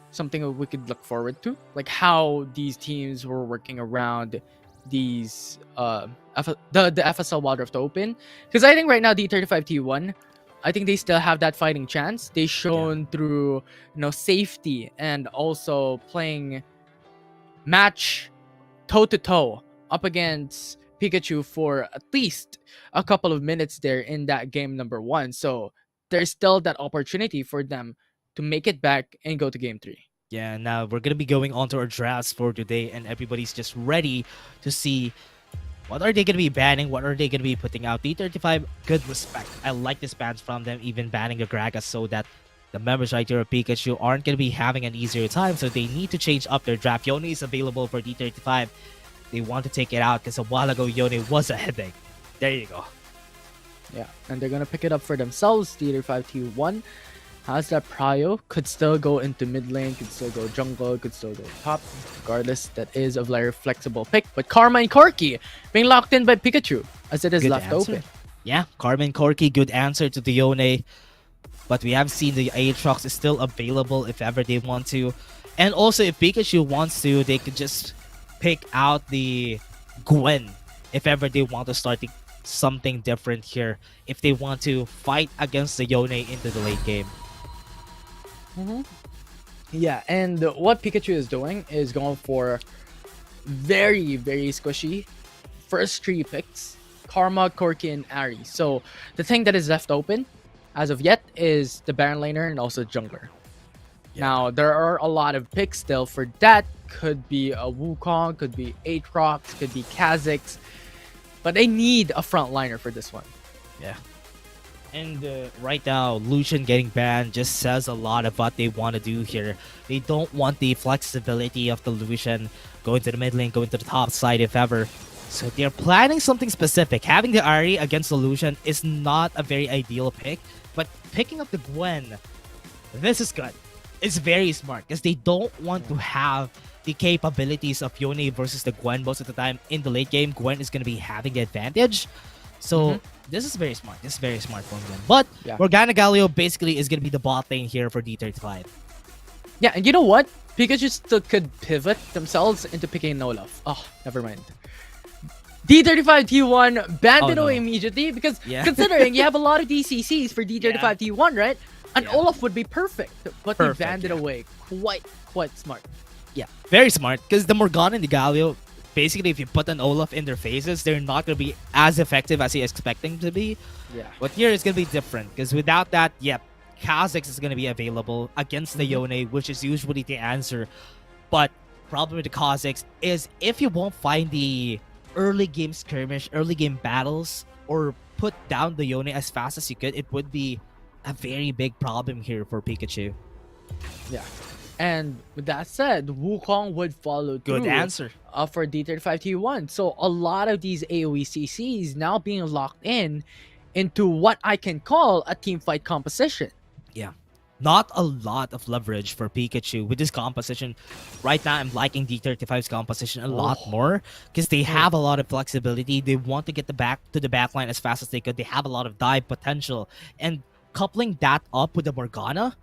something that we could look forward to, like how these teams were working around these the FSL Wild Rift Open. Because I think right now D35 T1, I think they still have that fighting chance. They shown through safety and also playing match toe to toe up against Peekachu for at least a couple of minutes there in that game number 1. So there's still that opportunity for them to make it back and go to game 3. Yeah, now we're going to be going on to our drafts for today, and everybody's just ready to see what are they going to be banning, what are they going to be putting out. D35, good respect. I like this bans from them, even banning a Gragas so that the members right here of Peekachu aren't going to be having an easier time, so they need to change up their draft. Yone is available for D35. They want to take it out because a while ago Yone was a headache. There you go. Yeah, and they're gonna pick it up for themselves. D35 T1 has that prio, could still go into mid lane, could still go jungle, could still go top. Regardless, that is a very flexible pick. But Karma and Corki being locked in by Peekachu as it is Good left answer. open. Yeah, Carmen Corki, good answer to the Yone. But we have seen the Aatrox is still available if ever they want to. And also, if Peekachu wants to, they could just pick out the Gwen if ever they want to start something different here. If they want to fight against the Yone into the late game. Yeah, and what Pikachu is doing is going for very, very squishy first 3 picks: Karma, Corki, and Ari. So the thing that is left open as of yet is the Baron Laner and also Jungler. Now, there are a lot of picks still for that. Could be a Wukong, could be Aatrox, could be Kha'Zix. But they need a frontliner for this one. Yeah. And right now, Lucian getting banned just says a lot of what they want to do here. They don't want the flexibility of the Lucian going to the mid lane, going to the top side if ever. So they're planning something specific. Having the Ahri against the Lucian is not a very ideal pick. But picking up the Gwen, this is good. It's very smart because they don't want to have the capabilities of Yone versus the Gwen most of the time. In the late game, Gwen is going to be having the advantage. So this is very smart. This is very smart from them. But Morgana Galio basically is going to be the bot lane here for D35. Yeah, and you know what? Pikachu still could pivot themselves into picking an Olaf. Oh, never mind. D35 T1 banned it away immediately because considering you have a lot of DCCs for D35 T1, right? An Olaf would be perfect, but they banned it away. Quite smart. Yeah, very smart because the Morgana and the Galio, basically if you put an Olaf in their faces, they're not going to be as effective as you're expecting to be. Yeah. But here it's going to be different because without that, Kha'Zix is going to be available against the Yone, which is usually the answer. But problem with the Kha'Zix is if you won't find the early game skirmish, early game battles, or put down the Yone as fast as you could, it would be a very big problem here for Pikachu. Yeah. And with that said, Wukong would follow through. Good answer. For D35 T1. So a lot of these AoE CCs now being locked into what I can call a team fight composition. Yeah. Not a lot of leverage for Pikachu with this composition. Right now, I'm liking D35's composition a lot more because they have a lot of flexibility. They want to get the back to the backline as fast as they could. They have a lot of dive potential. And coupling that up with the Morgana,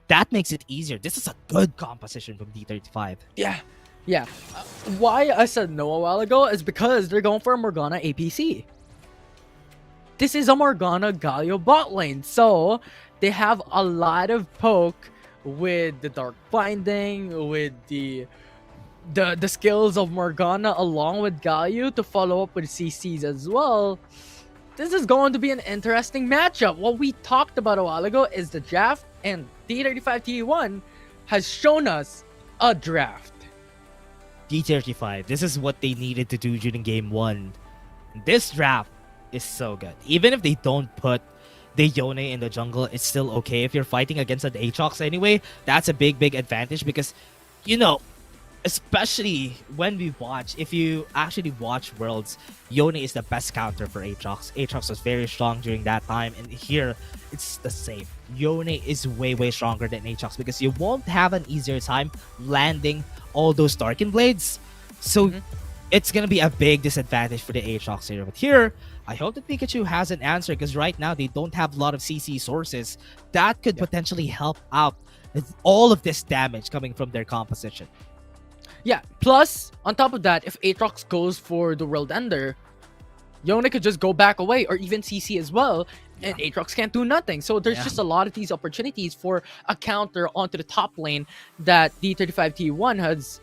that makes it easier. This is a good composition from D35. Yeah. Why I said no a while ago is because they're going for a Morgana APC. This is a Morgana Galio bot lane, so they have a lot of poke with the Dark Binding, with the skills of Morgana along with Galio to follow up with CCs as well. This is going to be an interesting matchup. What we talked about a while ago is the draft, and D35 T1 has shown us a draft. D35, this is what they needed to do during game 1. This draft is so good. Even if they don't put the Yone in the jungle, it's still okay. If you're fighting against an Aatrox anyway, that's a big advantage because, you know, especially when we watch, if you actually watch Worlds, Yone is the best counter for Aatrox. Aatrox was very strong during that time, and here it's the same. Yone is way stronger than Aatrox because you won't have an easier time landing all those Darkin Blades. So it's gonna be a big disadvantage for the Aatrox here. But here, I hope that Pikachu has an answer because right now they don't have a lot of CC sources that could potentially help out with all of this damage coming from their composition. Yeah, plus, on top of that, if Aatrox goes for the World Ender, Yone could just go back away or even CC as well, and Aatrox can't do nothing. So there's just a lot of these opportunities for a counter onto the top lane that D35 T1 has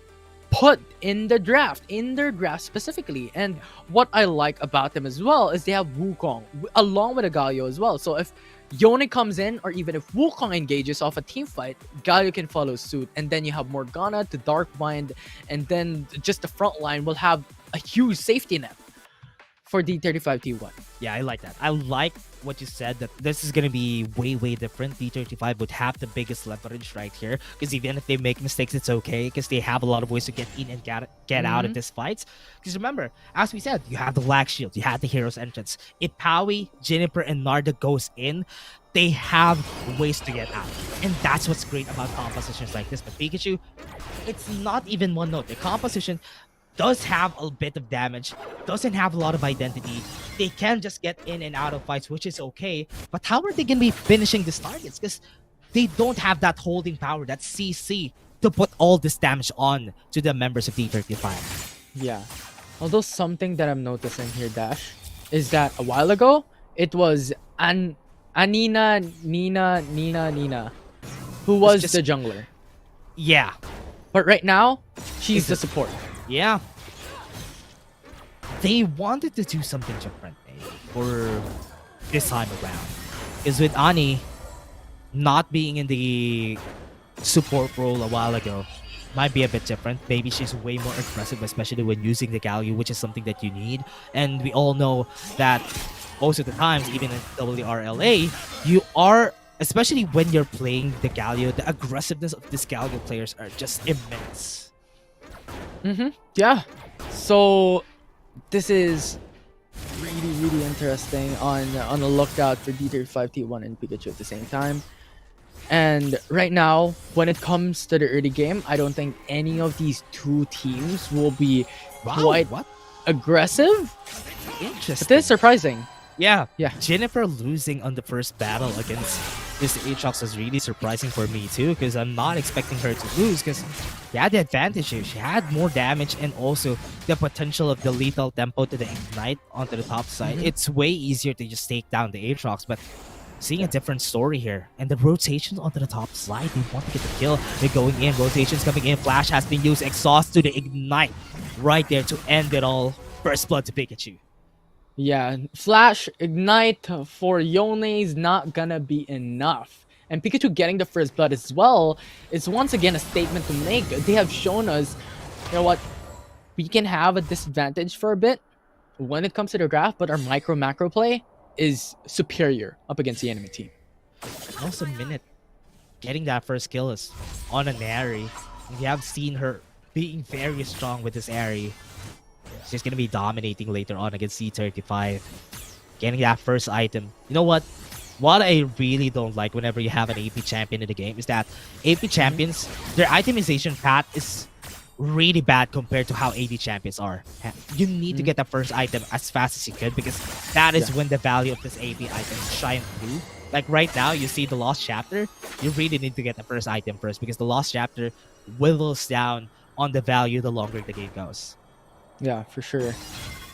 put in the draft, in their draft specifically. And what I like about them as well is they have Wukong along with a Galio as well. So if Yone comes in, or even if Wukong engages off a team fight, Galio can follow suit, and then you have Morgana to Dark Bind, and then just the front line will have a huge safety net for D35 T1. Yeah, I like that. I like what you said, that this is going to be way different. D35 would have the biggest leverage right here because even if they make mistakes, it's okay because they have a lot of ways to get in and get out of this fight. Because remember, as we said, you have the lag shield, you have the hero's entrance. If Powie, Juniper, and Narda goes in, they have ways to get out. And that's what's great about compositions like this. But Pikachu, it's not even one note. The composition does have a bit of damage, doesn't have a lot of identity. They can just get in and out of fights, which is okay. But how are they going to be finishing these targets? Because they don't have that holding power, that CC, to put all this damage on to the members of D35. Yeah. Although something that I'm noticing here, Dash, is that a while ago it was Anina Nina who was just- the jungler. Yeah, But right now, she's Is the it- support. yeah. They wanted to do something different for this time around. Because with Ani not being in the support role a while ago, might be a bit different. Maybe she's way more aggressive, especially when using the Galio, which is something that you need. And we all know that most of the times, even in WRLA, you are, especially when you're playing the Galio, the aggressiveness of these Galio players are just immense. Yeah. So this is really interesting on the lookout for D35 T1 and Peekachu at the same time. And right now, when it comes to the early game, I don't think any of these two teams will be quite What? aggressive. Interesting. But this is surprising. Yeah. Yeah. Jennifer losing on the first battle against this Aatrox was really surprising for me too, because I'm not expecting her to lose, because she had the advantage here. She had more damage and also the potential of the lethal tempo to the Ignite onto the top side. It's way easier to just take down the Aatrox, but seeing a different story here. And the rotations onto the top side, they want to get the kill. They're going in, rotations coming in, Flash has been used, exhaust to the Ignite right there to end it all. First blood to Peekachu. Yeah, Flash Ignite for Yone is not gonna be enough. And Pikachu getting the first blood as well is once again a statement to make. They have shown us, you know what, we can have a disadvantage for a bit when it comes to the graph, but our macro play is superior up against the enemy team. Also, Minute getting that first kill is on an Airy. We have seen her being very strong with this Airy. She's gonna be dominating later on against C35. Getting that first item. You know what? What I really don't like whenever you have an AP champion in the game is that AP champions, their itemization path is really bad compared to how AD champions are. You need to get the first item as fast as you could, because that is when the value of this AP item shine through. Like right now, you see the Lost Chapter, you really need to get the first item first, because the Lost Chapter whittles down on the value the longer the game goes. Yeah, for sure.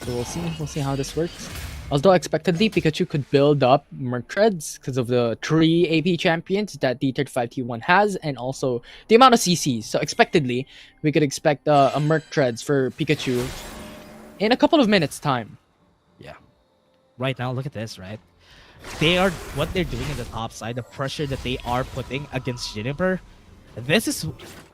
So we'll see how this works. Although expectedly, Pikachu could build up Merc Treads because of the 3 AP champions that D35 T1 has, and also the amount of CCs. So expectedly, we could expect a Merc Treads for Pikachu in a couple of minutes' time. Yeah. Right now, look at this, right? They are, what they're doing in the top side, the pressure that they are putting against Juniper, this is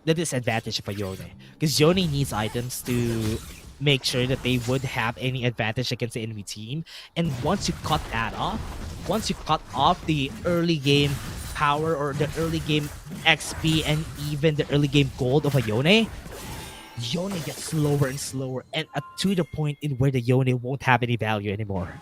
the disadvantage of a Yone. Because Yone needs items to make sure that they would have any advantage against the enemy team. And once you cut that off, once you cut off the early game power or the early game XP and even the early game gold of a Yone gets slower and slower, and to the point in where the Yone won't have any value anymore.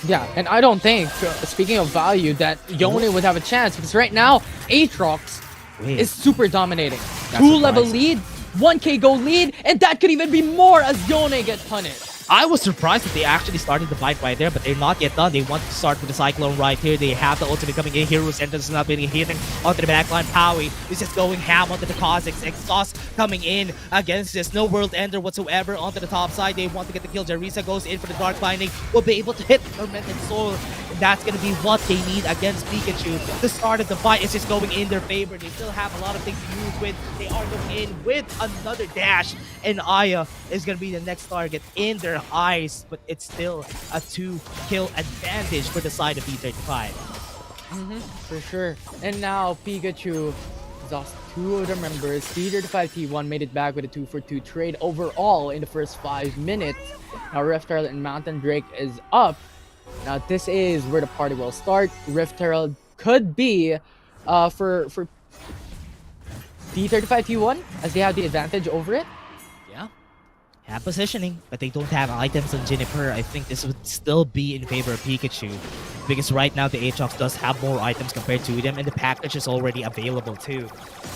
Yeah, and I don't think, speaking of value, that Yone would have a chance, because right now, Aatrox is super dominating. That's 2-level surprising. lead, 1k gold lead, and that could even be more as Yone gets punished. I was surprised that they actually started the fight right there, but they're not yet done. They want to start with the Cyclone right here. They have the ultimate coming in. Hero's Entrance is not being hitting onto the backline. Powie is just going ham onto the Kha'Zix. Exhaust coming in against this. No World Ender whatsoever onto the top side. They want to get the kill. Jarisa goes in for the Dark Binding. Will be able to hit Tormented Soul. And that's going to be what they need against Pikachu. The start of the fight is just going in their favor. They still have a lot of things to use with. They are going in with another dash. And Aya is going to be the next target in their eyes, but it's still a 2-kill advantage for the side of D35. For sure. And now Pikachu lost 2 of their members. D35 T1 made it back with a 2-for-2 trade overall in the first 5 minutes. Now Rift Herald and Mountain Drake is up. Now this is where the party will start. Rift Herald could be for D35 T1 as they have the advantage over it. Yeah. Have positioning, but they don't have items on Juniper. I think this would still be in favor of Peekachu. because right now the Aatrox does have more items compared to them, and the package is already available too.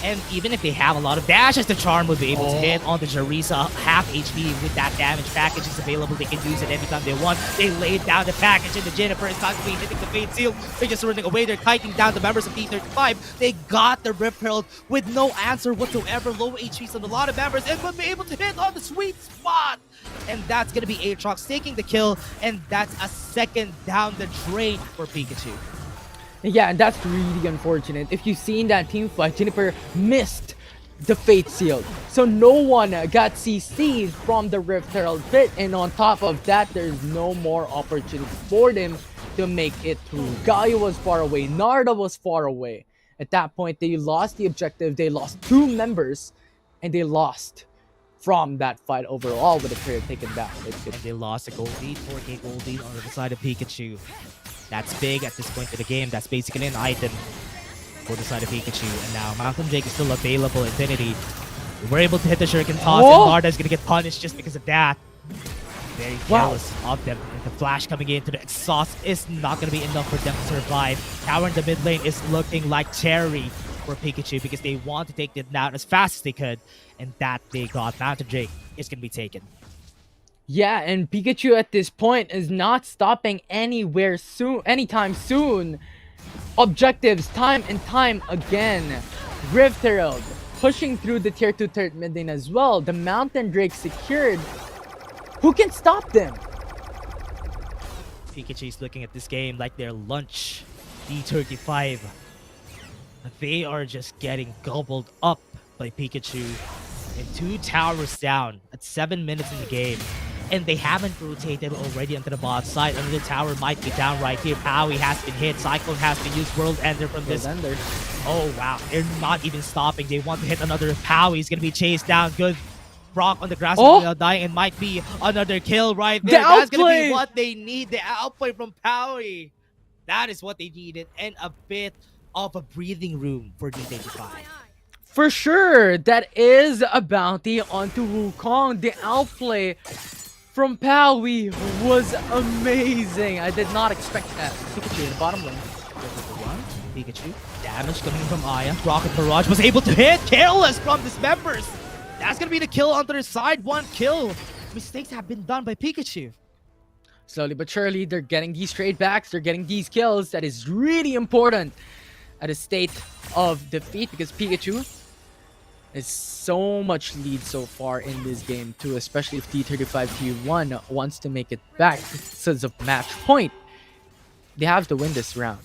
And even if they have a lot of dashes, the Charm will be able to hit on the Jarisa half HP with that damage. Package is available, they can use it anytime they want. They laid down the package, and the Jennifer is not going to be hitting the Fate Seal. They're just running away, they're kiting down the members of D35. They got the Rip Herald with no answer whatsoever, low HPs on a lot of members, and will be able to hit on the sweet spot. And that's going to be Aatrox taking the kill, and that's a second down the drain for Peekachu. Yeah, and that's really unfortunate. If you've seen that team fight, Juniper missed the Fate Seal. So no one got CC'd from the Rift Herald pit, and on top of that, there's no more opportunity for them to make it through. Gaia was far away, Narda was far away. At that point, they lost the objective, they lost 2 members, and they lost from that fight overall with the player taken down. And they lost a gold lead, 4K gold lead on the side of Peekachu. That's big at this point in the game. That's basically an item for the side of Peekachu. And now Mountain Drake is still available. Infinity. We're able to hit the Shuriken toss, and Narda is going to get punished just because of that. Very careless of them. And the flash coming into the exhaust is not going to be enough for them to survive. Tower in the mid lane is looking like cherry for Peekachu because they want to take it down as fast as they could. And that they got. Mountain Drake is going to be taken. Yeah, and Peekachu at this point is not stopping anytime soon. Objectives time and time again. Rift Herald pushing through the tier 2 third mid lane as well. The Mountain Drake secured. Who can stop them? Peekachu is looking at this game like their lunch. D35. They are just getting gobbled up by Peekachu. And 2 towers down at 7 minutes in the game. And they haven't rotated already onto the bot side. Another tower might be down right here. Powie has been hit. Cyclone has been used. World Ender from this. Oh, wow. They're not even stopping. They want to hit another Powie. He's going to be chased down. Good. Brock on the grass is dying, and might be another kill right there. That's going to be what they need. The outplay from Powie. That is what they needed. And a bit of a breathing room for D35. For sure, that is a bounty onto Wukong. The outplay from Powie was amazing. I did not expect that. Peekachu in the bottom lane. Peekachu. Damage coming from Aya. Rocket Barrage was able to hit. Careless from dismembers. That's going to be the kill on their side. 1 kill. Mistakes have been done by Peekachu. Slowly but surely, they're getting these trade backs. They're getting these kills. That is really important at a state of defeat because Peekachu is so much lead so far in this game too, especially if D35 T1 wants to make it back because of match point. They have to win this round.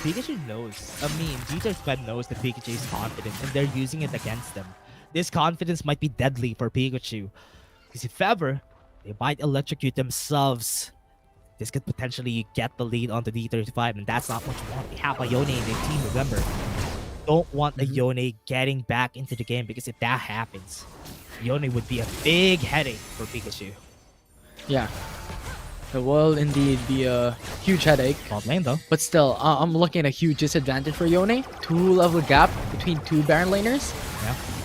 Peekachu knows. D35 knows that Peekachu is confident and they're using it against them. This confidence might be deadly for Peekachu because if ever, they might electrocute themselves. This could potentially get the lead onto D35, and that's not what you want. They have a Yone in their team, remember. Don't want a Yone getting back into the game because if that happens, Yone would be a big headache for Peekachu. Yeah. It will indeed be a huge headache. Bot lane though. But still, I'm looking at a huge disadvantage for Yone. 2-level gap between 2 Baron laners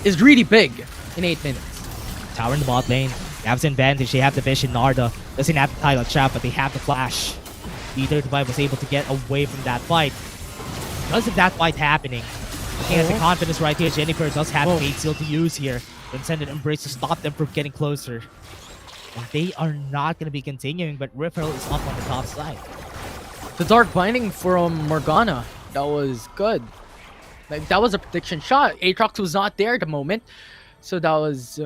is really big in 8 minutes. Tower in the bot lane. They have the advantage. They have the Vision. Narda doesn't have the Untitled Chapter, but they have the Flash. D35 was able to get away from that fight. Because of that fight happening, he has the confidence right here. Jennifer does have the Fate Seal to use here. Transcendent Embrace to stop them from getting closer. And they are not going to be continuing, but Rift Herald is up on the top side. The Dark Binding from Morgana, that was good. Like, that was a prediction shot. Aatrox was not there at the moment, so that was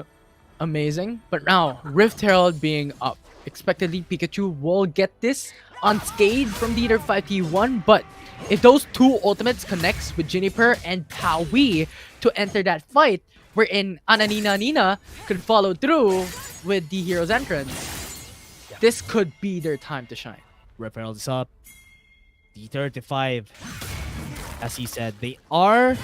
amazing. But now, Rift Herald being up. Expectedly, Peekachu will get this unscathed from D35 T1, but if those 2 ultimates connects with Juniper and Powie to enter that fight, wherein Ananina Nina could follow through with the hero's entrance, this could be their time to shine. Rift Herald is up. D35, as he said, they are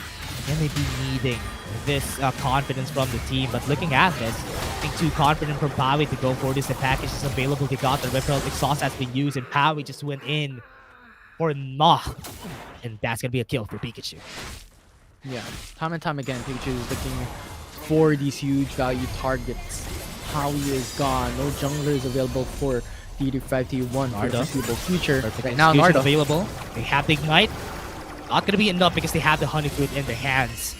going to be needing this confidence from the team. But looking at this, I think too confident from Powie to go for this. The package is available. They got the Rift Herald exhaust has been used, and Powie just went in for Nah. And that's going to be a kill for Peekachu. Yeah, time and time again, Peekachu is looking for these huge value targets. Powie is gone. No jungler is available for D35 T1 for the Nardo. foreseeable future. Perfect Right now, execution Nardo. available. They have the ignite. Not gonna be enough because they have the honey fruit in their hands.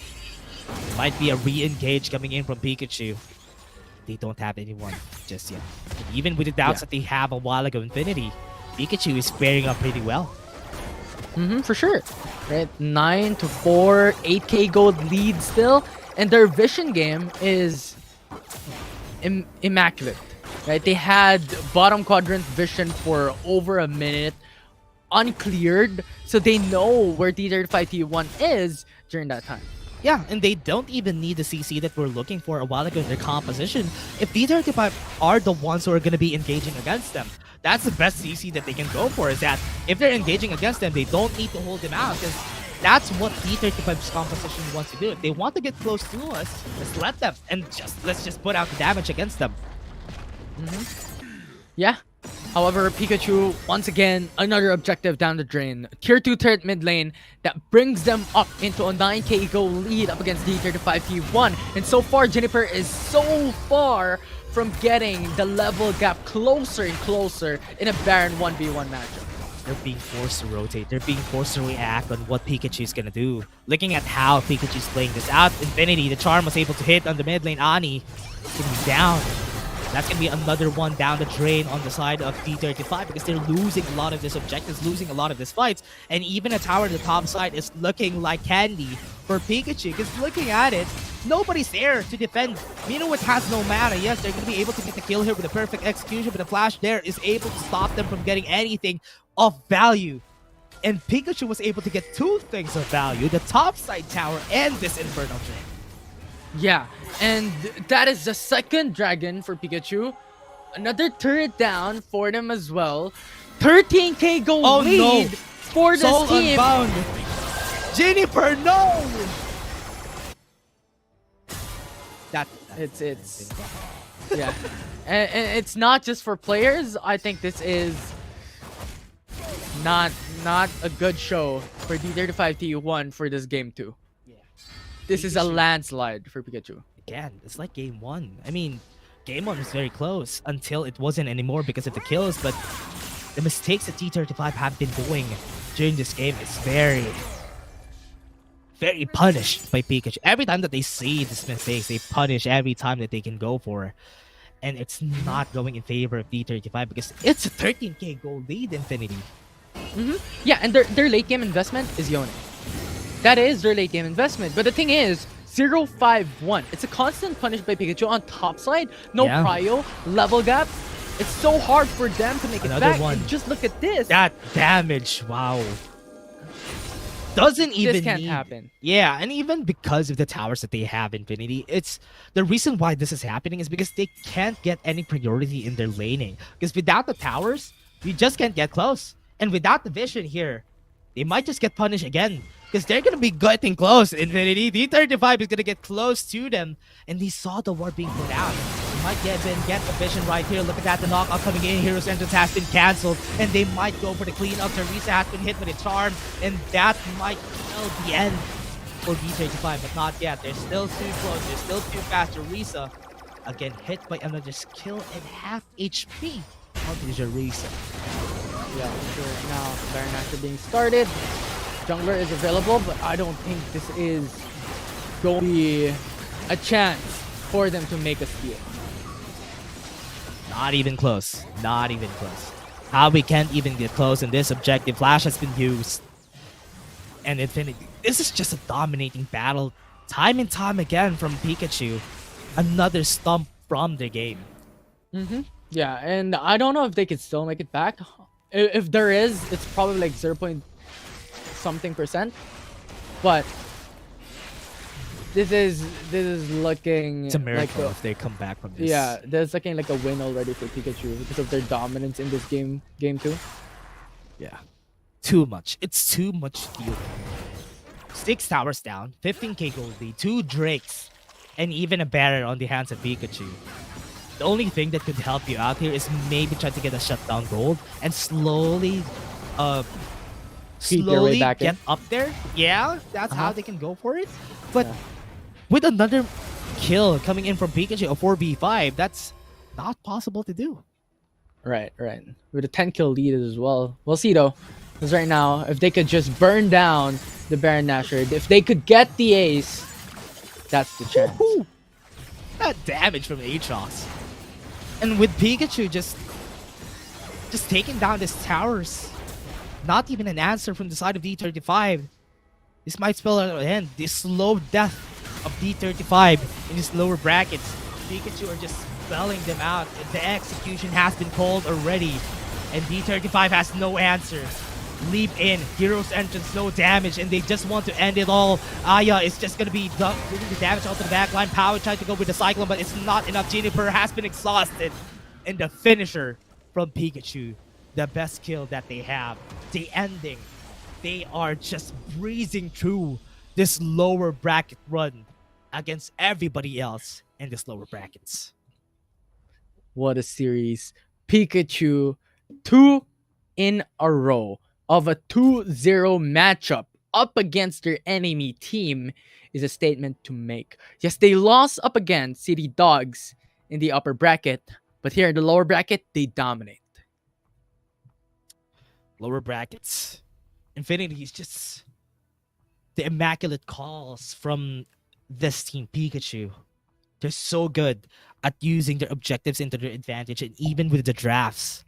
Might be a re-engage coming in from Peekachu. They don't have anyone just yet. And even with the doubts that they have a while ago, Infinity, Peekachu is faring up pretty well. For sure. Right, 9-4, 8k gold lead still, and their vision game is immaculate. Right, they had bottom quadrant vision for over a minute, uncleared, so they know where D35 T1 is during that time. Yeah, and they don't even need the CC that we're looking for a while ago in their composition. If D35 are the ones who are going to be engaging against them, that's the best CC that they can go for, is that if they're engaging against them, they don't need to hold them out, because that's what D35's composition wants to do. If they want to get close to us, let's let them, and let's just put out the damage against them. Yeah. However, Peekachu, once again, another objective down the drain. Tier 2 turret mid lane that brings them up into a 9k goal lead up against D35 T1. And so far, Juniper is so far from getting the level gap closer and closer in a Baron 1v1 matchup. They're being forced to rotate. They're being forced to react on what Pikachu's gonna do. Looking at how Pikachu's playing this out, Infinity, the charm was able to hit on the mid lane. Ani is gonna be down. That's going to be another one down the drain on the side of D35 because they're losing a lot of these objectives, losing a lot of these fights. And even a tower on the top side is looking like candy for Peekachu because looking at it, nobody's there to defend. Minuit has no mana. Yes, they're going to be able to get the kill here with a perfect execution, but the flash there is able to stop them from getting anything of value. And Peekachu was able to get two things of value, the top side tower and this Infernal Drain. Yeah, and that is the second dragon for Peekachu. Another turret down for them as well. 13k gold lead for this Soul team. Unbound. Juniper, no! It's yeah, and it's not just for players. I think this is not a good show for D35 T1 for this game too. This is a landslide for Peekachu. Again, it's like game one. I mean, game one was very close until it wasn't anymore because of the kills, but the mistakes that T35 have been doing during this game is very punished by Peekachu. Every time that they see these mistakes, they punish every time that they can go for. And it's not going in favor of D35 because it's a 13k gold lead, Infinity. Yeah, and their late game investment is Yone. That is their late game investment. But the thing is, 0-5-1. It's a constant punish by Peekachu on top side. No prio, level gap. It's so hard for them to make it back. One. And just look at this. That damage, wow. Doesn't even This can't happen. Yeah, and even because of the towers that they have, Infinity, it's the reason why this is happening is because they can't get any priority in their laning. Because without the towers, you just can't get close. And without the vision here, they might just get punished again. Because they're going to be getting close, Infinity. D35 is going to get close to them. And they saw the ward being put out. They might get the vision right here. Look at that, the knockout coming in. Hero's Entrance has been cancelled. And they might go for the cleanup. Teresa has been hit with a charm. And that might kill the end for D35. But not yet. They're still too close. They're still too fast. Teresa, again, hit by another skill and half HP onto Teresa. Yeah, sure. Now, Baron after being started. Jungler is available, but I don't think this is going to be a chance for them to make a steal. Not even close. Not even close. How we can't even get close in this objective. Flash has been used. And Infinity. This is just a dominating battle. Time and time again from Peekachu. Another stump from the game. Yeah, and I don't know if they could still make it back. If there is, it's probably like 0.something%. But this is looking It's a miracle like if they come back from this. yeah, there's looking like a win already for Peekachu because of their dominance in this game 2. Yeah. Too much. It's too much stealing. 6 towers down, 15k gold lead, 2 Drakes, and even a Baron on the hands of Peekachu. The only thing that could help you out here is maybe try to get a shutdown gold and slowly back get in. up there. Yeah, that's how they can go for it. But with another kill coming in from Peekachu, a 4v5, that's not possible to do. Right. With a 10 kill lead as well. We'll see though. Because right now, if they could just burn down the Baron Nashor, if they could get the ace, that's the chance. Woohoo! That damage from Aatrox. And with Peekachu just taking down these towers. Not even an answer from the side of D35. This might spell out an end. The slow death of D35 in his lower brackets. Pikachu are just spelling them out. The execution has been called already. And D35 has no answer. Leap in, Hero's Entrance, no damage, and they just want to end it all. Aya is just gonna be doing the damage out to the backline. Power tried to go with the Cyclone, but it's not enough. Juniper has been exhausted. And the finisher from Peekachu, the best kill that they have. The ending. They are just breezing through this lower bracket run against everybody else in this lower brackets. What a series. Pikachu, 2 in a row of a 2-0 matchup up against their enemy team is a statement to make. Yes, they lost up against City Dogs in the upper bracket, but here in the lower bracket, they dominate. Lower brackets. Infinity is just the immaculate calls from this team, Pikachu. They're so good at using their objectives into their advantage, and even with the drafts,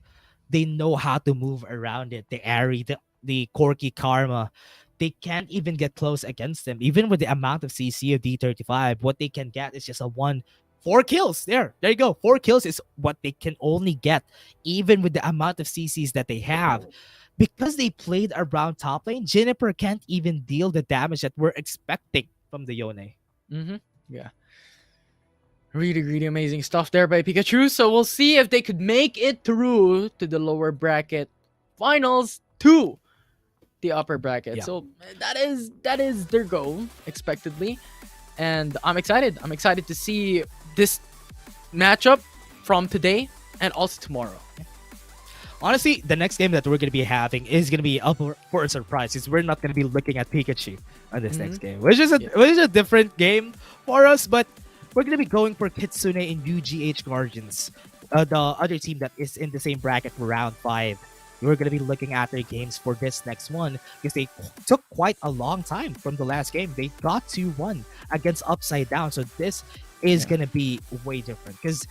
they know how to move around it. The Airy, the Corky Karma, they can't even get close against them. Even with the amount of CC of D35, what they can get is just a 4 kills. There you go. 4 kills is what they can only get, even with the amount of CCs that they have. Because they played around top lane, Juniper can't even deal the damage that we're expecting from the Yone. Yeah. Really amazing stuff there by Pikachu. So we'll see if they could make it through to the lower bracket finals to the upper bracket. Yeah. So that is their goal, expectedly. And I'm excited. I'm excited to see this matchup from today and also tomorrow. Honestly, the next game that we're going to be having is going to be up for a surprise, because we're not going to be looking at Pikachu on this next game, which is a different game for us, but we're going to be going for Kitsune and UGH Guardians, the other team that is in the same bracket for round 5. We're going to be looking at their games for this next one, because they took quite a long time from the last game. They got 2-1 against Upside Down, so this is going to be way different, because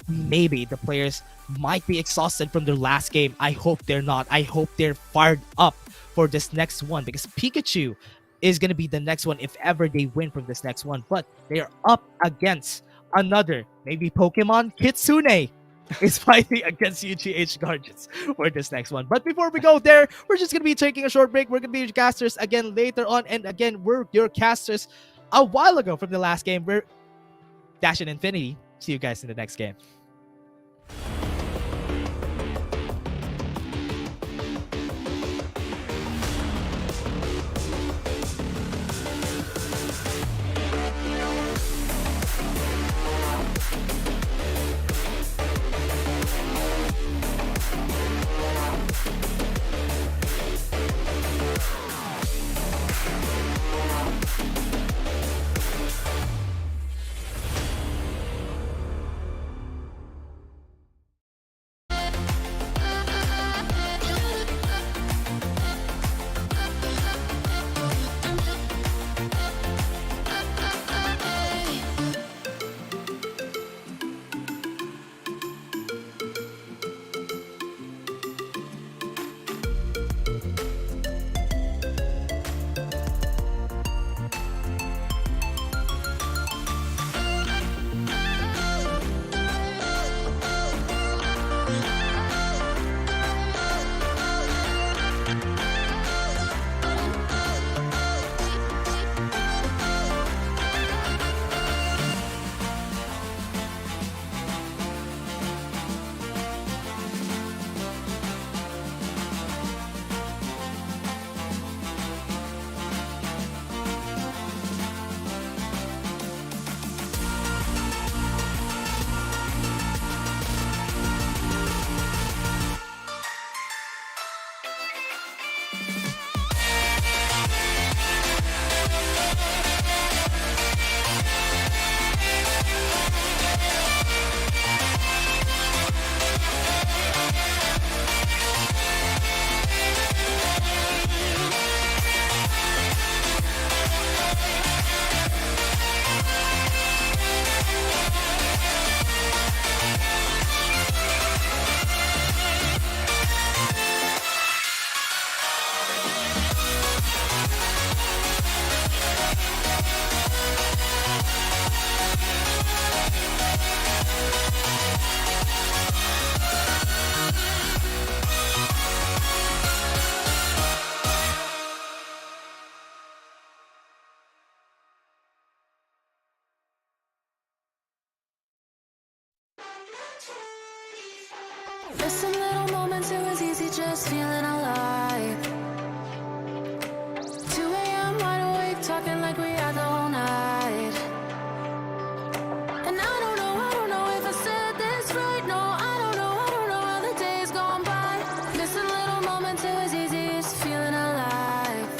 maybe the players might be exhausted from their last game. I hope they're not. I hope they're fired up for this next one, because Pikachu is going to be the next one if ever they win from this next one. But they are up against another, maybe Pokemon Kitsune is fighting against UGH Guardians for this next one. But before we go there, we're just going to be taking a short break. We're going to be your casters again later on. And again, we're your casters a while ago from the last game. We're Dash and Infinity. See you guys in the next game. Missing little moments, it was easy just feeling alive. 2 a.m. wide awake, talking like we had the whole night. And I don't know if I said this right. No, I don't know how the days gone by. Missing little moments, it was easy just feeling alive.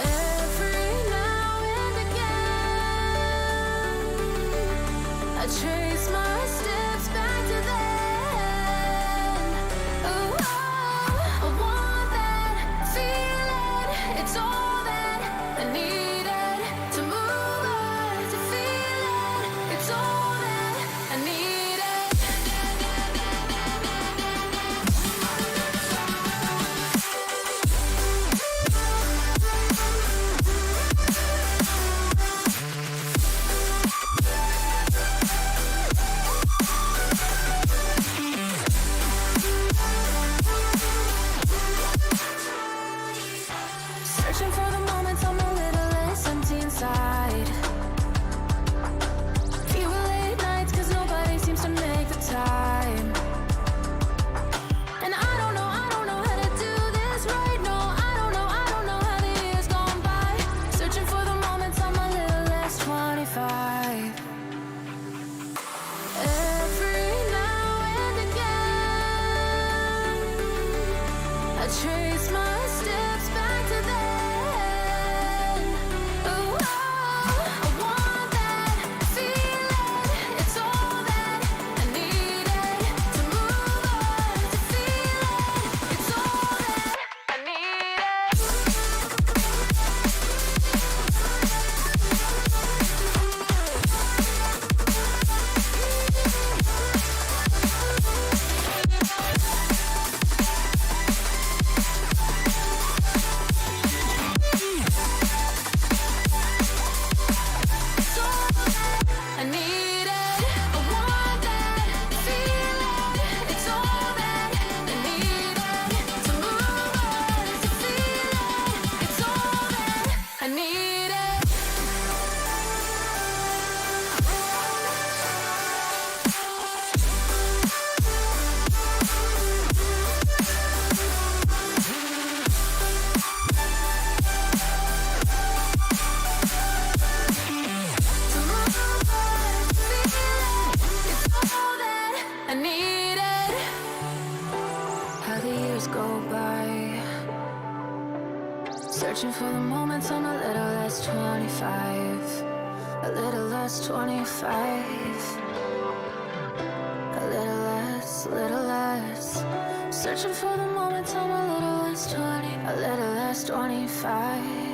Every now and again, I trace my steps back to then. Ooh, I want that feeling. It's all that I needed to move on, to feel it. It's all that I needed. Searching for the moments I'm a little less empty inside. Few late nights 'cause nobody seems to make the time. And I don't know how to do this right. No, I don't know how the years gone by. Searching for the moments I'm a little less 25. Every now and again, I trace my steps back to then. Ooh, I want that feeling. It's all that I needed to move on, to feel it. It's all that I needed. It's all that I needed. I want that feeling. It's all that I needed to move on, to feel it. It's all that I needed. To move on, to feel it. It's all that I needed. How the years go by, searching for the moments I'm a little less 25. A little less 25. A little less. Searching for the moments I'm a little less 20. A little less 25.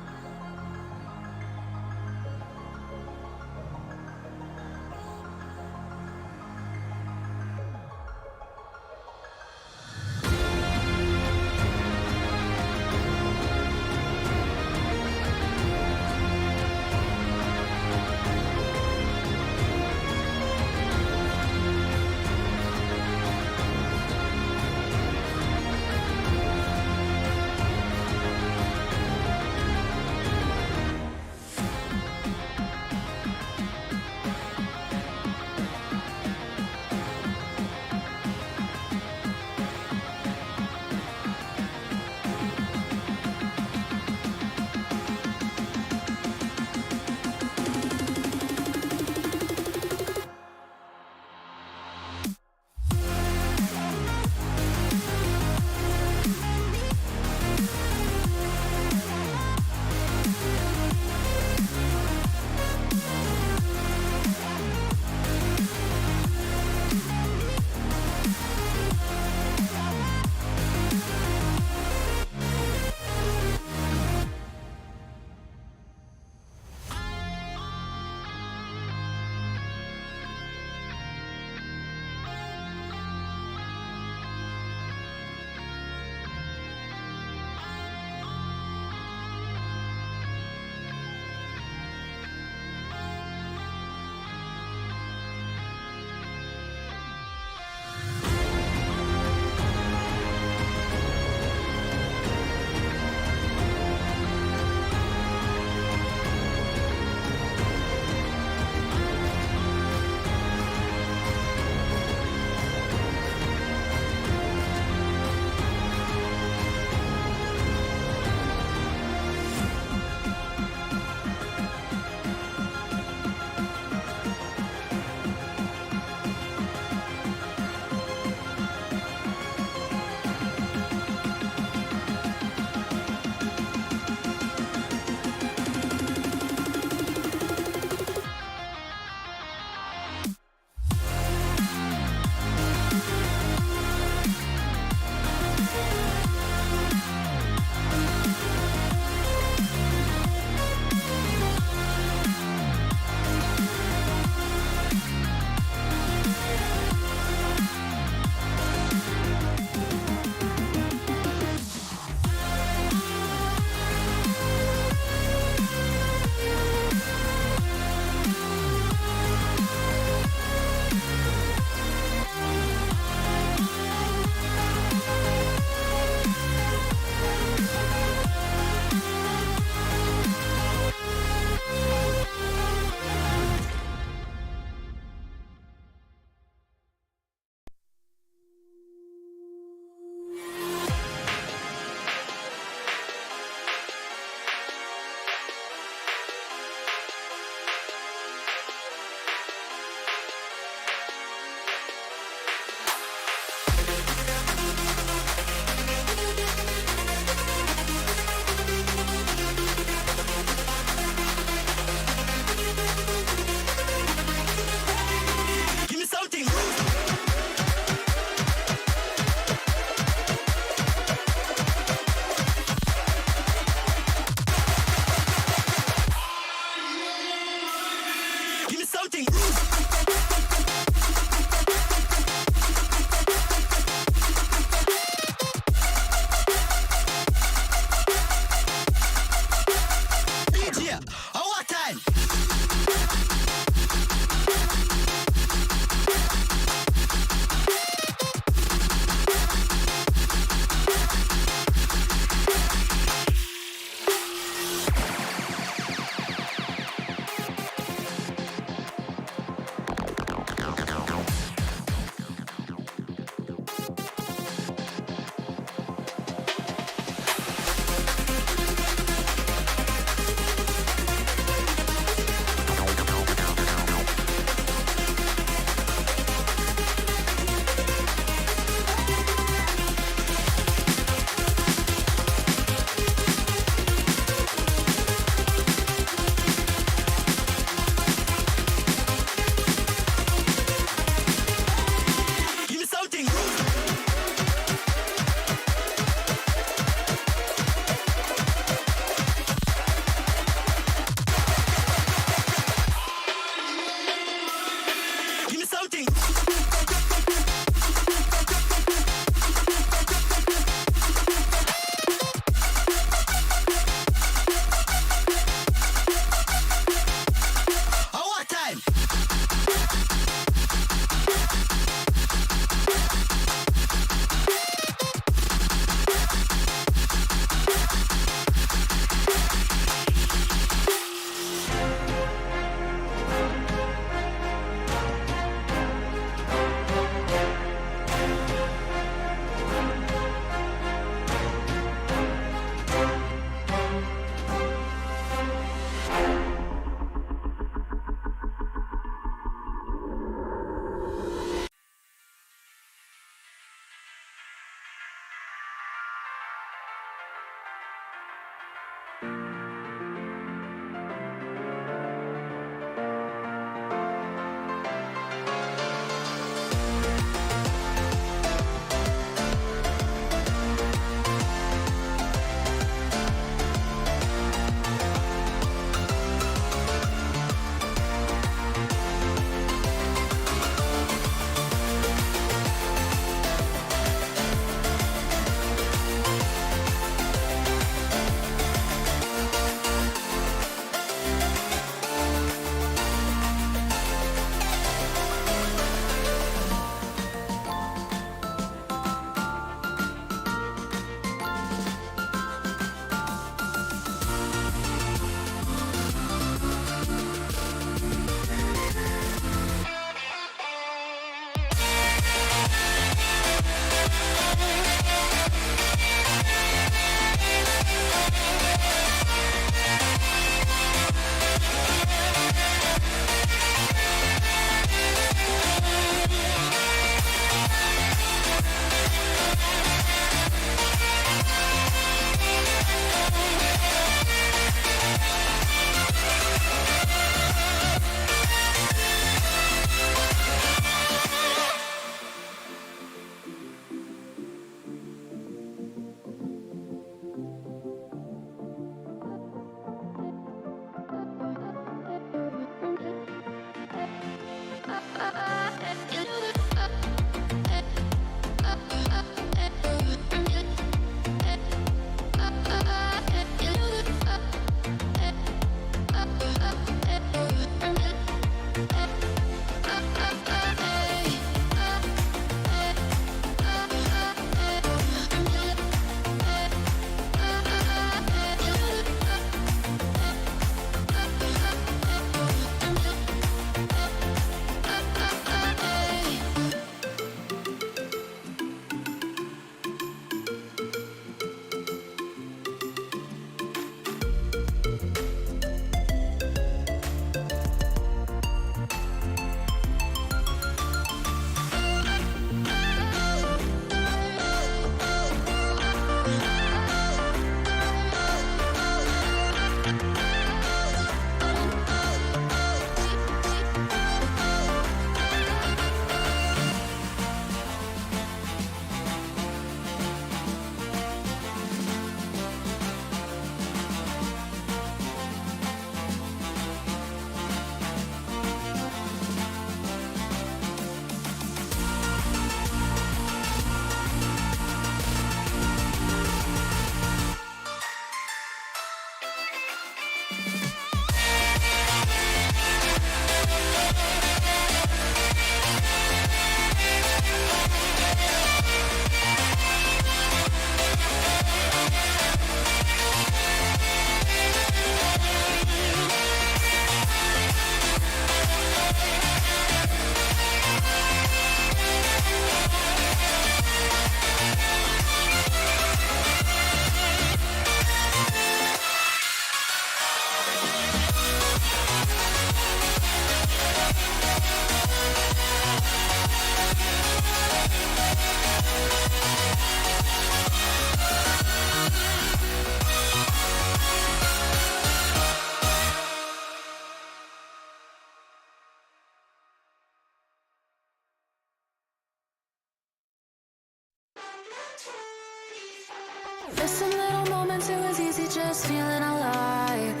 Missing little moments, it was easy just feeling alive.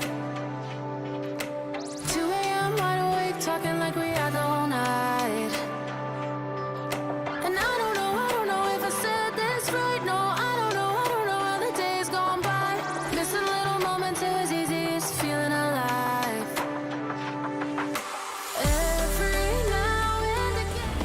2 a.m. wide awake, talking like we had the whole night. And I don't know if I said this right. No, I don't know how the days gone by. Missing little moments, it was easy just feeling alive. Every now and again.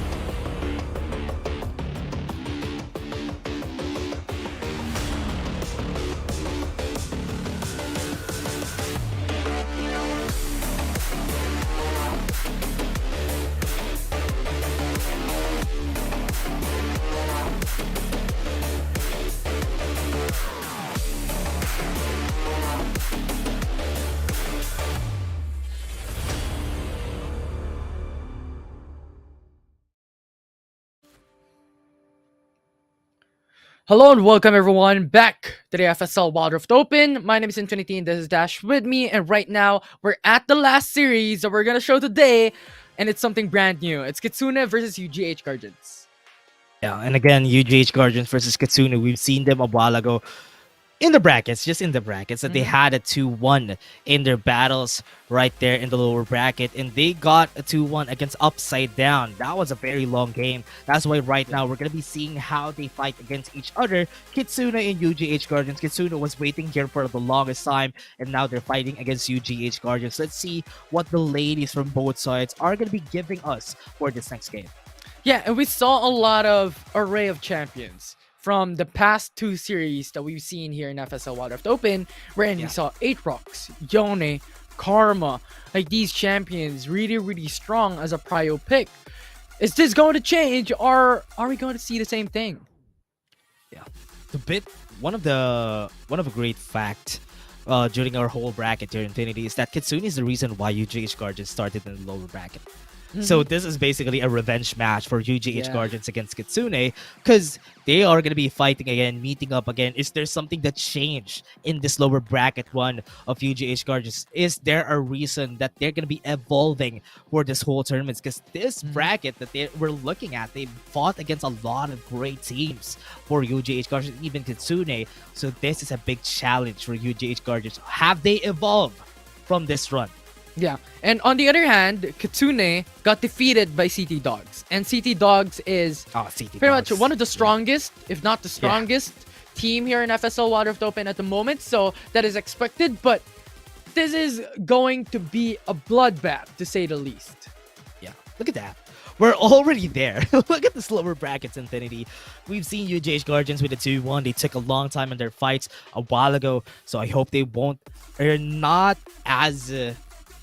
Hello and welcome everyone back to the FSL Wild Rift Open. My name is Infinity and this is Dash with me, and right now we're at the last series that we're gonna show today, and it's something brand new. It's Kitsune versus UGH Guardians. Yeah, and again, UGH Guardians versus Kitsune. We've seen them a while ago in the brackets, just in the brackets, that they had a 2-1 in their battles right there in the lower bracket, and they got a 2-1 against Upside Down. That was a very long game. That's why right now we're going to be seeing how they fight against each other. Kitsune and UGH Guardians. Kitsune was waiting here for the longest time, and now they're fighting against UGH Guardians. Let's see what the ladies from both sides are going to be giving us for this next game. Yeah, and we saw a lot of array of champions from the past two series that we've seen here in FSL Wild Rift Open, wherein we saw Aatrox, Yone, Karma, like these champions really strong as a prio pick. Is this going to change, or are we going to see the same thing? Yeah, one of a great fact during our whole bracket here, Infinity, is that Kitsune is the reason why UGH Guardians started in the lower bracket. So this is basically a revenge match for UGH Guardians against Kitsune, because they are going to be fighting again, meeting up again. Is there something that changed in this lower bracket one of UGH Guardians? Is there a reason that they're going to be evolving for this whole tournament? Because this bracket that we're looking at, they fought against a lot of great teams for UGH Guardians, even Kitsune. So this is a big challenge for UGH Guardians. Have they evolved from this run? Yeah, and on the other hand, Kitsune got defeated by CT Dogs, and CT Dogs is pretty much one of the strongest, if not the strongest, team here in FSL Wild Rift Open at the moment. So that is expected, but this is going to be a bloodbath, to say the least. Yeah, look at that. We're already there. Look at the slower brackets, Infinity. We've seen UGH Guardians with a 2-1. They took a long time in their fights a while ago, so I hope they are not as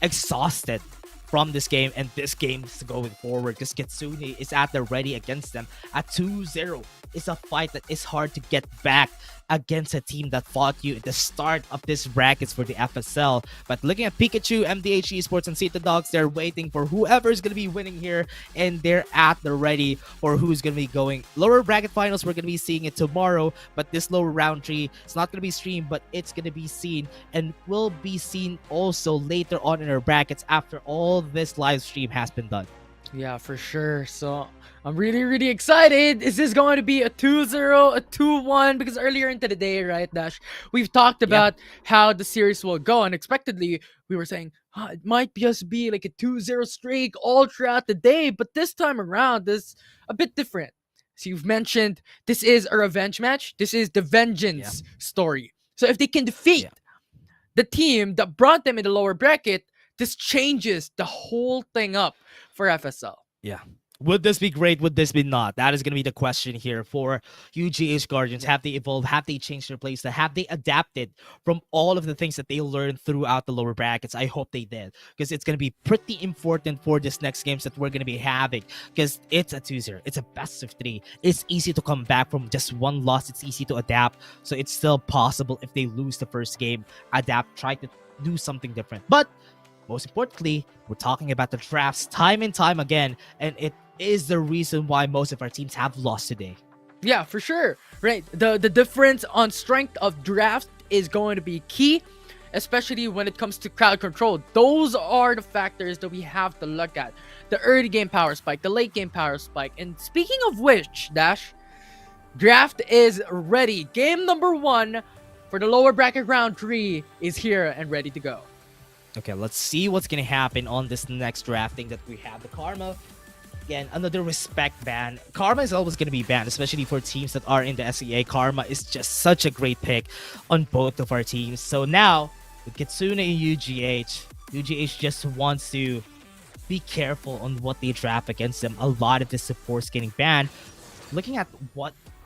exhausted from this game and this game's going forward, because Kitsune is at the ready against them at 2-0. It's a fight that is hard to get back against a team that fought you at the start of this brackets for the FSL. But looking at Peekachu, MDH Esports, and CT Dogs, they're waiting for whoever's going to be winning here, and they're at the ready for who's going to be going. Lower bracket finals, we're going to be seeing it tomorrow, but this lower round 3, it's not going to be streamed, but it's going to be seen, and will be seen also later on in our brackets after all this live stream has been done. Yeah, for sure. So I'm really excited. Is this going to be a 2-0, a 2-1? Because earlier into the day, right, Dash, we've talked about how the series will go. Unexpectedly, we were saying it might just be like a 2-0 streak all throughout the day. But this time around, this a bit different. So you've mentioned this is a revenge match. This is the vengeance story. So if they can defeat the team that brought them in the lower bracket, this changes the whole thing up for FSL. Yeah. Would this be great? Would this be not? That is going to be the question here for UGH Guardians. Have they evolved? Have they changed their playstyle? Have they adapted from all of the things that they learned throughout the lower brackets? I hope they did, because it's going to be pretty important for this next games that we're going to be having, because it's a 2-0. It's a best of 3. It's easy to come back from just one loss. It's easy to adapt. So it's still possible if they lose the first game, adapt, try to do something different. But most importantly, we're talking about the drafts time and time again, and it is the reason why most of our teams have lost today. Yeah, for sure. Right. The difference on strength of draft is going to be key, especially when it comes to crowd control. Those are the factors that we have to look at. The early game power spike, the late game power spike. And speaking of which, Dash, draft is ready. Game number 1 for the lower bracket round 3 is here and ready to go. Okay, let's see what's going to happen on this next drafting that we have. The Karma, again, another respect ban. Karma is always going to be banned, especially for teams that are in the SEA. Karma is just such a great pick on both of our teams. So now, with Kitsune and UGH just wants to be careful on what they draft against them. A lot of the supports getting banned. Looking at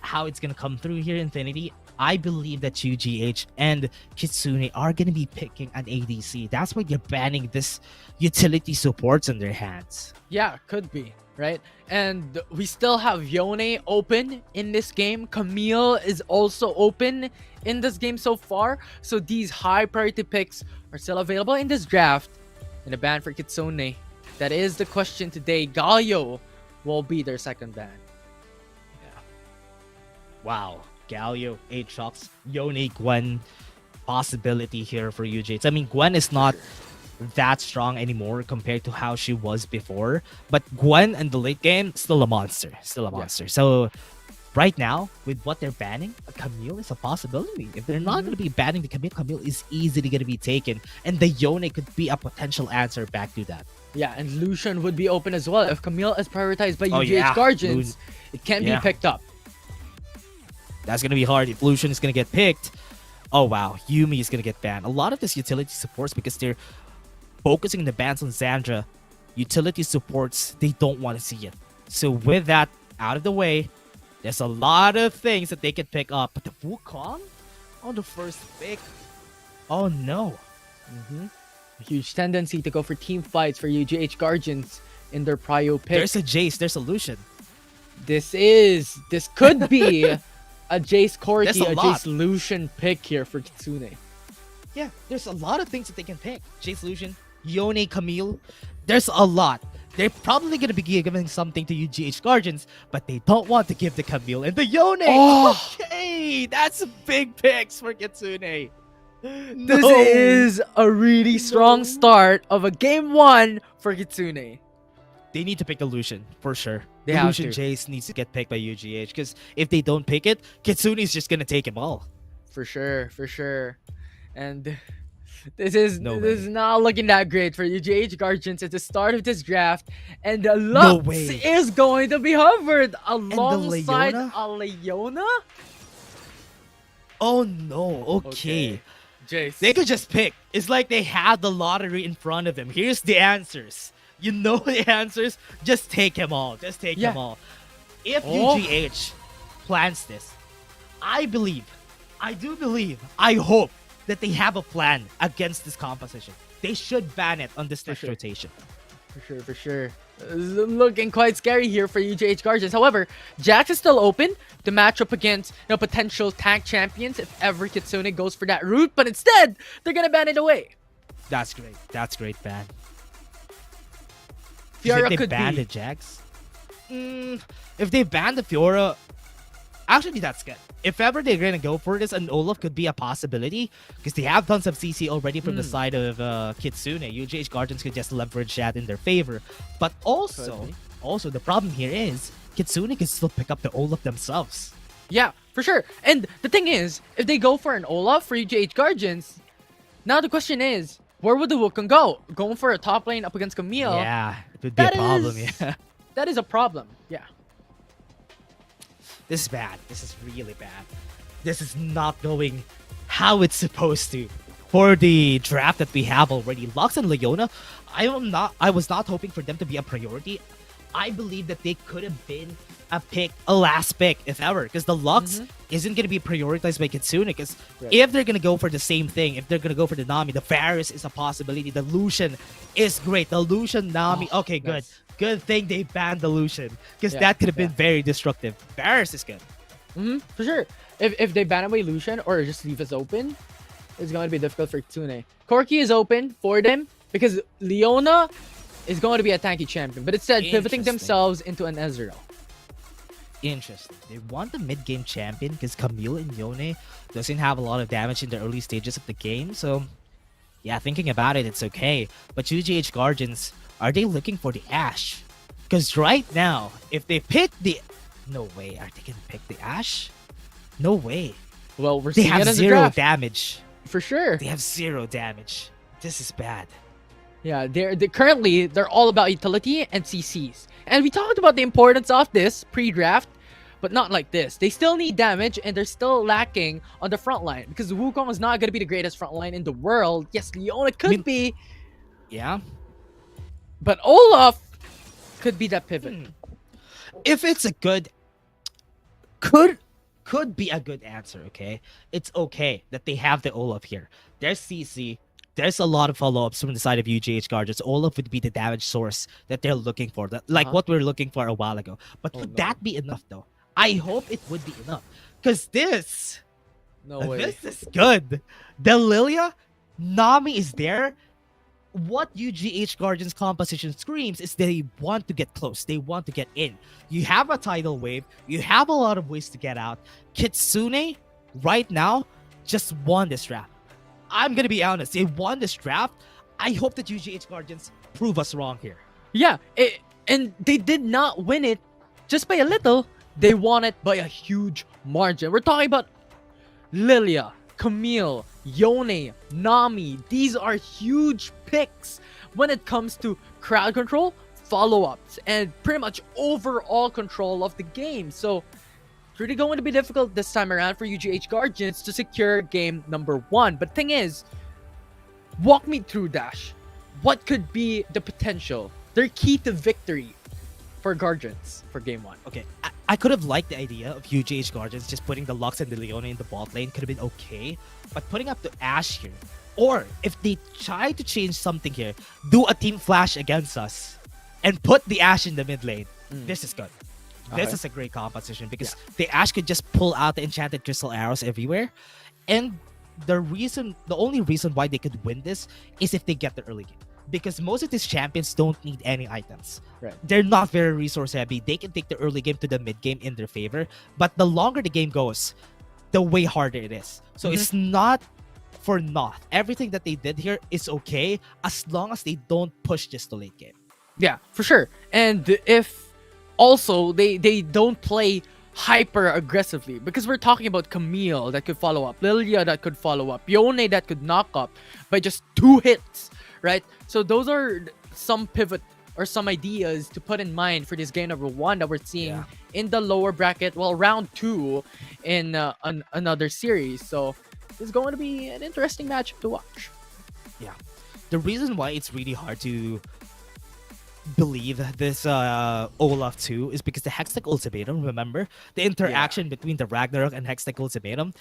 how it's going to come through here, Infinity, I believe that UGH and Kitsune are going to be picking an ADC. That's why they're banning this utility supports in their hands. Yeah, could be, right? And we still have Yone open in this game. Camille is also open in this game so far. So these high priority picks are still available in this draft. And a ban for Kitsune. That is the question today. Galio will be their second ban. Wow. Galio, Aatrox, Yone, Gwen possibility here for UGH. I mean, Gwen is not that strong anymore compared to how she was before, but Gwen in the late game still a monster, So right now with what they're banning, a Camille is a possibility. If they're not going to be banning the Camille is easily going to be taken, and the Yone could be a potential answer back to that. Yeah, and Lucian would be open as well. If Camille is prioritized by Oh, UGH yeah. Guardians, it can be picked up. That's going to be hard if Lucian is going to get picked. Oh wow, Yumi is going to get banned. A lot of this utility supports, because they're focusing the bans on Zandra, utility supports, they don't want to see it. So with that out of the way, there's a lot of things that they can pick up. But the Wukong on the first pick, oh no. A huge tendency to go for team fights for UGH Guardians in their prio pick. There's a Jace, there's a Lucian. This could be a Jace Corki, There's a a lot. Jace Lucian pick here for Kitsune. Yeah, there's a lot of things that they can pick. Jace Lucian, Yone, Camille. There's a lot. They're probably going to be giving something to UGH Guardians, but they don't want to give the Camille and the Yone. Oh! Okay, that's big picks for Kitsune. This is a really strong start of a game 1 for Kitsune. They need to pick the Lucian, for sure. They The have Lucian to. Jace needs to get picked by UGH, because if they don't pick it, Kitsune is just going to take him all. For sure. And this is No this way. is not looking that great for UGH Guardians at the start of this draft. And the Lux way. is going to be hovered alongside Leona? a Leona. Oh no, okay. Jace. They could just pick. It's like they have the lottery in front of them. Here's the answers. You know the answers. Just take them all. Just take them all. If Oh. UGH plans this, I do believe, I hope that they have a plan against this composition. They should ban it on this next sure. rotation. For sure. It's looking quite scary here for UGH Guardians. However, Jax is still open to match up against potential tank champions if ever Kitsune goes for that route. But instead, they're gonna ban it away. That's great. That's great ban. Fiora if they could ban be. the Jax, if they ban the Fiora, actually that's good. If ever they're gonna go for this, an Olaf could be a possibility, because they have tons of CC already from the side of Kitsune. UGH Guardians could just leverage that in their favor. But also the problem here is Kitsune can still pick up the Olaf themselves. Yeah, for sure. And the thing is, if they go for an Olaf for UGH Guardians, now the question is, where would the Wukong go? Going for a top lane up against Camille? Yeah, it would be a That problem. is- Yeah, That is a problem. Yeah. this is bad. This is really bad. This is not going how it's supposed to. For the draft that we have already, Lux and Leona, I was not hoping for them to be a priority. I believe that they could have been a last pick, if ever, because the Lux isn't going to be prioritized by Kitsune, because if they're going to go for the same thing, if they're going to go for the Nami, the Varus is a possibility, the Lucian is great, the Lucian Nami, okay, good. nice. Good thing they banned the Lucian, because Yeah, that could have been very destructive. Varus is good. For sure. If they ban away Lucian or just leave us open, it's going to be difficult for Kitsune. Corki is open for them because Leona is going to be a tanky champion, but instead pivoting Interesting. themselves into an Ezreal. Interesting. They want the mid-game champion because Camille and Yone doesn't have a lot of damage in the early stages of the game. So, yeah, thinking about it, it's okay. But UGH Guardians, are they looking for the Ashe? Because right now, if they pick the... No way. Are they going to pick the Ashe? No way. Well, we're They seeing have it as a 0 draft. damage. For sure. They have 0 damage. This is bad. Yeah, currently they're all about utility and CCs. And we talked about the importance of this pre-draft, but not like this. They still need damage and they're still lacking on the front line because Wukong is not going to be the greatest front line in the world. Yes, Leona could be, Yeah. but Olaf could be that pivot. If it's a good... Could be a good answer, okay? It's okay that they have the Olaf here. There's CC. There's a lot of follow-ups from the side of UGH Guardians. Olaf would be the damage source that they're looking for, like what we were looking for a while ago. But would that be enough, though? I hope it would be enough. Because this No way. is good. The Lilia, Nami is there. what UGH Guardians composition screams is they want to get close. They want to get in. You have a tidal wave. You have a lot of ways to get out. Kitsune, right now, just won this draft. I'm going to be honest. They won this draft. I hope that UGH Guardians prove us wrong here. Yeah, and they did not win it just by a little. They won it by a huge margin. We're talking about Lilia, Camille, Yone, Nami. These are huge picks when it comes to crowd control, follow-ups, and pretty much overall control of the game. So it's really going to be difficult this time around for UGH Guardians to secure game number 1. But thing is, walk me through, Dash. What could be the potential, their key to victory for Guardians for game 1? Okay, I could have liked the idea of UGH Guardians just putting the Lux and the Leona in the bot lane. Could have been okay. But putting up the Ashe here, or if they try to change something here, do a team flash against us and put the Ashe in the mid lane. This is good. This is a great composition because the Ashe could just pull out the enchanted crystal arrows everywhere. And the only reason why they could win this is if they get the early game. Because most of these champions don't need any items. Right. They're not very resource heavy. They can take the early game to the mid game in their favor. But the longer the game goes, the way harder it is. So it's not for naught. Everything that they did here is okay as long as they don't push this to late game. Yeah, for sure. And if also they don't play hyper aggressively, because we're talking about Camille that could follow up, Lilia that could follow up, Yone that could knock up by just 2 hits, right? So those are some pivot or some ideas to put in mind for this game number 1 that we're seeing in the lower bracket, well, round 2 in another series. So it's going to be an interesting matchup to watch. Yeah. The reason why it's really hard to believe this Olaf 2 is because the Hextech Ultimatum, remember? The interaction between the Ragnarok and Hextech Ultimatum.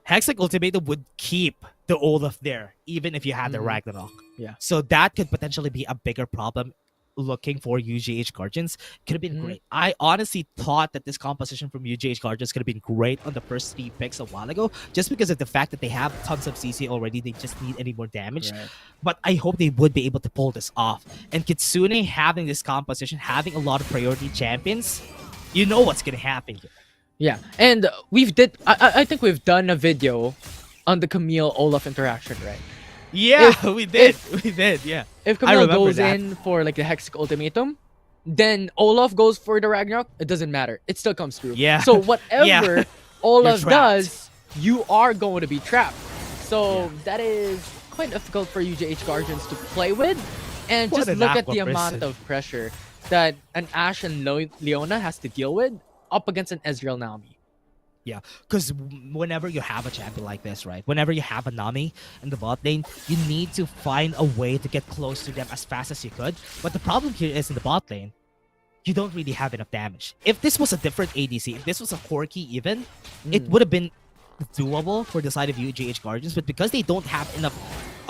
Hextech Ultimatum would keep the Olaf there, even if you had the Ragnarok. Yeah. So that could potentially be a bigger problem looking for UGH Guardians. Could have been great. I honestly thought that this composition from UGH Guardians could have been great on the first 3 picks a while ago, just because of the fact that they have tons of CC already. They just need any more damage. Right. But I hope they would be able to pull this off. And Kitsune having this composition, having a lot of priority champions, you know what's gonna happen here. Yeah, and I think we've done a video on the Camille Olaf interaction, right? Yeah, we did. Yeah. If Camille goes in for like the Hextech Ultimatum, then Olaf goes for the Ragnarok, it doesn't matter. It still comes through. Yeah. So whatever Olaf trapped. does, you are going to be trapped. So that is quite difficult for UGH Guardians to play with. And What just an look at aqua the amount prison. of pressure that an Ashe and Leona has to deal with up against an Ezreal Nami. Yeah, because whenever you have a champion like this, right? Whenever you have a Nami in the bot lane, you need to find a way to get close to them as fast as you could. But the problem here is in the bot lane, you don't really have enough damage. If this was a different ADC, if this was a Corki even, it would have been doable for the side of UGH Guardians. But because they don't have enough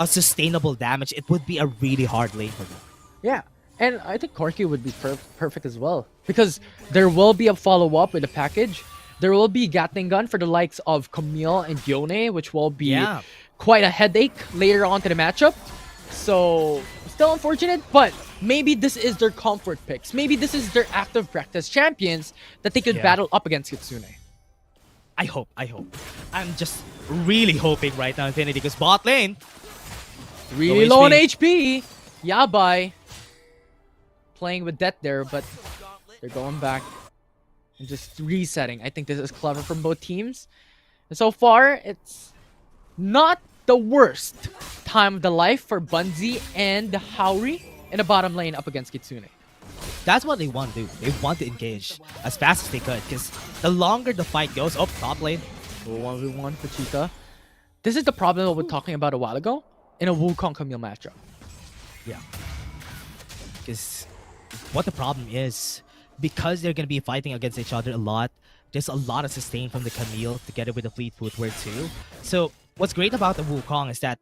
sustainable damage, it would be a really hard lane for them. Yeah, and I think Corki would be perfect as well. Because there will be a follow-up with a package. There will be Gatling Gun for the likes of Camille and Yone, which will be quite a headache later on to the matchup. So, still unfortunate, but maybe this is their comfort picks. Maybe this is their active practice champions that they could battle up against Kitsune. I hope. I'm just really hoping right now, Infinity, because bot lane, Really low on HP. Yabai playing with death there, but they're going back and just resetting. I think this is clever from both teams. And so far, it's not the worst time of the life for Bunzi and the Haori in the bottom lane up against Kitsune. that's what they want to do. They want to engage as fast as they could, because the longer the fight goes, top lane. 1v1 for Cheetah. This is the problem we were talking about a while ago in a Wukong Camille matchup. Yeah. Because what the problem is, because they're going to be fighting against each other a lot, there's a lot of sustain from the Camille together with the Fleet Footwear too. So what's great about the Wukong is that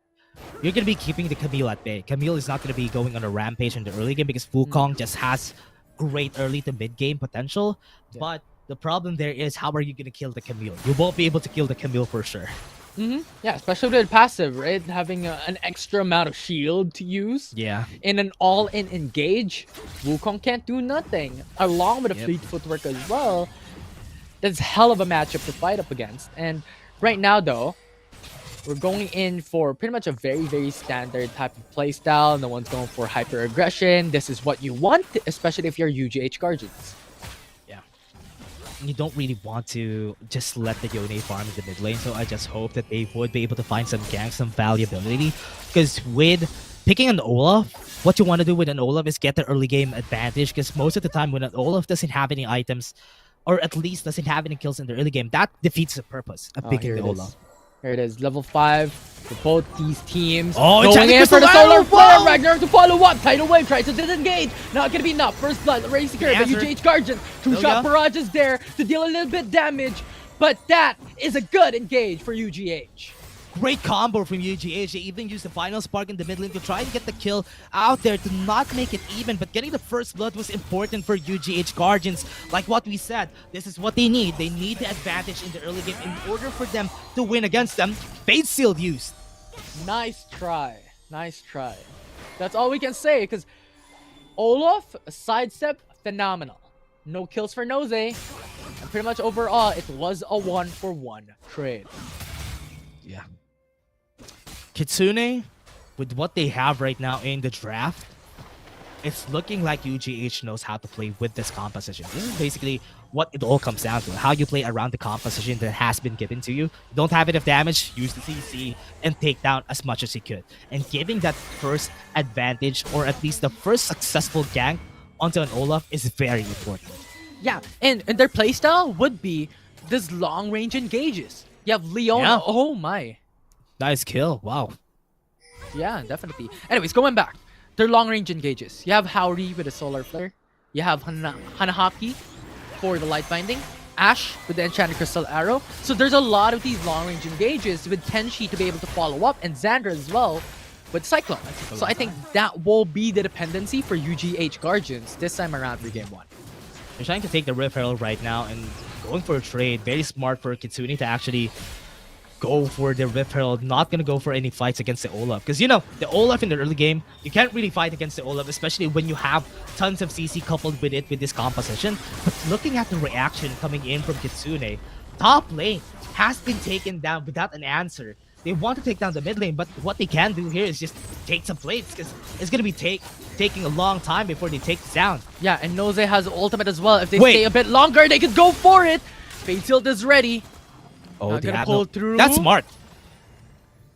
you're going to be keeping the Camille at bay. Camille is not going to be going on a rampage in the early game because Wukong just has great early to mid game potential. But the problem there is, how are you going to kill the Camille? You won't be able to kill the Camille for sure. Yeah, especially with passive, right? Having an extra amount of shield to use Yeah. in an all-in engage, Wukong can't do nothing. Along with the Yep. fleet footwork as well, that's hell of a matchup to fight up against. And right now, though, we're going in for pretty much a very, very standard type of playstyle. No one's going for hyper aggression. This is what you want, especially if you're UGH Guardians. You don't really want to just let the Yone farm in the mid lane, so I just hope that they would be able to find some gank, some valuability. Because with picking an Olaf, what you want to do with an Olaf is get the early game advantage, because most of the time when an Olaf doesn't have any items, or at least doesn't have any kills in the early game, that defeats the purpose of picking Here the it is. Olaf. Here it is, level 5 for both these teams. Oh, going in for the solar flare. Whoa! Ragnarok to follow up. Tidal wave tries to disengage. Not gonna be enough. First blood already secured by Answer. UGH Guardians. Two-shot barrage is there to deal a little bit damage, but that is a good engage for UGH. Great combo from UGH. They even used the final spark in the mid lane to try and get the kill out there to not make it even, but getting the first blood was important for UGH Guardians. Like what we said, this is what they need. They need the advantage in the early game in order for them to win against them. Fate Sealed used. Nice try. Nice try. That's all we can say, because Olaf, sidestep, phenomenal. No kills for Nose. And pretty much overall, it was a 1-for-1 trade. Yeah. Kitsune, with what they have right now in the draft, it's looking like UGH knows how to play with this composition. This is basically what it all comes down to. How you play around the composition that has been given to you. Don't have enough damage, use the CC, and take down as much as you could. And giving that first advantage, or at least the first successful gank onto an Olaf is very important. Yeah, and their playstyle would be this long-range engages. You have Leona. Yeah. Oh my. Nice kill. Wow. Yeah, definitely. Anyways, going back. They're long-range engages. You have Haori with a solar flare. You have Hanahaki for the light binding. Ash with the enchanted crystal arrow. So there's a lot of these long-range engages with Tenshi to be able to follow up, and Xandra as well with Cyclone. So I think that will be the dependency for UGH Guardians this time around for game 1. They're trying to take the Rift Herald right now and going for a trade. Very smart for Kitsune to actually go for the Rift Herald. Not going to go for any fights against the Olaf. Because, you know, the Olaf in the early game, you can't really fight against the Olaf, especially when you have tons of CC coupled with it with this composition. But looking at the reaction coming in from Kitsune, top lane has been taken down without an answer. They want to take down the mid lane, but what they can do here is just take some plates, because it's going to be taking a long time before they take this down. Yeah, and Nose has ultimate as well. If they stay a bit longer, they could go for it. Fate Sealed is ready. Oh, Not they gonna have pull through. That's smart.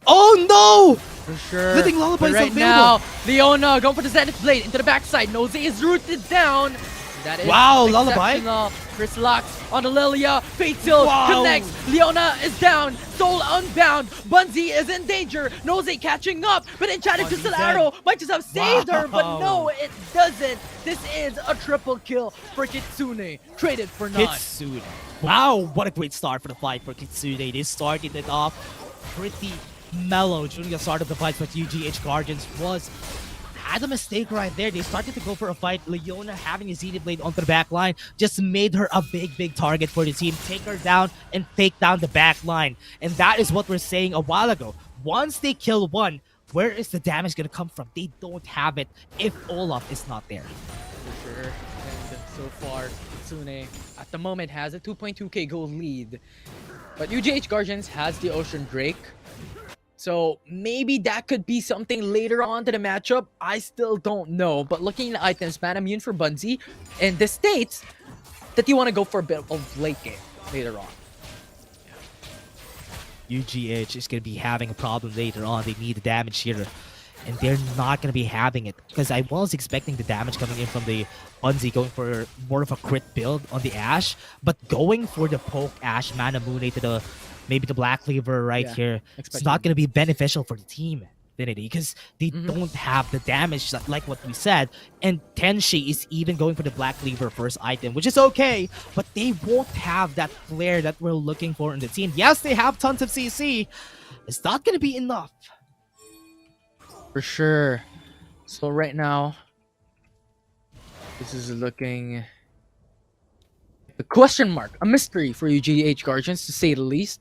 Oh no! For sure. Good thing Lullaby But is right available. now, Leona going for the Zenith Blade into the backside. Nose is rooted down. That is Wow, Lullaby. exceptional. Chris locks on the Lilia. Fate Sealed Wow. connects. Leona is down. Soul unbound. Bunzi is in danger. Nose catching up. But Enchanted Bunzi's Crystal dead. Arrow might just have saved her. But Wow. no, it doesn't. This is a triple kill for Kitsune. Traded for 9. Kitsune. Wow, what a great start for the fight for Kitsune. They started it off pretty mellow during the start of the fight, but UGH Guardians had a mistake right there. They started to go for a fight. Leona having a Zenith Blade onto the back line just made her a big target for the team. Take her down and take down the back line. And that is what we're saying a while ago. Once they kill one, where is the damage going to come from? They don't have it if Olaf is not there. For sure. And so far, Kitsune at the moment has a 2.2k gold lead. But UGH Guardians has the Ocean Drake. So maybe that could be something later on to the matchup. I still don't know. But looking at items, man, immune for Bunzi. And this states that you want to go for a bit of late game later on. UGH is going to be having a problem later on. They need the damage here. And they're not going to be having it. Because I was expecting the damage coming in from the Bunzi going for more of a crit build on the Ashe. But going for the poke Ashe, Mana Mune to the maybe the Black Cleaver right here. It's not going to be beneficial for the team, Infinity, because they don't have the damage like what we said. And Tenshi is even going for the Black Cleaver first item, which is okay, but they won't have that flare that we're looking for in the team. Yes, they have tons of CC. It's not going to be enough. For sure. So right now, this is looking a question mark, a mystery for UGH Guardians to say the least.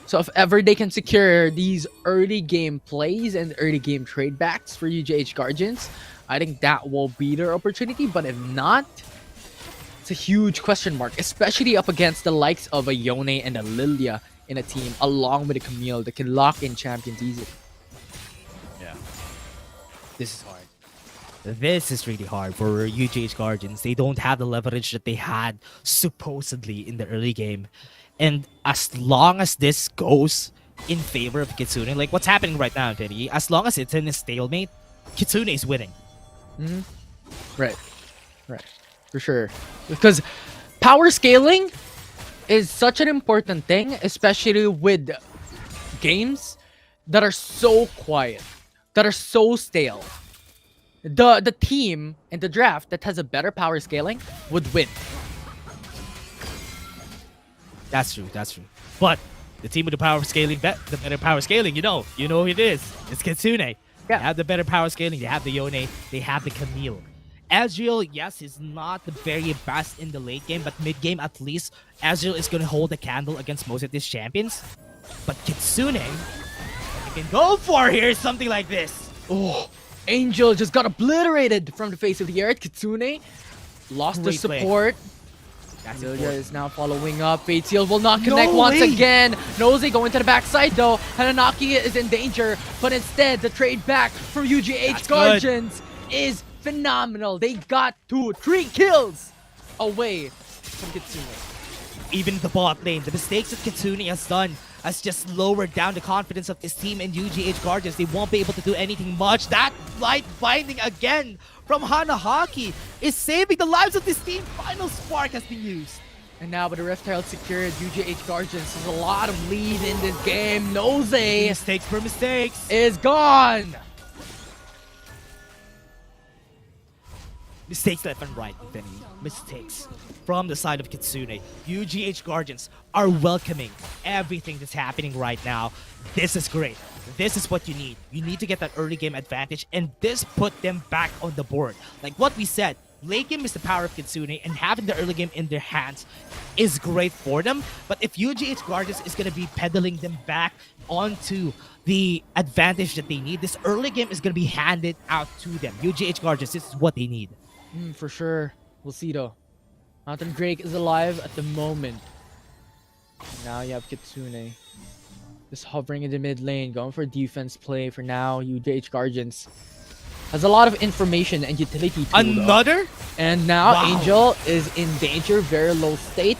So if ever they can secure these early game plays and early game trade backs for UJH Guardians, I think that will be their opportunity. But if not, it's a huge question mark, especially up against the likes of a Yone and a Lilia in a team, along with a Camille that can lock in champions easily. Yeah. This is hard. This is really hard for UJH Guardians. They don't have the leverage that they had supposedly in the early game. And as long as this goes in favor of Kitsune, like what's happening right now, Vinny, as long as it's in a stalemate, Kitsune is winning. Right. For sure. Because power scaling is such an important thing, especially with games that are so quiet, that are so stale. The team in the draft that has a better power scaling would win. That's true. But the team with the power scaling, the better power scaling, you know who it is. It's Kitsune. Yeah. They have the better power scaling. They have the Yone. They have the Camille. Ezreal, yes, is not the very best in the late game, but mid game at least, Ezreal is going to hold a candle against most of these champions. But Kitsune, what you can go for here is something like this. Oh, Angel just got obliterated from the face of the earth. Kitsune lost the Great play. support. That's Lilia important. is now following up. Fate Seal will not connect once way. again. Nosey going to the backside though. Hananaki is in danger, but instead the trade back from UGH That's Guardians is phenomenal. They got 3 kills away from Kitsune. Even the bot lane, the mistakes that Kitsune has done has just lowered down the confidence of this team and UGH Guardians. They won't be able to do anything much. That light binding again from Hanahaki is saving the lives of this team. Final spark has been used. And now with the Rift Herald secured, UGH Guardians has a lot of lead in this game. Nosey Mistakes for mistakes. is gone. Mistakes left and right, Benny. Mistakes from the side of Kitsune. UGH Guardians are welcoming everything that's happening right now. This is great. This is what you need. You need to get that early game advantage, and this put them back on the board. Like what we said, late game is the power of Kitsune, and having the early game in their hands is great for them. But if UGH Guardians is going to be pedaling them back onto the advantage that they need, this early game is going to be handed out to them. UGH Guardians, this is what they need. For sure. We'll see though. Mountain Drake is alive at the moment. Now you have Kitsune. Just hovering in the mid lane, going for defense play for now. UJH Guardians has a lot of information and utility tool, though. Another? And now Wow. Angel is in danger, very low state.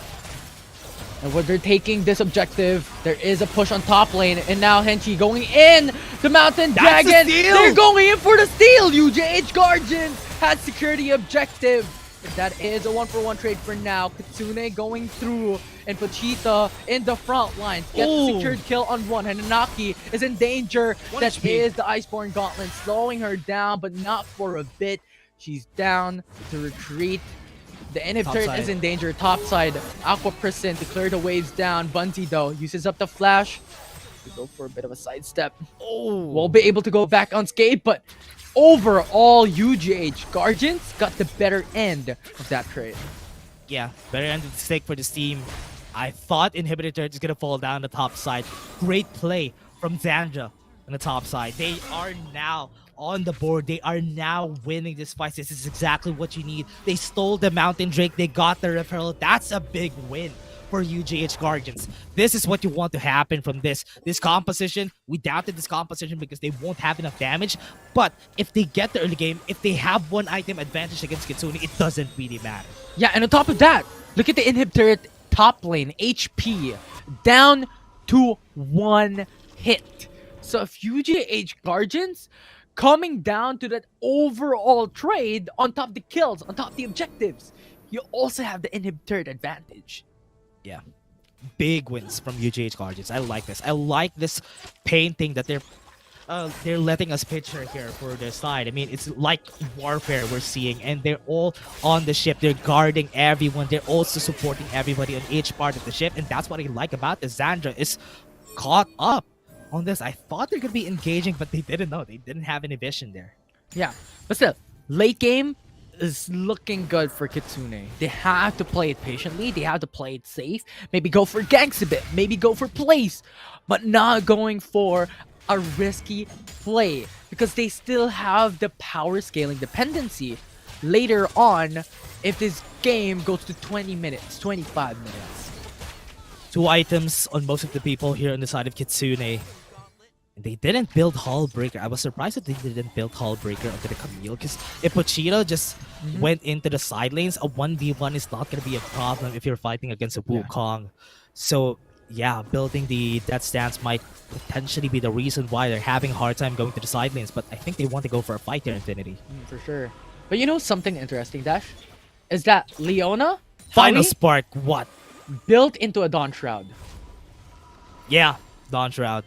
And when they're taking this objective, there is a push on top lane. And now Henchi going in. The Mountain That's the Dragon. steal! They're going in for the steal. UJH Guardians has secured the objective. That is a 1-for-1 trade for now. Kitsune going through and Pochita in the front line. Gets a Ooh. secured kill on one. Hananaki is in danger. One That HP. is the Iceborne Gauntlet slowing her down, but not for a bit. She's down to retreat. The inhib Top turret side. is in danger. Top side, Aqua Prison to clear the waves down. Bunty though uses up the flash to go for a bit of a sidestep. Oh. Won't be able to go back unscathed, but overall, UGH Guardians got the better end of that trade. Yeah, better end of the stick for this team. I thought Inhibitor Turret is going to fall down the top side. Great play from Zandra on the top side. They are now on the board. They are now winning this fight. This is exactly what you need. They stole the Mountain Drake. They got the referral. That's a big win for UGH Guardians. This is what you want to happen from this composition. We doubted this composition because they won't have enough damage. But if they get the early game, if they have one item advantage against Kitsune, it doesn't really matter. Yeah, and on top of that, look at the inhib turret top lane HP down to 1 hit. So if UGH Guardians coming down to that overall trade on top of the kills, on top of the objectives, you also have the inhib turret advantage. Yeah. Big wins from UGH Guardians. I like this. I like this painting that they're letting us picture here for their side. I mean, it's like warfare we're seeing, and they're all on the ship. They're guarding everyone. They're also supporting everybody on each part of the ship, and that's what I like about this. Zandra is caught up on this. I thought they could be engaging, but they didn't know. They didn't have any vision there. Yeah, but still, late game, is looking good for Kitsune. They have to play it patiently. They have to play it safe. Maybe go for ganks a bit. Maybe go for plays, but not going for a risky play because they still have the power scaling dependency later on if this game goes to 20 minutes, 25 minutes. 2 items on most of the people here on the side of Kitsune. They didn't build Hullbreaker. I was surprised that they didn't build Hullbreaker onto the Camille because if Pochito just went into the side lanes, a 1v1 is not going to be a problem if you're fighting against a Wukong. So yeah, building the Death Stance might potentially be the reason why they're having a hard time going to the side lanes, but I think they want to go for a fight here, Infinity. For sure. But you know something interesting, Dash? Is that Leona Final Howie, Spark, what? built into a Dawn Shroud. Yeah, Dawn Shroud.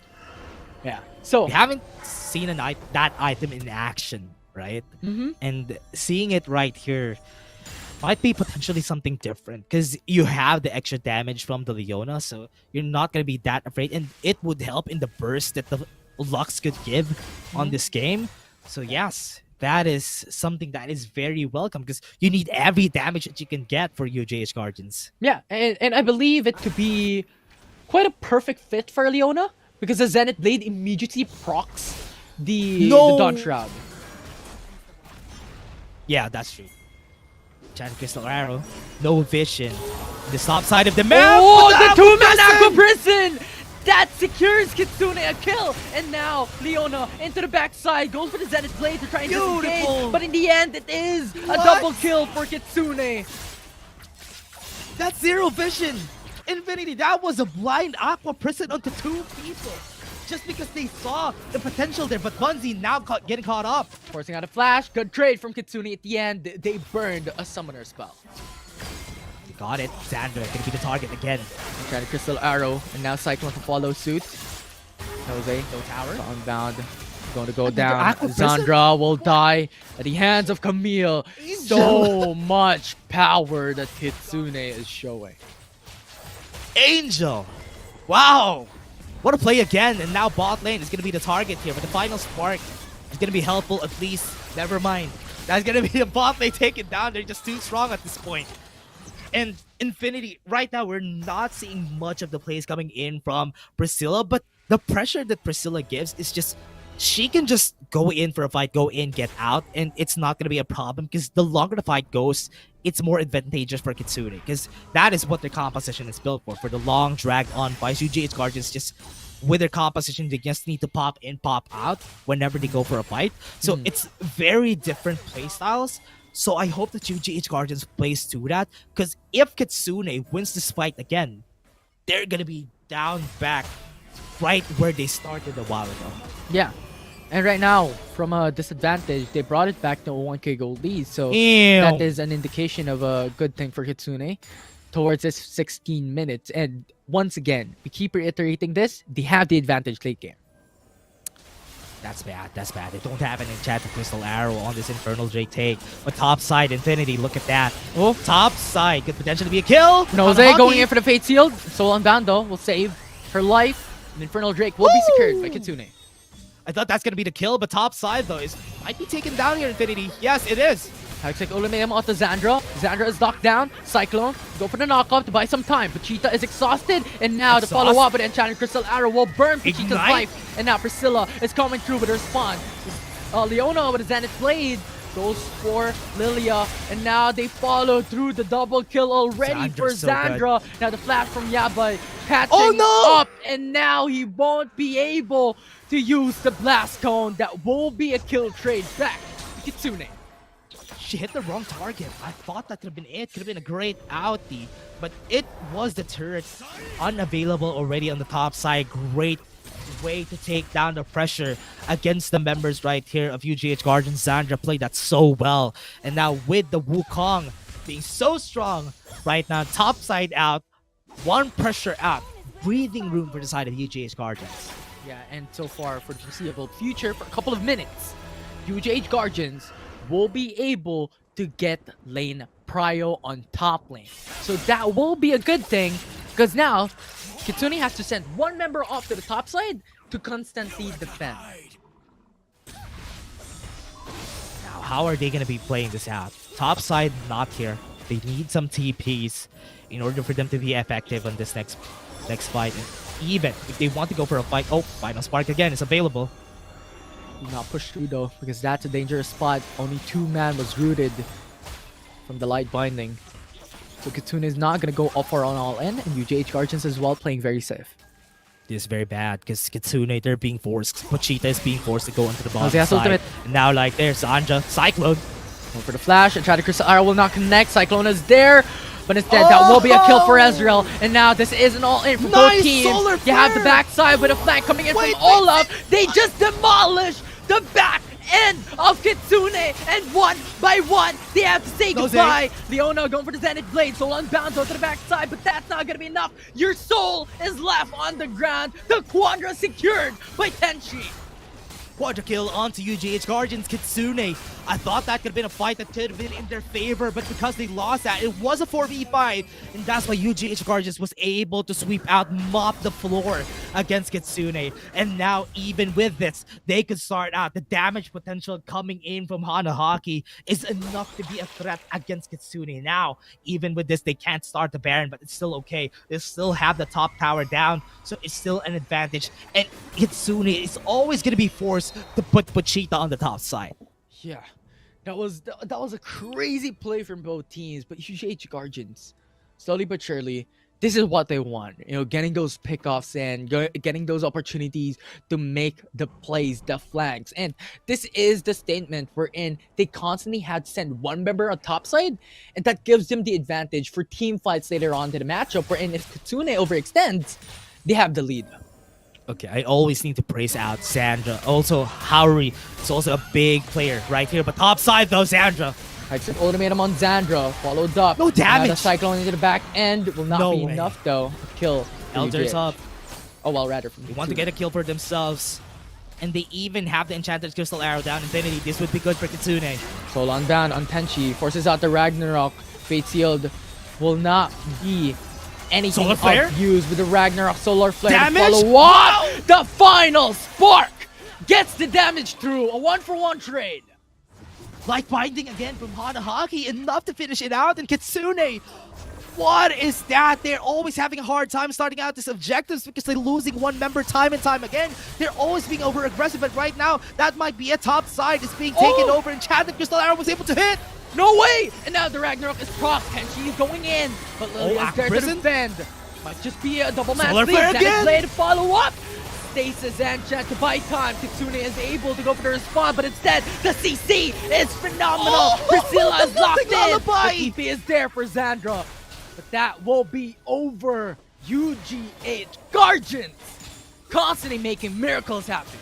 Yeah. So We haven't seen that item in action, right? And seeing it right here might be potentially something different because you have the extra damage from the Leona, so you're not going to be that afraid, and it would help in the burst that the Lux could give on this game. So yes, that is something that is very welcome because you need every damage that you can get for UJH Guardians. yeah, and I believe it to be quite a perfect fit for Leona because the Zenith Blade immediately procs the Dawn Shroud. Yeah, that's true. Giant Crystal Arrow, no vision. The top side of the map. Oh, the two-man Aqua Prison! That secures Kitsune a kill! And now, Leona into the backside, goes for the Zenith Blade to try and disengage. But in the end, it is a double kill for Kitsune. That's zero vision. Infinity, that was a blind Aqua Prison onto 2 people. Just because they saw the potential there, but Bunzi now getting caught up. Forcing out a flash, good trade from Kitsune. At the end, they burned a summoner spell. They got it. Xandra gonna be the target again. Trying to Crystal Arrow, and now Cyclone to follow suit. Jose, No tower. unbound, going to go Another down. Aqua Prison? Zandra will die at the hands of Camille. So much power that Kitsune is showing. Angel. Wow. What a play again. And now bot lane is going to be the target here. But the final spark is going to be helpful at least. Never mind. That's going to be the bot lane taken down. They're just too strong at this point. And Infinity, right now, we're not seeing much of the plays coming in from Priscilla. But the pressure that Priscilla gives is just, she can just go in for a fight, go in, get out, and it's not going to be a problem because the longer the fight goes, it's more advantageous for Kitsune because that is what their composition is built for the long drag-on fights. UGH Guardians just, with their composition, they just need to pop in, pop out whenever they go for a fight. So it's very different playstyles. So I hope that UGH Guardians plays to that because if Kitsune wins this fight again, they're going to be down back right where they started a while ago. Yeah. And right now, from a disadvantage, they brought it back to a 1k gold lead. So Ew. that is an indication of a good thing for Kitsune towards this 16 minutes. And once again, we keep reiterating this, they have the advantage late game. That's bad. That's bad. They don't have an enchanted crystal arrow on this Infernal Drake take. But top side, Infinity, look at that. Oh, top side could potentially be a kill. Jose going in for the Fate Shield. Soul Unbound though will save her life. And Infernal Drake will be secured by Kitsune. I thought that's going to be the kill, but top side, though, might be taken down here, Infinity. Yes, it is. Hextech Ultimatum onto Xandra. Xandra is knocked down. Cyclone, go for the knockoff to buy some time. Pachita is exhausted. And now the follow-up with Enchanted Crystal Arrow will burn Pachita's Ignite. life. And now Priscilla is coming through with her spawn. Leona with a Zenith Blade goes for Lilia. And now they follow through the double kill already for Xandra's so Xandra. Now the flash from Yabai catching up. And now he won't be able to use the blast cone. That will be a kill trade back to Kitsune. She hit the wrong target. I thought that could have been it. Could have been a great outie. But it was the turret unavailable already on the top side. Great way to take down the pressure against the members right here of UGH Guardians. Xandra played that so well. And now with the Wukong being so strong right now, top side out, one pressure out, breathing room for the side of UGH Guardians. Yeah, and so far for the foreseeable future, for a couple of minutes, UGH Guardians will be able to get lane prio on top lane. So that will be a good thing, because now Kitsune has to send one member off to the top side to constantly defend. Now, how are they going to be playing this out? top side not here. They need some TPs in order for them to be effective on this next fight. And even if they want to go for a fight, oh, Final Spark again is available. Do not push through though, because that's a dangerous spot. Only 2-man was rooted from the light binding. So Kitsune is not going to go for an all-in, and UGH Guardians as well playing very safe. This is very bad because Kitsune, they're being forced. Pochita is being forced to go into the bottom Jose side. ultimate. And now, like, there's Anja, Cyclone. Going for the flash, and try to Crystal Arrow will not connect. Cyclone is there, but instead that will be a kill for Ezreal. And now this is an all-in for both teams. Solar You have the flare. backside with a flank coming in from Olaf. They just demolished the back end of Kitsune, and one by one they have to say goodbye. Leona going for the Zenith Blade, Soul Unbound to the backside, but that's not gonna be enough. Your soul is left on the ground. The Quadra secured by Tenchi. Quadra kill onto UGH Guardians Kitsune. I thought that could have been a fight that could have been in their favor, but because they lost that, it was a 4v5, and that's why UGH Guardians was able to sweep out, mop the floor against Kitsune. And now, even with this, they could start out. The damage potential coming in from Hanahaki is enough to be a threat against Kitsune. Now, even with this, they can't start the Baron, but it's still okay. They still have the top tower down, so it's still an advantage. And Kitsune is always going to be forced to put Pochita on the top side. Yeah, that was a crazy play from both teams, but UGH Guardians, slowly but surely, this is what they want. You know, getting those pickoffs and getting those opportunities to make the plays, the flanks. And this is the statement wherein they constantly had to send one member on top side, and that gives them the advantage for team fights later on to the matchup, wherein if Kitsune overextends, they have the lead. Okay, I always need to praise out Sandra. Also, Hauri is also a big player right here. But top side though, Sandra. Right, so ultimatum on Zandra, followed up. No damage. Now the Cyclone into the back end will not No be way. enough though to kill Elder's UGH. up. Oh well, rather from They want to get a kill for themselves. And they even have the Enchanted Crystal Arrow down Infinity. This would be good for Kitsune. Soul Unbound on Tenchi, forces out the Ragnarok. Fate Sealed will not be anything Solar Flare? of use with the Ragnarok Solar Flare to Damage? follow up. The final spark gets the damage through. A 1-for-1 trade. Light binding again from Hanahaki. Enough to finish it out. And Kitsune, what is that? They're always having a hard time starting out these objectives because they're losing one member time and time again. They're always being over aggressive, but right now that might be a top side. It's being taken over, and Enchanted Crystal Arrow was able to hit. No way! And now the Ragnarok is proc. Tenchi is going in, but Lily is there to Prison? defend. Might just be a double match Solar lead. Flare Zenith again! Blade to follow up. Stasis and Chat to buy time. Kitsune is able to go for the respawn, but instead the CC is phenomenal. Priscilla is locked in. lullaby! The TP is there for Zandra, but that will be over. UGH Guardians constantly making miracles happen.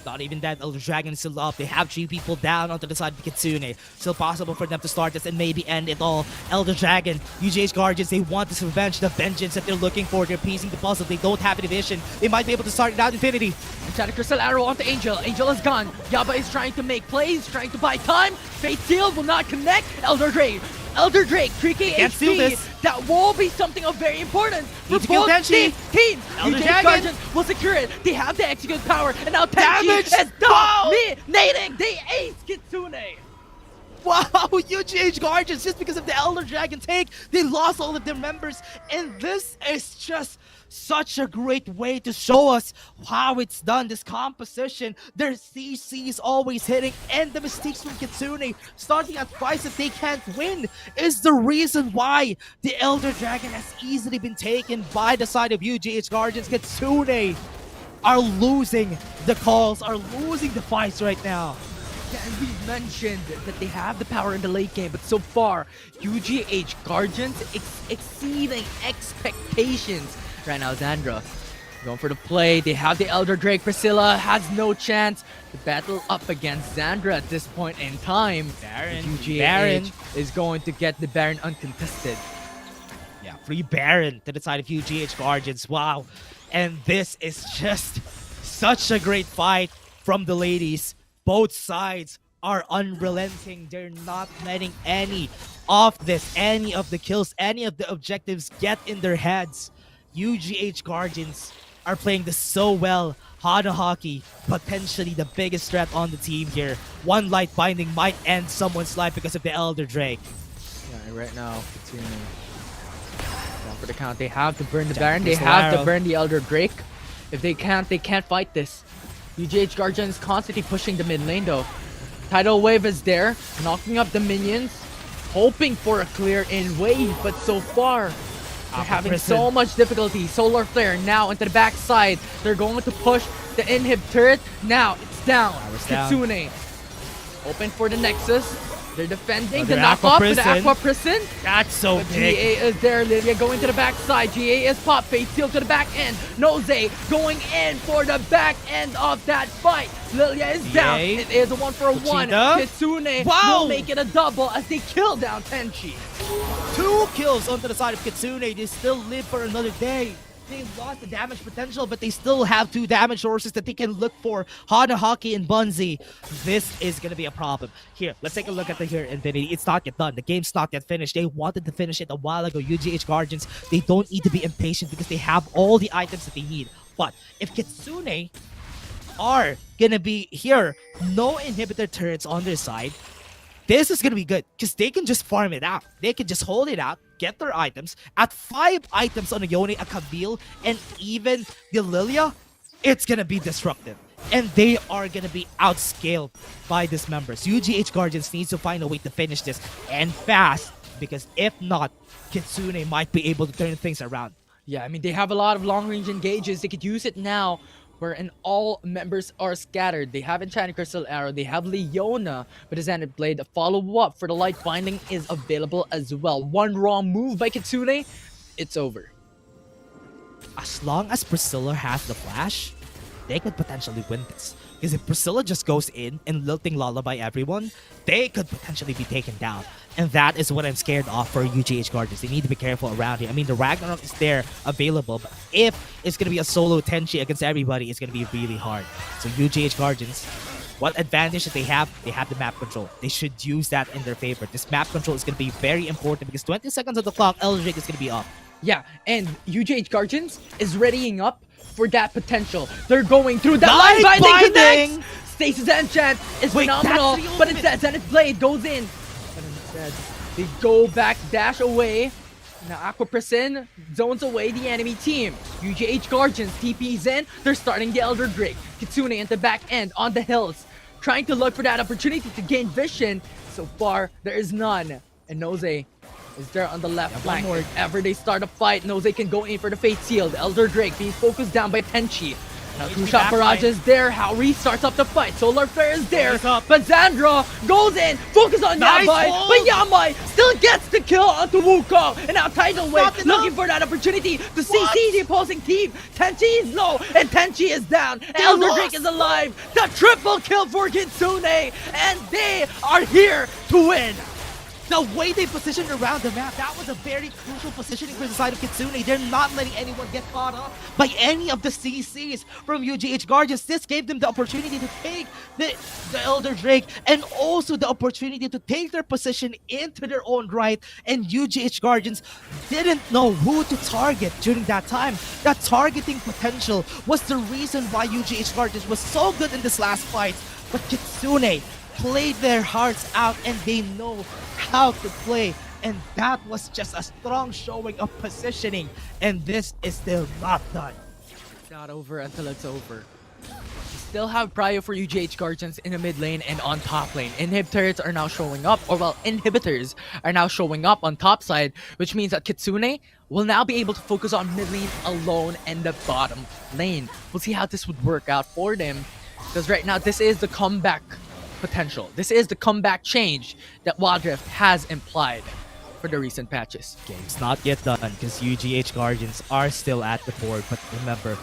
Not even that, Elder Dragon is still up. They have 3 people down onto the side of Kitsune. Still possible for them to start this and maybe end it all. Elder Dragon, UGH Guardians, they want this revenge, the vengeance that they're looking for. They're piecing the puzzle. They don't have any vision. They might be able to start it out Infinity. Enchanted Crystal Arrow onto Angel. Angel is gone. Yaba is trying to make plays, trying to buy time. Fate Seal will not connect. Elder Drake, 3k Can't steal HP. this. That will be something of very importance for Need to kill both Tenchi. teams. Elder UGH Dragon. Guardians will secure it. They have the execute power, and now Tenchi Damage. is dominating. They ace Kitsune. Wow, UGH Guardians, just because of the Elder Dragon take, they lost all of their members. And this is just such a great way to show us how it's done, this composition. Their CCs always hitting, and the mistakes from Kitsune starting at twice that they can't win is the reason why the Elder Dragon has easily been taken by the side of UGH Guardians. Kitsune are losing the calls, are losing the fights right now. Yeah, and we mentioned that they have the power in the late game, but so far, UGH Guardians exceeding expectations. Right now, Zandra going for the play. They have the Elder Drake. Priscilla has no chance to battle up against Zandra at this point in time. UGH is going to get the Baron uncontested. Yeah, free Baron to the side of UGH Guardians. Wow. And this is just such a great fight from the ladies. Both sides are unrelenting. They're not letting any of this, any of the kills, any of the objectives get in their heads. UGH Guardians are playing this so well. Hanahaki, potentially the biggest threat on the team here. One light binding might end someone's life because of the Elder Drake. Yeah, right now, Kitsune. Down for the count. They have to burn the Jack Baron. They Crystal have to Arrow. burn the Elder Drake. If they can't fight this. UGH Guardians constantly pushing the mid lane though. Tidal Wave is there, knocking up the minions, hoping for a clear in wave, but so far they're having Prison. so much difficulty. Solar Flare now into the backside. They're going to push the inhib turret. Now it's down. Power's down. Kitsune open for the Nexus. They're defending the Another knockoff for the Aqua Aqua Prison. That's so But big. GA is there. Lilia going to the backside. GA is pop. Face seal to the back end. Noze going in for the back end of that fight. Lilia is down. GA. It is a 1-for-1. Kuchida. Kitsune Wow. will make it a double as they kill down Tenchi. 2 kills onto the side of Kitsune. They still live for another day. They lost the damage potential, but they still have 2 damage sources that they can look for. Hanahaki and Bunzi. This is going to be a problem. Here, let's take a look at the here Infinity. It's not yet done. The game's not yet finished. They wanted to finish it a while ago. UGH Guardians, they don't need to be impatient because they have all the items that they need. But if Kitsune are going to be here, no inhibitor turrets on their side, this is going to be good because they can just farm it out. They can just hold it out, get their items. At 5 items on a Yone, a Camille, and even the Lilia, it's going to be disruptive. And they are going to be outscaled by these members. UGH Guardians needs to find a way to finish this and fast because if not, Kitsune might be able to turn things around. Yeah, I mean, they have a lot of long-range engages. They could use it now, wherein all members are scattered. They have Enchanted Crystal Arrow. They have Leona, but as Xanad Blade, a follow-up for the Light Binding is available as well. One wrong move by Kitsune, it's over. As long as Priscilla has the flash, they could potentially win this. Because if Priscilla just goes in and lilting lullaby everyone, they could potentially be taken down. And that is what I'm scared of for UGH Guardians. They need to be careful around here. I mean, the Ragnarok is there available, but if it's going to be a solo Tenchi against everybody, it's going to be really hard. So UGH Guardians, what advantage that they have? They have the map control. They should use that in their favor. This map control is going to be very important because 20 seconds on the clock, Eldrick is going to be up. Yeah, and UGH Guardians is readying up for that potential. They're going through the Light Light Binding Binding! connects! Stasis Enchant is Wait, phenomenal, that's the but ultimate. instead Zenith Blade goes in. But instead, they go back, dash away. Now Aqua Prison zones away the enemy team. UGH Guardians TP's in. They're starting the Elder Drake. Kitsune at the back end on the hills, trying to look for that opportunity to gain vision. So far, there is none. And Noze is there on the left Yeah, flank. one more. If ever they start a fight, Noze can go in for the Fate Seal. The Elder Drake being focused down by Tenchi. Now HP 2-shot backline. barrage is there. Haori starts up the fight. Solar Flare is there. He's up. But Zandra goes in. Focus on Nice Yamai. hold. But Yamai still gets the kill onto Wukong. And now Tidal Wave Not enough. looking for that opportunity to CC the opposing team. Tenchi is low and Tenchi is down. Elder lost. Drake is alive. The triple kill for Kitsune. And they are here to win. The way they positioned around the map, that was a very crucial positioning for the side of Kitsune. They're not letting anyone get caught up by any of the CCs from UGH Guardians. This gave them the opportunity to take the Elder Drake and also the opportunity to take their position into their own right. And UGH Guardians didn't know who to target during that time. That targeting potential was the reason why UGH Guardians was so good in this last fight. But Kitsune played their hearts out and they know how to play, and that was just a strong showing of positioning, and this is still not done. It's not over until it's over. We still have prio for UGH Guardians in the mid lane and on top lane. Inhib turrets are now showing up, or well, inhibitors are now showing up on top side, which means that Kitsune will now be able to focus on mid lane alone and the bottom lane. We'll see how this would work out for them, because right now this is the comeback potential. This is the comeback change that Wild Rift has implied for the recent patches. Game's not yet done because UGH Guardians are still at the board, but remember,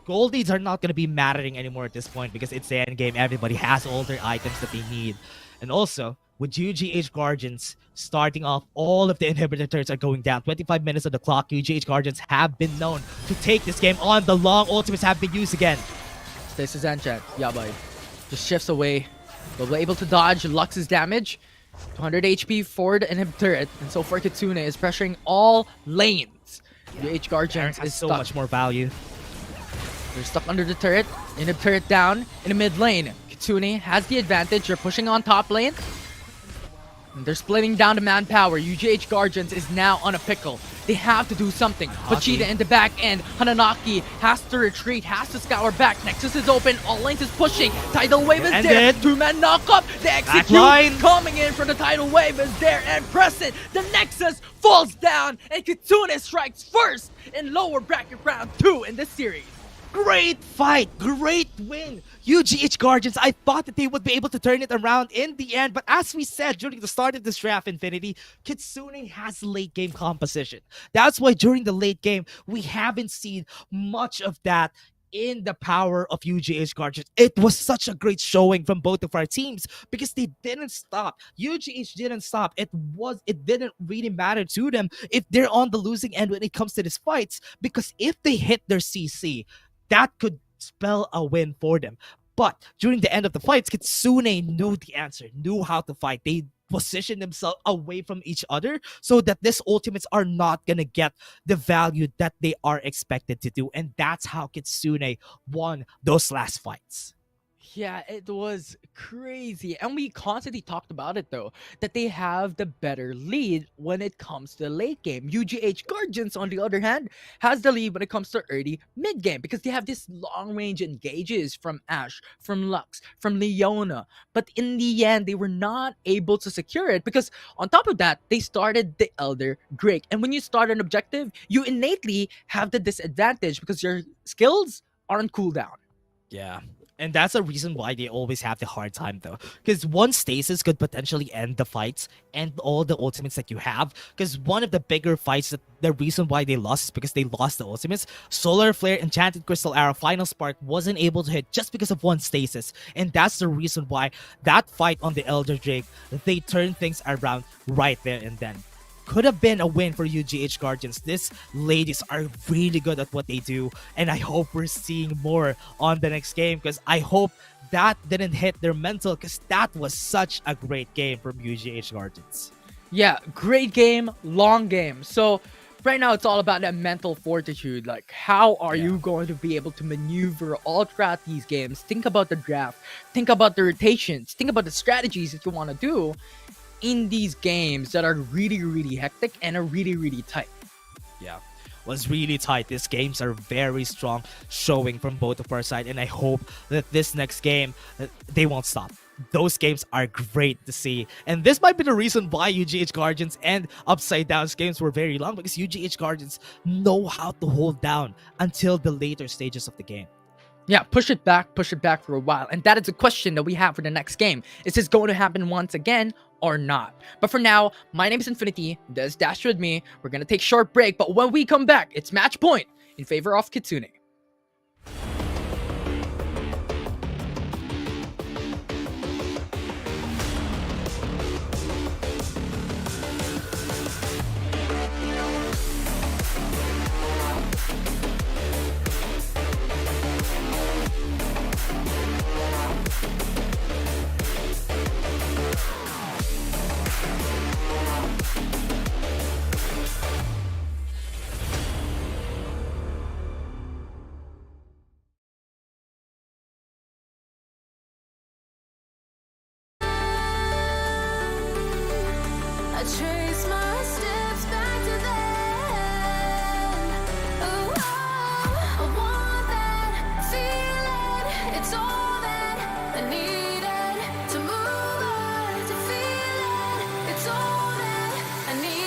gold leads are not going to be mattering anymore at this point because it's the end game. Everybody has all their items that they need. And also, with UGH Guardians starting off, all of the inhibitor turrets are going down. 25 minutes on the clock. UGH Guardians have been known to take this game on. The long ultimates have been used again. This is Enchant. Yabai just shifts away. They'll be able to dodge Lux's damage. 200 HP for the inhib turret. And so far Kitsune is pressuring all lanes. UGH Guardians Has is so stuck. much more value. They're stuck under the turret. Inhib turret down in the mid lane. Kitsune has the advantage. They're pushing on top lane. And they're splitting down the manpower. UGH Guardians is now on a pickle. They have to do something. Vegeta in the back end. Hananaki has to retreat, has to scour back. Nexus is open. All lanes is pushing. Tidal Wave is there. Two-man knock up. The execute coming in from the Tidal Wave is there and present. The Nexus falls down and Kitsune strikes first in lower bracket round 2 in this series. Great fight, great win. UGH Guardians, I thought that they would be able to turn it around in the end, but as we said during the start of this draft, Infinity, Kitsune has late game composition. That's why during the late game, we haven't seen much of that in the power of UGH Guardians. It was such a great showing from both of our teams because they didn't stop. UGH didn't stop. It didn't really matter to them if they're on the losing end when it comes to these fights, because if they hit their CC, that could spell a win for them. But during the end of the fights, Kitsune knew the answer, knew how to fight. They positioned themselves away from each other so that these ultimates are not going to get the value that they are expected to do. And that's how Kitsune won those last fights. Yeah, it was crazy. And we constantly talked about it though, that they have the better lead when it comes to the late game. UGH Guardians, on the other hand, has the lead when it comes to early mid game because they have this long range engages from Ashe, from Lux, from Leona. But in the end, they were not able to secure it because on top of that, they started the Elder Drake. And when you start an objective, you innately have the disadvantage because your skills are on cooldown. Yeah. And that's a reason why they always have the hard time though. Because one stasis could potentially end the fights and all the ultimates that you have. Because one of the bigger fights, that the reason why they lost is because they lost the ultimates. Solar Flare, Enchanted Crystal Arrow, Final Spark wasn't able to hit just because of one stasis. And that's the reason why that fight on the Elder Drake, they turned things around right there and then. Could have been a win for UGH Guardians. These ladies are really good at what they do, and I hope we're seeing more on the next game because I hope that didn't hit their mental because that was such a great game from UGH Guardians. Yeah, great game, long game. So right now it's all about that mental fortitude. Like, how are you going to be able to maneuver all throughout these games? Think about the draft, think about the rotations, think about the strategies that you want to do in these games that are really, really hectic and are really, really tight. Yeah, was really tight. These games are very strong showing from both of our side, and I hope that this next game, they won't stop. Those games are great to see, and this might be the reason why UGH Guardians and Upside Down's games were very long, because UGH Guardians know how to hold down until the later stages of the game. Yeah, push it back for a while. And that is a question that we have for the next game. Is this going to happen once again or not? But for now, my name is Infinity. There's Dash with me. We're going to take a short break. But when we come back, it's match point in favor of Kitsune. I trace my steps back to then. Ooh, I want that feeling. It's all that I needed to move on, to feel it. It's all that I needed.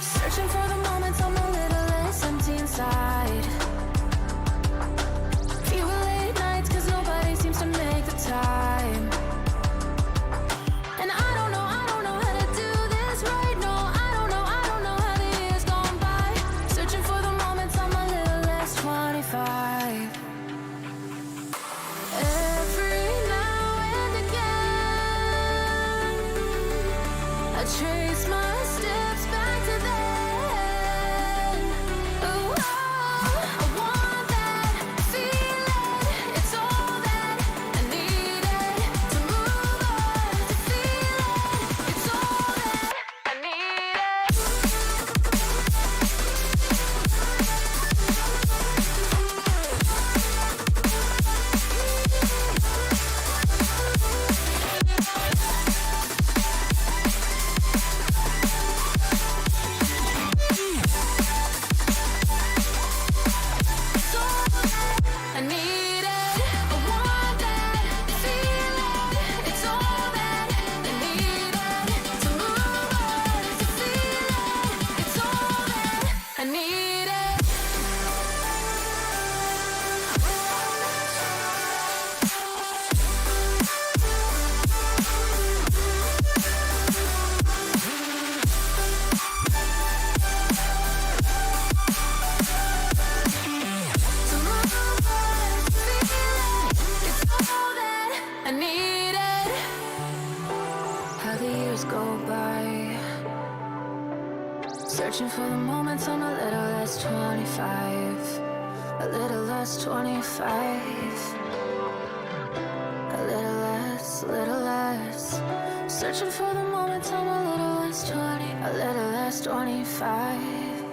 Searching for the moments I'm a little less empty inside. Fewer late nights cause nobody seems to make the time. And I don't know how to do this right. No, I don't know how the years gone by. Searching for the moments I'm a little less 25. Every now and again I trace my Searching for the moments I'm a little less 25. A little less 25. A little less, little less. Searching for the moments I'm a little less 20. A little less 25.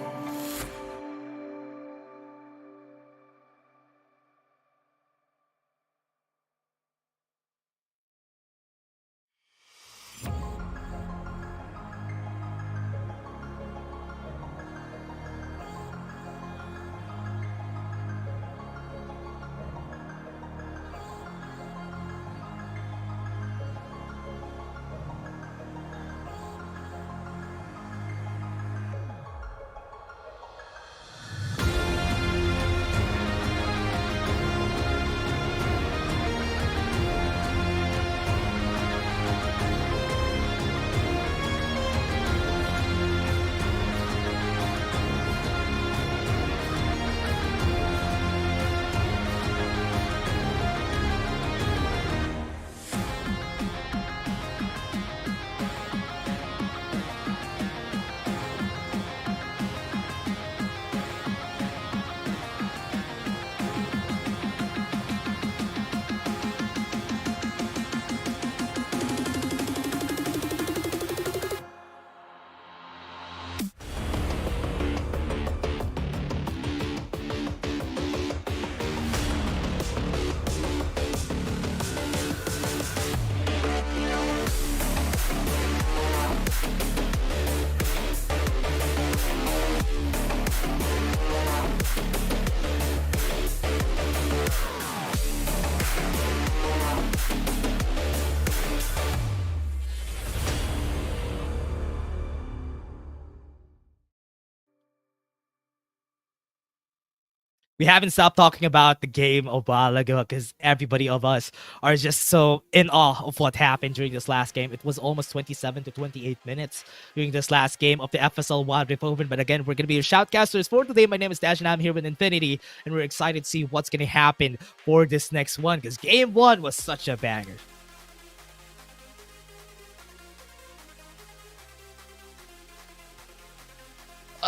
We haven't stopped talking about the game a while ago because everybody of us are just so in awe of what happened during this last game. It was almost 27 to 28 minutes during this last game of the FSL Wild Rift Open. But again, we're going to be your shoutcasters for today. My name is Dash and I'm here with Infinity. And we're excited to see what's going to happen for this next one because game one was such a banger.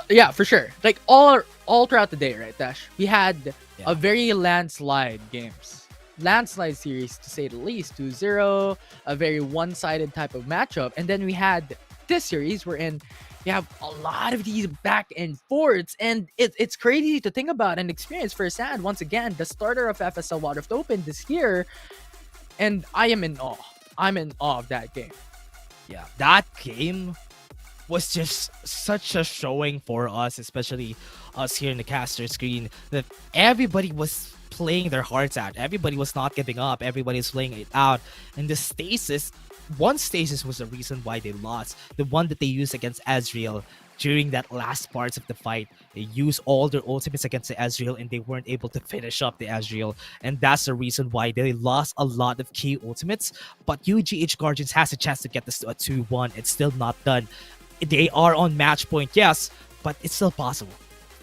Yeah, for sure. Like all throughout the day, right, Dash? We had a very landslide games. Landslide series, to say the least. 2-0, a very one-sided type of matchup. And then we had this series wherein you have a lot of these back and forths. And it's crazy to think about and experience firsthand. Once again, the starter of FSL Wild Rift Open this year. And I am in awe. I'm in awe of that game. Yeah, that game was just such a showing for us, especially us here in the caster screen, that everybody was playing their hearts out. Everybody was not giving up. Everybody's playing it out. And the stasis, one stasis was the reason why they lost. The one that they used against Ezreal during that last parts of the fight. They used all their ultimates against the Ezreal and they weren't able to finish up the Ezreal. And that's the reason why they lost a lot of key ultimates. But UGH Guardians has a chance to get this to a 2-1. It's still not done. They are on match point, yes, but it's still possible.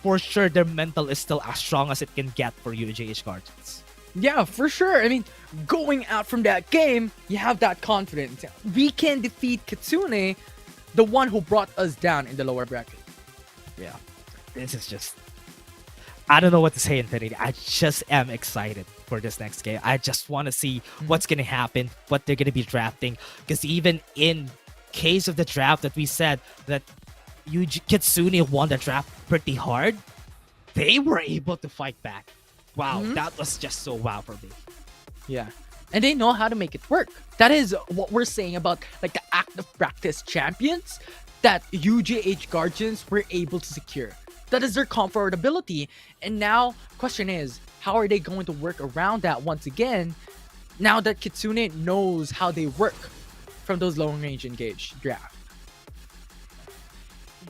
For sure, their mental is still as strong as it can get for UGH Guardians. Yeah, for sure. I mean, going out from that game, you have that confidence. We can defeat Kitsune, the one who brought us down in the lower bracket. Yeah, this is just... I don't know what to say, Infinity. I just am excited for this next game. I just want to see what's going to happen, what they're going to be drafting. Because even in case of the draft that we said that Kitsune won the draft pretty hard, they were able to fight back. Wow, that was just so wow for me. Yeah. And they know how to make it work. That is what we're saying about like the active practice champions that UGH Guardians were able to secure. That is their comfortability. And now, question is, how are they going to work around that once again, now that Kitsune knows how they work from those long-range engage draft?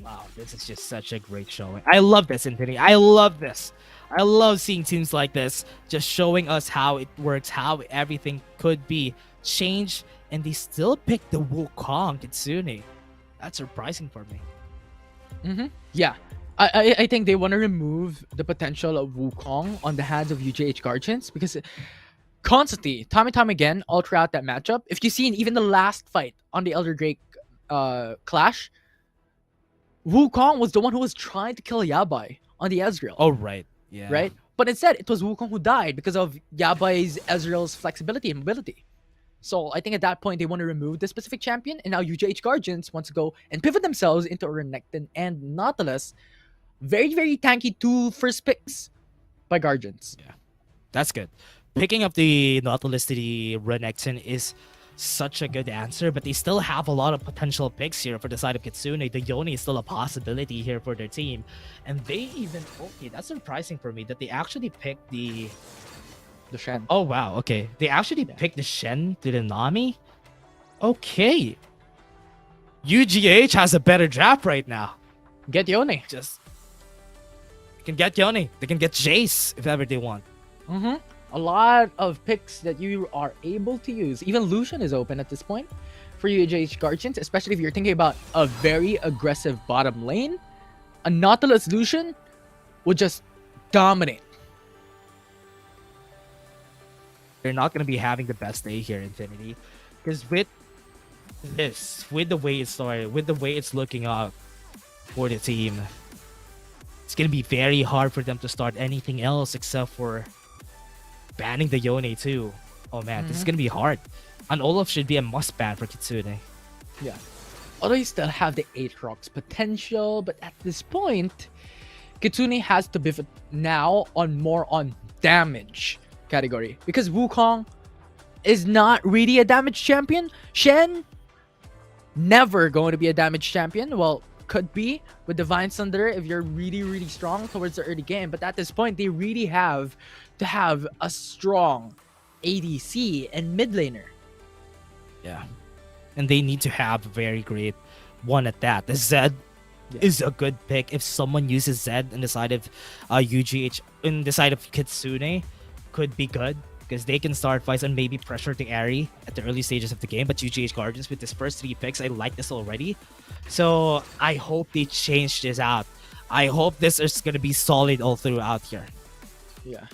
Wow, this is just such a great showing. I love this, Infinity. I love this. I love seeing teams like this just showing us how it works, how everything could be changed, and they still pick the Wukong Kitsune. That's surprising for me. Yeah. I think they want to remove the potential of Wukong on the hands of UGH Guardians because constantly, time and time again, all throughout that matchup, if you've seen even the last fight on the Elder Drake clash, Wukong was the one who was trying to kill Yabai on the Ezreal. Oh, right. Yeah. Right? But instead, it was Wukong who died because of Yabai's Ezreal's flexibility and mobility. So I think at that point, they want to remove the specific champion, and now UJH Guardians wants to go and pivot themselves into Renekton and Nautilus. Very, very tanky 2 first picks by Guardians. That's good. Picking up the Nautilus to the Renekton is such a good answer, but they still have a lot of potential picks here for the side of Kitsune. The Yone is still a possibility here for their team. And they even... Okay, that's surprising for me that they actually picked the... The Shen. Oh, wow. Okay. They actually picked the Shen to the Nami? Okay. UGH has a better draft right now. Get Yone. Just... They can get Yone. They can get Jace if ever they want. Mm-hmm. A lot of picks that you are able to use. Even Lucian is open at this point for UJH Guardians, especially if you're thinking about a very aggressive bottom lane. A Nautilus Lucian would just dominate. They're not going to be having the best day here, Infinity. Because with this, with the way it started, with the way it's looking up for the team, it's going to be very hard for them to start anything else except for banning the Yone too. Oh man, this is going to be hard. And Olaf should be a must ban for Kitsune. Yeah. Although you still have the Aatrox potential, but at this point, Kitsune has to pivot now more on damage category. Because Wukong is not really a damage champion. Shen, never going to be a damage champion. Well, could be with Divine Thunder if you're really, really strong towards the early game. But at this point, they really have to have a strong ADC and mid laner. Yeah. And they need to have a very great one at that. The Zed is a good pick. If someone uses Zed in the side of UGH, in the side of Kitsune, could be good. Because they can start fights and maybe pressure the Ahri at the early stages of the game. But UGH Guardians with this first 3 picks, I like this already. So I hope they change this out. I hope this is going to be solid all throughout here. Yeah.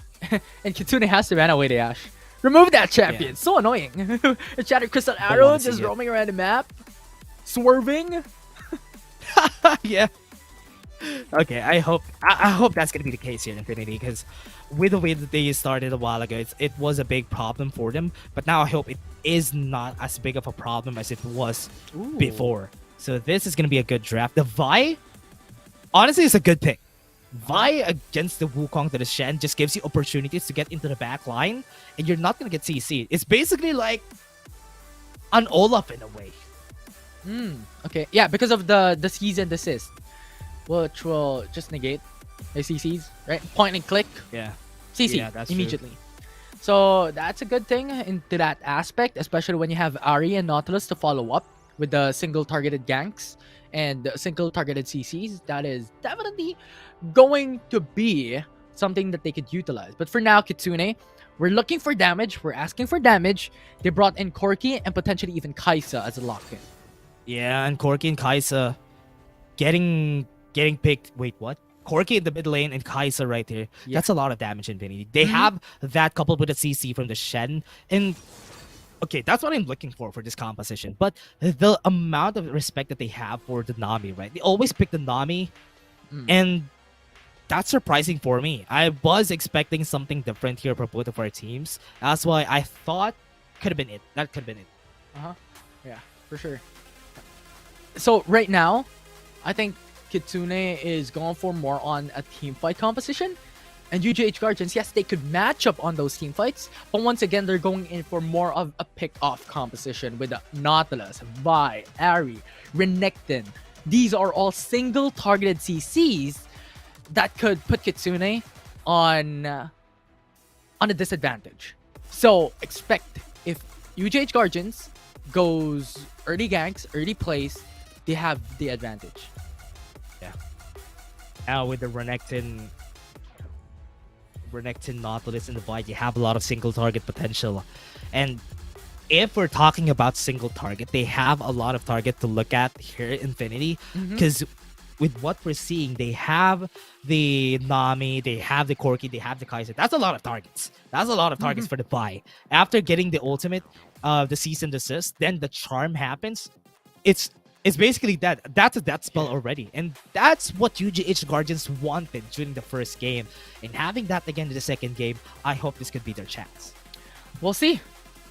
And Kitsune has to ban away the Ashe. Remove that champion. Yeah. So annoying. A Shattered Crystal Don't Arrow wanna see just it. roaming around the map. Swerving. Yeah. Okay, I hope that's gonna be the case here in Infinity, because with the way that they started a while ago, it was a big problem for them. But now I hope it is not as big of a problem as it was before. So this is gonna be a good draft. The Vi, honestly, is a good pick. Vi against the Wukong to the Shen just gives you opportunities to get into the back line, and you're not gonna get CC. It's basically like an Olaf in a way. Okay. Yeah, because of the seize and assist, which will just negate the CCs, right? Point and click. Yeah. CC Yeah, that's true. immediately. So that's a good thing into that aspect, especially when you have Ahri and Nautilus to follow up with the single targeted ganks and single targeted CCs. That is definitely going to be something that they could utilize. But for now, Kitsune, we're looking for damage. We're asking for damage. They brought in Corki and potentially even Kaisa as a lock-in. Yeah, and Corki and Kaisa getting picked. Wait, what? Corki in the mid lane and Kaisa right here. Yeah. That's a lot of damage, Infinity. They have that coupled with a CC from the Shen. And okay, that's what I'm looking for this composition. But the amount of respect that they have for the Nami, right? They always pick the Nami. And that's surprising for me. I was expecting something different here for both of our teams. That's why I thought could have been it. That could have been it. Yeah, for sure. So right now, I think Kitsune is going for more on a team fight composition. And UGH Guardians, yes, they could match up on those team fights. But once again, they're going in for more of a pick-off composition with Nautilus, Vi, Ahri, Renekton. These are all single targeted CCs that could put Kitsune on a disadvantage. So expect if UGH Guardians goes early ganks, early plays, they have the advantage. Yeah. Now with the Renekton Nautilus in the fight, you have a lot of single target potential. And if we're talking about single target, they have a lot of target to look at here at Infinity. Because with what we're seeing, they have the Nami, they have the Corki, they have the Kaiser. That's a lot of targets. That's a lot of targets for the buy. After getting the ultimate, the cease and desist, then the charm happens. It's It's basically that. That's a death spell already. And that's what UGH Guardians wanted during the first game. And having that again in the second game, I hope this could be their chance. We'll see.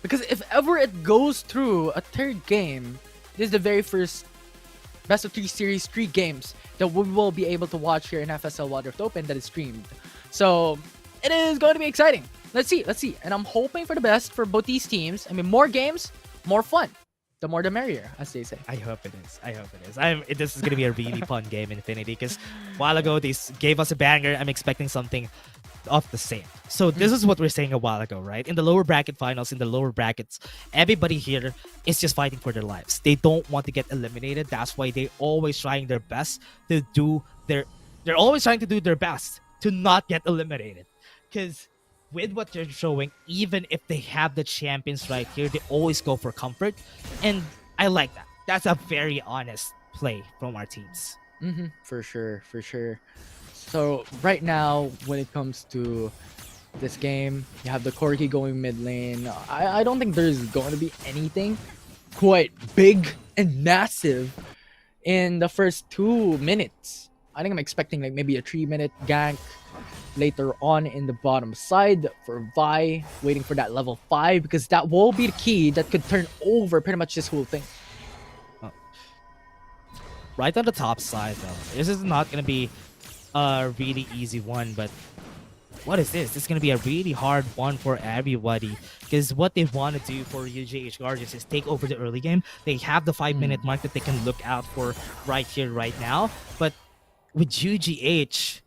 Because if ever it goes through a third game, this is the very first best of 3 series, 3 games that we will be able to watch here in FSL Wild Rift Open that is streamed. So it is going to be exciting. Let's see. And I'm hoping for the best for both these teams. I mean, more games, more fun. The more the merrier, as they say. I hope it is. This is going to be a really fun game, Infinity, because a while ago they gave us a banger. I'm expecting something of the same. So this is what we're saying a while ago, right? In the lower bracket finals, in the lower brackets, everybody here is just fighting for their lives. They don't want to get eliminated. That's why they always trying their best to do their... They're always trying to do their best to not get eliminated. Because with what they're showing, even if they have the champions right here, they always go for comfort. And I like that. That's a very honest play from our teams. For sure. So right now, when it comes to this game, you have the Corki going mid lane. I don't think there's going to be anything quite big and massive in the first 2 minutes. I think I'm expecting like maybe a 3-minute gank later on in the bottom side for Vi, waiting for that level 5, because that will be the key that could turn over pretty much this whole thing. Right on the top side though, this is not going to be a really easy one, but what is this? This is going to be a really hard one for everybody, because what they want to do for UGH Guardians is take over the early game. They have the 5-minute mark that they can look out for right here, right now, but with UGH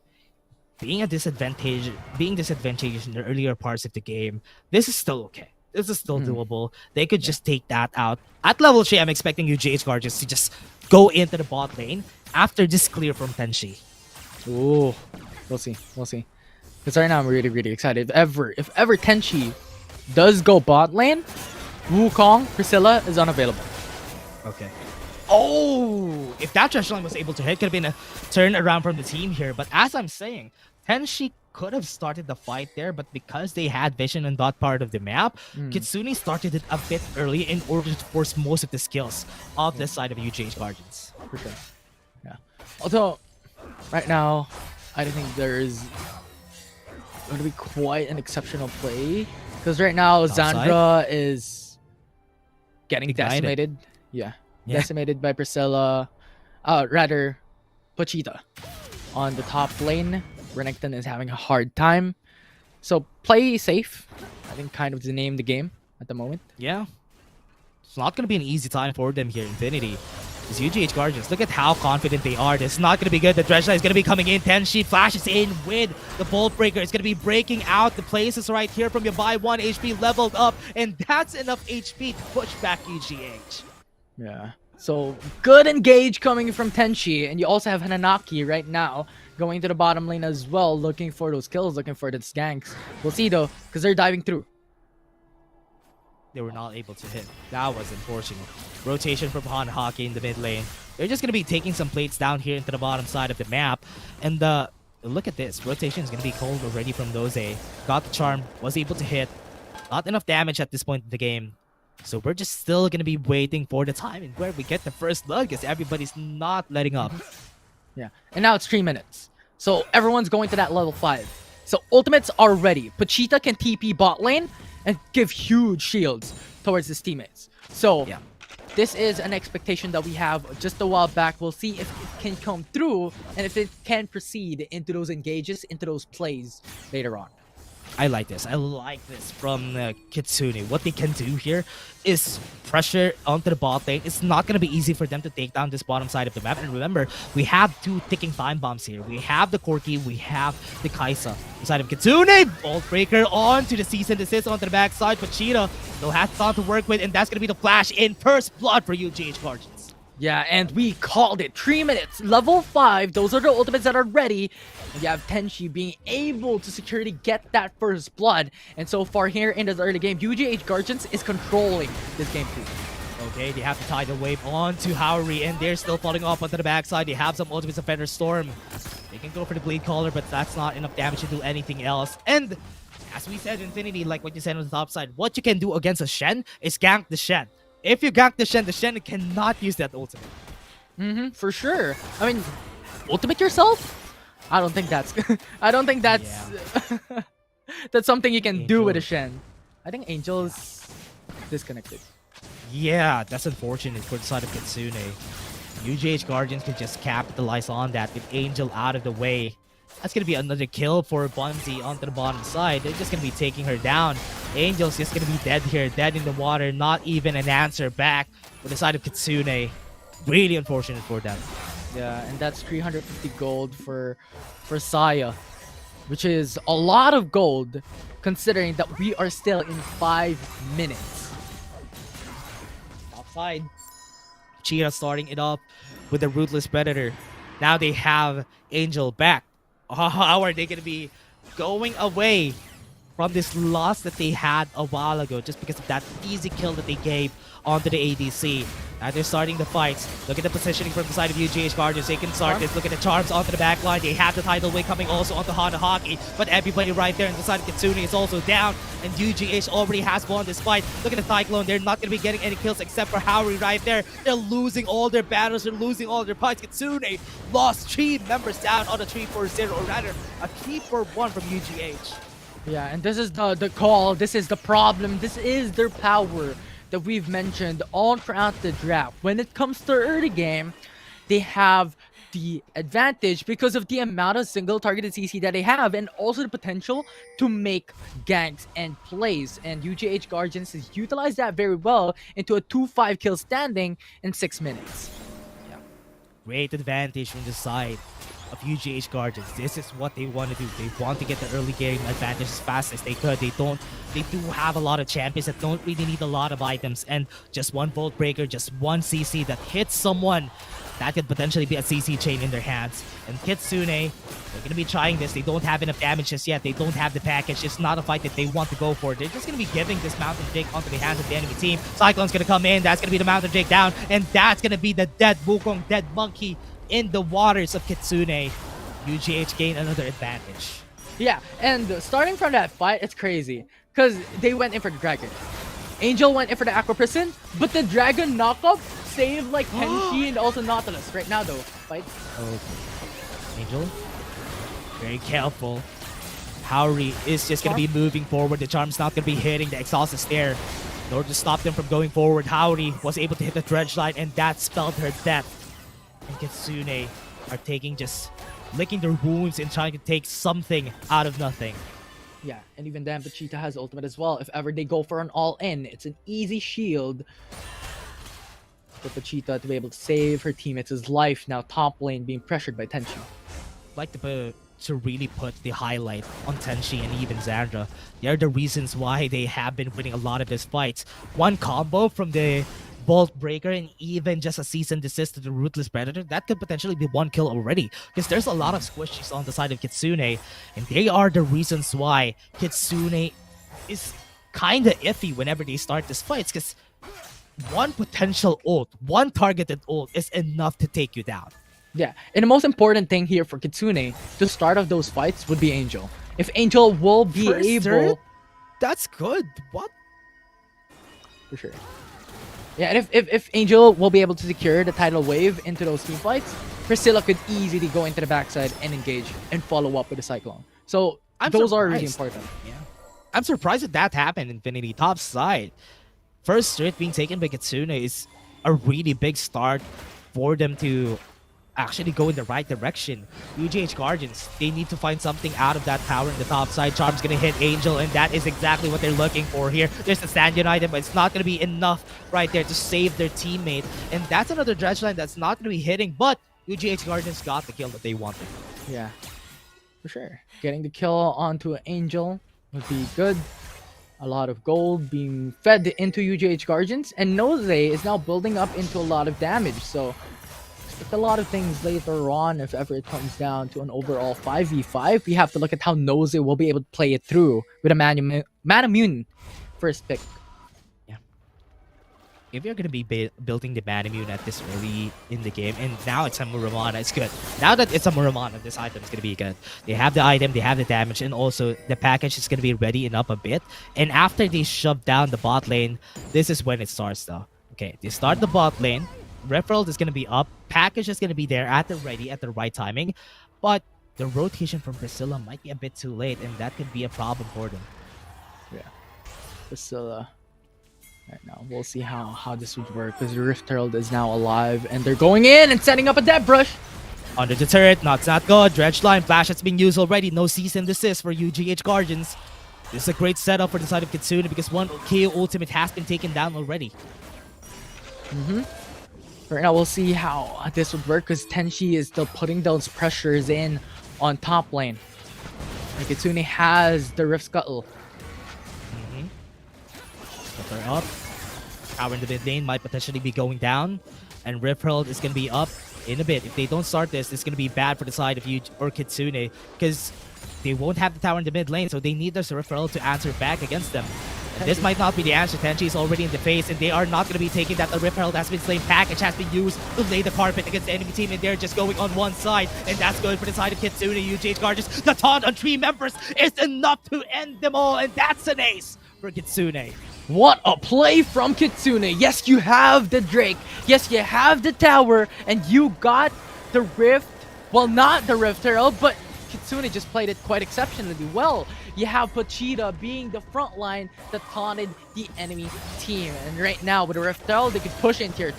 being disadvantageous in the earlier parts of the game, this is still okay. This is still doable. They could just take that out. At level 3, I'm expecting UGH Guardians to just go into the bot lane after this clear from Tenshi. Ooh, we'll see. Because right now I'm really excited. If ever Tenshi does go bot lane, Wukong, Priscilla is unavailable. Okay. Oh, if that trash line was able to hit, could have been a turn around from the team here. But as I'm saying, Tenshi could have started the fight there, but because they had vision on that part of the map, Kitsune started it a bit early in order to force most of the skills of this side of UGH Guardians. For sure. Yeah. Although, right now, I don't think there is going to be quite an exceptional play. Because right now, Zandra is getting decimated. Yeah. Decimated by Priscilla. Rather, Pochita on the top lane. Renekton is having a hard time. So play safe. I think kind of the name of the game at the moment. Yeah. It's not going to be an easy time for them here, Infinity. It's UGH Guardians. Look at how confident they are. This is not going to be good. The Dredge is going to be coming in. Tenshi flashes in with the Bolt Breaker. It's going to be breaking out the places right here from your buy 1 HP leveled up. And that's enough HP to push back UGH. Yeah. So good engage coming from Tenshi. And you also have Hananaki right now going to the bottom lane as well, looking for those kills, looking for those ganks. We'll see though, because they're diving through. They were not able to hit. That was unfortunate. Rotation from Hananaki in the mid lane. They're just going to be taking some plates down here into the bottom side of the map. And look at this. Rotation is going to be cold already from Doze. Got the charm, was able to hit. Not enough damage at this point in the game. So we're just still going to be waiting for the timing where we get the first blood, because everybody's not letting up. Yeah, and now it's 3 minutes. So everyone's going to that level 5. So ultimates are ready. Pochita can TP bot lane and give huge shields towards his teammates. So yeah, this is an expectation that we have just a while back. We'll see if it can come through and if it can proceed into those engages, into those plays later on. I like this. I like this from Kitsune. What they can do here is pressure onto the bot lane. It's not going to be easy for them to take down this bottom side of the map. And remember, we have 2 ticking time bombs here. We have the Corki, we have the Kaisa. Inside of Kitsune, Bolt Breaker onto the cease and desist onto the backside. Pochita still has time to work with, and that's going to be the flash in first blood for UGH Guardians. Yeah, and we called it. 3 minutes, level 5. Those are the ultimates that are ready. And you have Tenshi being able to securely get that first blood. And so far here in this early game, UGH Guardians is controlling this game too. Okay, they have the Tidal Wave onto Howry, and they're still falling off onto the backside. They have some ultimates of Fender Storm. They can go for the Blade Caller, but that's not enough damage to do anything else. And as we said, Infinity, like what you said on the top side, what you can do against a Shen is gank the Shen. If you gank the Shen cannot use that ultimate. For sure. I mean, ultimate yourself? I don't think that's. I don't think that's. That's something you can do with a Shen. I think Angel's disconnected. Yeah, that's unfortunate for the side of Kitsune. UGH Guardians can just capitalize on that with Angel out of the way. That's going to be another kill for Bunzi onto the bottom side. They're just going to be taking her down. Angel's just going to be dead here, dead in the water. Not even an answer back for the side of Kitsune. Really unfortunate for them. Yeah, and that's 350 gold for Saya, which is a lot of gold considering that we are still in 5 minutes. Top side. Cheetah starting it up with the Ruthless Predator. Now they have Angel back. How are they going to be going away from this loss that they had a while ago just because of that easy kill that they gave onto the ADC? Now they're starting the fights. Look at the positioning from the side of UGH Guardians. They can start this. Look at the charms onto the back line. They have the tidal wave coming also onto Honda Hockey. But everybody right there on the side of Kitsune is also down. And UGH already has won this fight. Look at the Cyclone. They're not going to be getting any kills except for Howery right there. They're losing all their battles. They're losing all their fights. Kitsune lost 3 members down on a 3-4-0. Or rather, a 3-4-1 from UGH. Yeah, and this is the call. This is the problem. This is their power that we've mentioned all throughout the draft. When it comes to early game, they have the advantage because of the amount of single targeted CC that they have and also the potential to make ganks and plays. And UGH Guardians has utilized that very well into a 2-5 kill standing in 6 minutes. Yeah. Great advantage from the side of UGH Guardians. This is what they want to do. They want to get the early game advantage as fast as they could. They do have a lot of champions that don't really need a lot of items, and just one Bolt Breaker, just one CC that hits someone, that could potentially be a CC chain in their hands. And Kitsune, they're going to be trying this. They don't have enough damage just yet. They don't have the package. It's not a fight that they want to go for. They're just going to be giving this Mountain Drake onto the hands of the enemy team. Cyclone's going to come in. That's going to be the Mountain Drake down, and that's going to be the dead Wukong, dead monkey in the waters of Kitsune. UGH gain another advantage. Yeah, and starting from that fight, it's crazy. Because they went in for the Dragon. Angel went in for the Aqua Prison, but the Dragon knockup saved like Tenshi and also Nautilus. Right now though, fight. Okay. Angel, very careful. Howery is just going to be moving forward. The charm's not going to be hitting. The exhaust is there. In order to stop them from going forward, Howery was able to hit the dredge line, and that spelled her death. And Kitsune are taking licking their wounds and trying to take something out of nothing. Yeah, and even then, Vegeta has ultimate as well. If ever they go for an all-in, it's an easy shield for Vegeta to be able to save her teammates' life now top lane being pressured by Tenchi. I'd like to really put the highlight on Tenchi and even Zandra. They're the reasons why they have been winning a lot of these fights. One combo from the Bolt Breaker and even just a cease and desist to the Ruthless Predator, that could potentially be one kill already. Because there's a lot of squishies on the side of Kitsune, and they are the reasons why Kitsune is kind of iffy whenever they start these fights. Because one potential ult, one targeted ult is enough to take you down. Yeah, and the most important thing here for Kitsune to start off those fights would be Angel. If Angel will be able... That's good. What? For sure. Yeah, and if Angel will be able to secure the tidal wave into those team fights, Priscilla could easily go into the backside and engage and follow up with the Cyclone. So those are really important. Yeah, I'm surprised that happened. Infinity top side. First straight being taken by Kitsune is a really big start for them to actually go in the right direction. UGH Guardians, they need to find something out of that tower in the top side. Charm's gonna hit Angel, and that is exactly what they're looking for here. There's the stand item, but it's not gonna be enough right there to save their teammate. And that's another dredge line that's not gonna be hitting, but UGH Guardians got the kill that they wanted. Yeah, for sure. Getting the kill onto Angel would be good. A lot of gold being fed into UGH Guardians, and Nose is now building up into a lot of damage, so expect a lot of things later on if ever it comes down to an overall 5v5. We have to look at how Nose will be able to play it through with a Manamune first pick. Yeah. If you're going to be building the Manamune at this early in the game, and now it's a Muramana, it's good. Now that it's a Muramana, this item is going to be good. They have the item, they have the damage, and also the package is going to be readying up a bit. And after they shove down the bot lane, this is when it starts though. Okay, they start the bot lane. Referral is going to be up. Package is going to be there at the ready at the right timing. But the rotation from Priscilla might be a bit too late, and that could be a problem for them. Yeah, Priscilla. Right now, we'll see how this would work because the Rift Herald is now alive, and they're going in and setting up a death brush. Under the turret, not good. Dredge line flash has been used already. No cease and desist for UGH Guardians. This is a great setup for the side of Kitsune because one KO ultimate has been taken down already. Right now, we'll see how this would work because Tenshi is still putting those pressures in on top lane. And Kitsune has the Rift Scuttle. They're up. Tower in the mid lane might potentially be going down. And Rift Herald is going to be up in a bit. If they don't start this, it's going to be bad for the side of Kitsune because they won't have the tower in the mid lane, so they need their Rift Herald to answer back against them. And this might not be the answer. Tenchi is already in the face, and they are not going to be taking that. The Rift Herald has been slain. Package has been used to lay the carpet against the enemy team, and they're just going on one side. And that's good for the side of Kitsune. UGH Guardians. The taunt on 3 members is enough to end them all, and that's an ace for Kitsune. What a play from Kitsune. Yes, you have the Drake. Yes, you have the tower, and you got the Rift. Well, not the Rift Herald, but Kitsune just played it quite exceptionally well. You have Pachita being the front line that taunted the enemy team. And right now, with the Rift Herald, they could push in tier 2.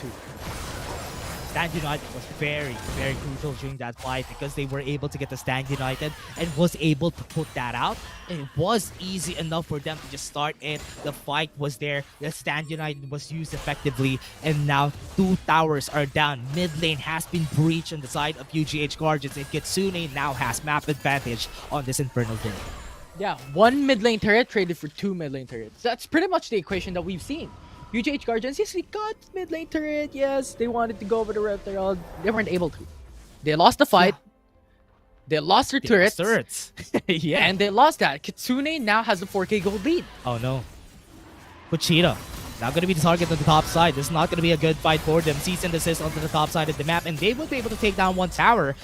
Stand United was very, very crucial during that fight because they were able to get the Stand United and was able to put that out. And it was easy enough for them to just start it. The fight was there. The Stand United was used effectively. And now 2 towers are down. Mid lane has been breached on the side of UGH Guardians. And Kitsune now has map advantage on this Infernal Day. Yeah, 1 mid lane turret traded for 2 mid lane turrets. That's pretty much the equation that we've seen. UGH Guardians, yes, they got mid lane turret. Yes, they wanted to go over the Rift Herald. They weren't able to. They lost the fight. Yeah. They lost their turrets. Yeah. And they lost that. Kitsune now has the 4K gold lead. Oh no. Pachita now going to be the target on the top side. This is not going to be a good fight for them. Cease and desist onto the top side of the map. And they will be able to take down 1 tower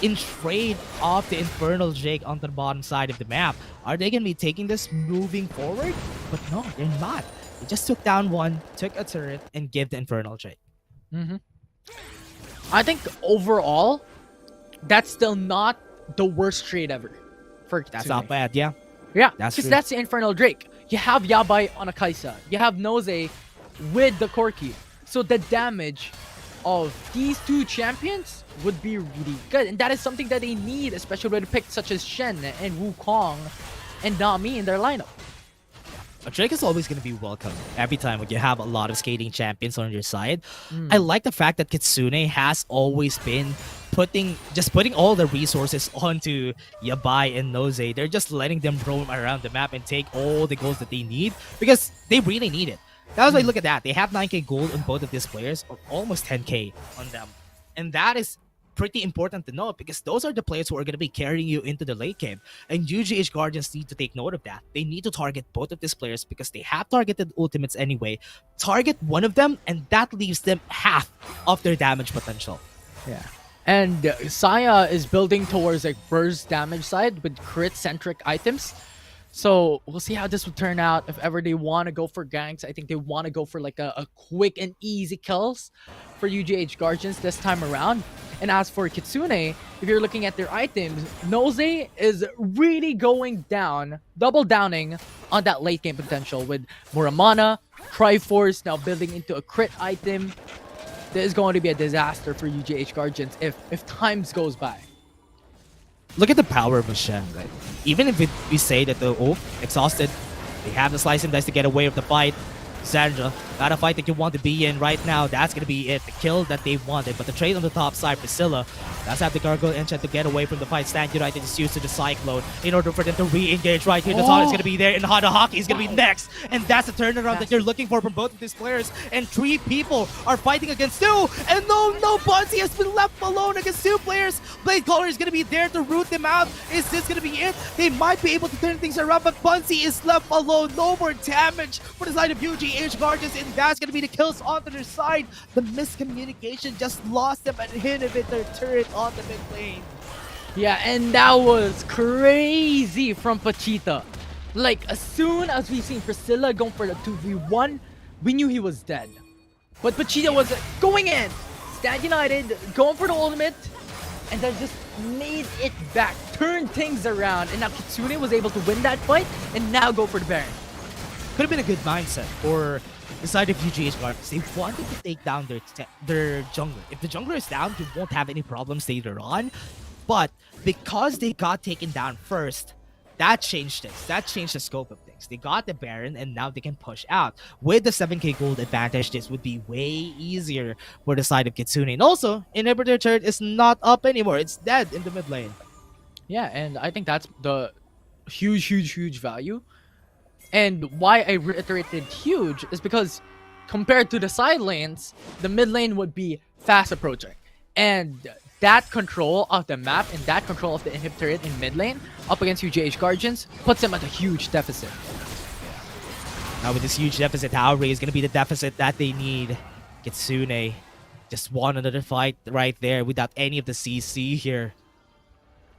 in trade of the Infernal Jake onto the bottom side of the map. Are they going to be taking this moving forward? But no, they're not. They just took down 1, took a turret, and gave the Infernal Jake. I think overall, that's still not the worst trade ever for Kitsune. That's not bad, yeah. Yeah, that's because that's the Infernal Drake. You have Yabai on a Kaisa. You have Noze with the Corki. So the damage of these 2 champions would be really good. And that is something that they need, especially with picks such as Shen and Wukong and Nami in their lineup. A Drake is always going to be welcome every time when you have a lot of skating champions on your side. I like the fact that Kitsune has always been putting all the resources onto Yabai and Noze. They're just letting them roam around the map and take all the goals that they need because they really need it. That's why look at that. They have 9k gold on both of these players, or almost 10k on them. And that is pretty important to know because those are the players who are going to be carrying you into the late game. And UGH Guardians need to take note of that. They need to target both of these players because they have targeted ultimates anyway. Target one of them and that leaves them half of their damage potential. Yeah. And Saya is building towards like burst damage side with crit-centric items. So we'll see how this will turn out. If ever they want to go for ganks, I think they want to go for like a quick and easy kills for UGH Guardians this time around. And as for Kitsune, if you're looking at their items, Noze is really going down, double downing on that late game potential with Muramana, Triforce now building into a crit item. This is going to be a disaster for UGH Guardians if times goes by. Look at the power of Shen, right? Even if we say that the exhausted, they have the slice and dice to get away with the fight. Sandra, not a fight that you want to be in right now. That's going to be it. The kill that they wanted. But the trade on the top side, Priscilla, does have the Gargoyle enchant to get away from the fight. Stand United is used to the Cyclone in order for them to re-engage right here. The Sonic is going to be there, and Hada Hockey is going to be next. And that's the turnaround that you're looking for from both of these players. And 3 people are fighting against 2. And no, Bunsey has been left alone against 2 players. Blade Caller is going to be there to root them out. Is this going to be it? They might be able to turn things around, but Bunsey is left alone. No more damage for the side of UGH Guardians, and that's going to be the kills onto their side. The miscommunication just lost them and inhibited their turret on the mid lane. Yeah, and that was crazy from Pachita. Like, as soon as we seen Priscilla going for the 2v1, we knew he was dead. But Vegeta was going in. Stand United, going for the ultimate, and then just made it back, turned things around, and now Kitsune was able to win that fight, and now go for the Baron. Could have been a good mindset for the side of UGH Gardens. They wanted to take down their jungler. If the jungler is down, you won't have any problems later on. But because they got taken down first, that changed things. That changed the scope of things. They got the Baron, and now they can push out. With the 7k gold advantage, this would be way easier for the side of Kitsune. And also, Inhibitor turret is not up anymore. It's dead in the mid lane. Yeah, and I think that's the huge value. And why I reiterated huge is because compared to the side lanes, the mid lane would be fast approaching. And that control of the map and that control of the inhibitor in mid lane up against UGH Guardians puts them at a huge deficit. Now with this huge deficit, Haori is going to be the deficit that they need. Kitsune just won another fight right there without any of the CC here.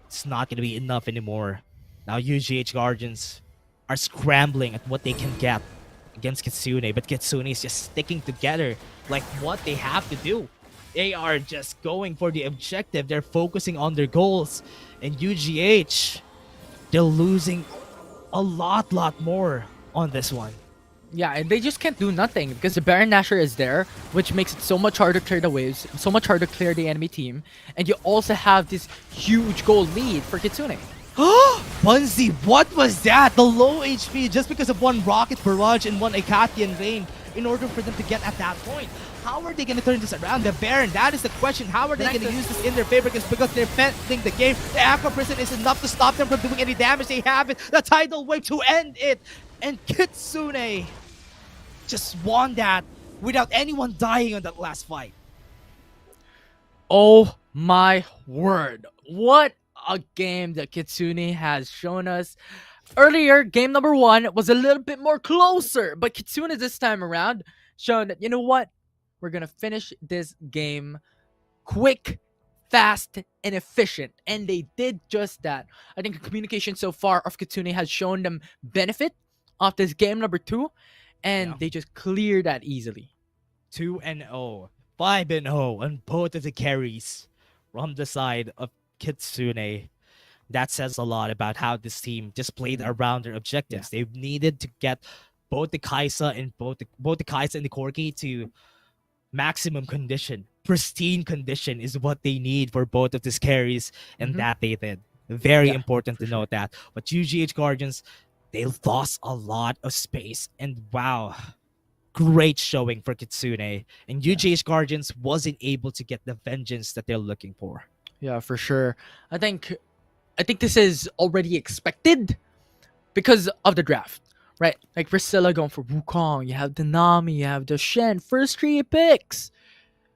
It's not going to be enough anymore. Now UGH Guardians are scrambling at what they can get against Kitsune, but Kitsune is just sticking together like what they have to do. They are just going for the objective. They're focusing on their goals. And UGH, they're losing a lot more on this one. Yeah, and they just can't do nothing because the Baron Nashor is there, which makes it so much harder to clear the waves, so much harder to clear the enemy team. And you also have this huge goal lead for Kitsune. Bunzi, what was that? The low HP just because of one Rocket Barrage and one Akatian Rain in order for them to get at that point. How are they going to turn this around? The Baron, that is the question. How are they going to use this in their favor? Because they're defending the game. The Aqua Prison is enough to stop them from doing any damage. They have it. The Tidal Wave to end it. And Kitsune just won that without anyone dying on that last fight. Oh my word. What a game that Kitsune has shown us. Earlier, game number 1 was a little bit more closer, but Kitsune this time around showing that, you know what? We're going to finish this game quick, fast, and efficient. And they did just that. I think the communication so far of Kitsune has shown them benefit of this game number 2, and they just cleared that easily. 2-0, 5-0 on both of the carries from the side of Kitsune. That says a lot about how this team just played around their objectives. They needed to get both the Kaisa and both the Kaisa and the Corki to maximum condition. Pristine condition is what they need for both of these carries, and that they did. Very important to note that. But UGH Guardians, they lost a lot of space, and wow, great showing for Kitsune. And UGH Guardians wasn't able to get the vengeance that they're looking for. Yeah, for sure. I think this is already expected because of the draft, right? Like Priscilla going for Wukong, you have the Nami, you have the Shen, first 3 picks.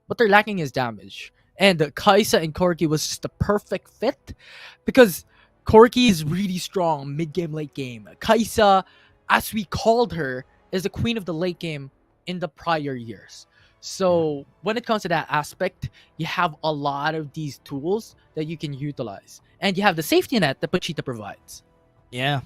What they're lacking is damage. And Kaisa and Corki was just the perfect fit because Corki is really strong mid-game, late game. Kaisa, as we called her, is the queen of the late game in the prior years. So when it comes to that aspect, you have a lot of these tools that you can utilize. And you have the safety net that Pochita provides. Yeah.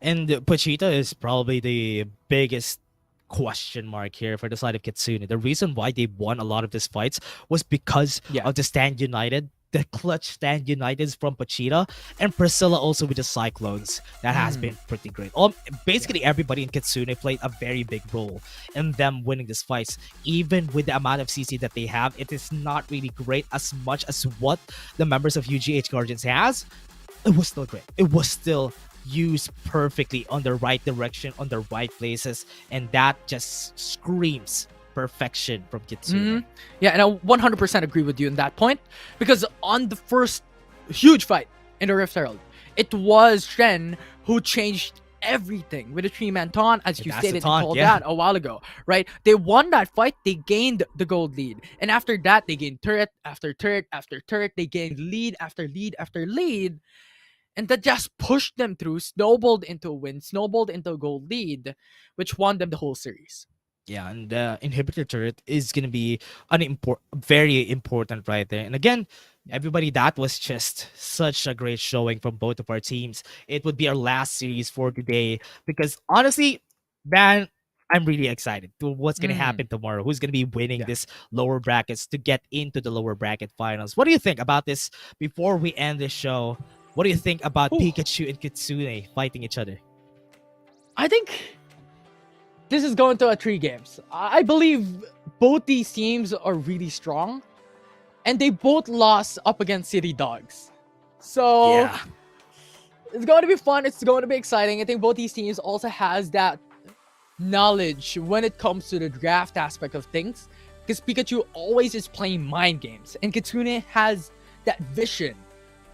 And Pochita is probably the biggest question mark here for the side of Kitsune. The reason why they won a lot of these fights was because of the Stand United, the clutch Stand Uniteds from Pochita, and Priscilla also with the Cyclones. That has been pretty great. Basically, everybody in Kitsune played a very big role in them winning these fights. Even with the amount of CC that they have, it is not really great as much as what the members of UGH Guardians has. It was still great. It was still used perfectly on the right direction, on the right places, and that just screams perfection from Kitsune. Yeah, and I 100% agree with you on that point, because on the first huge fight in the Rift Herald, it was Shen who changed everything with a 3-man taunt, as you stated and called out a while ago, right? They won that fight, they gained the gold lead, and after that, they gained turret after turret after turret, they gained lead after lead after lead, and that just pushed them through, snowballed into a win, snowballed into a gold lead, which won them the whole series. Yeah, and the inhibitor turret is going to be very important right there. And again, everybody, that was just such a great showing from both of our teams. It would be our last series for today because honestly, man, I'm really excited to what's gonna Mm. happen tomorrow. Who's gonna be winning Yeah. this lower brackets to get into the lower bracket finals? What do you think about this? Before we end this show, what do you think about Ooh. Peekachu and Kitsune fighting each other? I think this is going to a 3 games. I believe both these teams are really strong, and they both lost up against City Dogs. So it's going to be fun. It's going to be exciting. I think both these teams also has that knowledge when it comes to the draft aspect of things, because Pikachu always is playing mind games, and Kitsune has that vision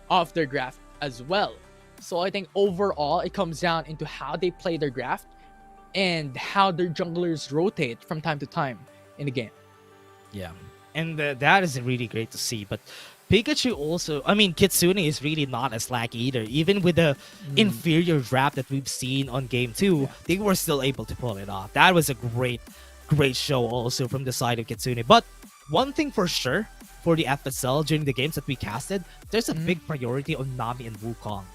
of their draft as well. So I think overall it comes down into how they play their draft and how their junglers rotate from time to time in the game. Yeah, and that is really great to see. But Pikachu also, I mean, Kitsune is really not a slack either. Even with the inferior draft that we've seen on game 2, they were still able to pull it off. That was a great show also from the side of Kitsune. But one thing for sure for the FSL during the games that we casted, there's a big priority on Nami and Wukong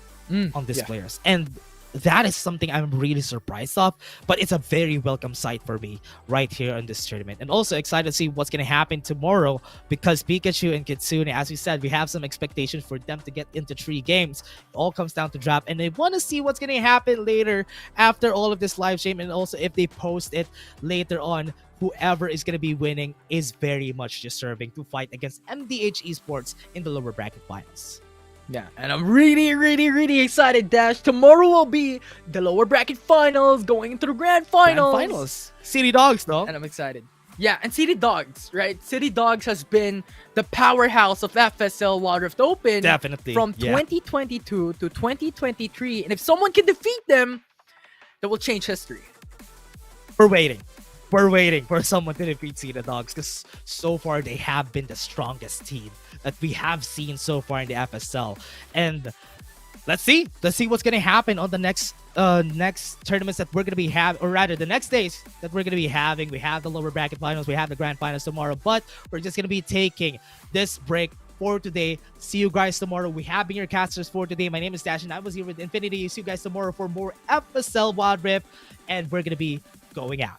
on these players. And that is something I'm really surprised of, but it's a very welcome sight for me right here on this tournament. And also excited to see what's going to happen tomorrow, because Pikachu and Kitsune, as we said, we have some expectations for them to get into 3 games. It all comes down to draft, and I want to see what's going to happen later after all of this live stream, and also if they post it later on. Whoever is going to be winning is very much deserving to fight against MDH Esports in the lower bracket finals. Yeah, and I'm really excited, Dash. Tomorrow will be the lower bracket finals going into the grand finals. City Dogs, though. And I'm excited. Yeah, and City Dogs, right? City Dogs has been the powerhouse of FSL Wild Rift Open Definitely. from 2022 to 2023. And if someone can defeat them, that will change history. We're waiting. We're waiting for someone to defeat City Dogs, because so far they have been the strongest team that we have seen so far in the FSL. And let's see what's gonna happen on the next tournaments that we're gonna be having, or rather the next days that we're gonna be having. We have the lower bracket finals, we have the grand finals tomorrow, but we're just gonna be taking this break for today. See you guys tomorrow. We have been your casters for today. My name is Dash, and I was here with Infinity. See you guys tomorrow for more FSL Wild Rift, and we're gonna be going out.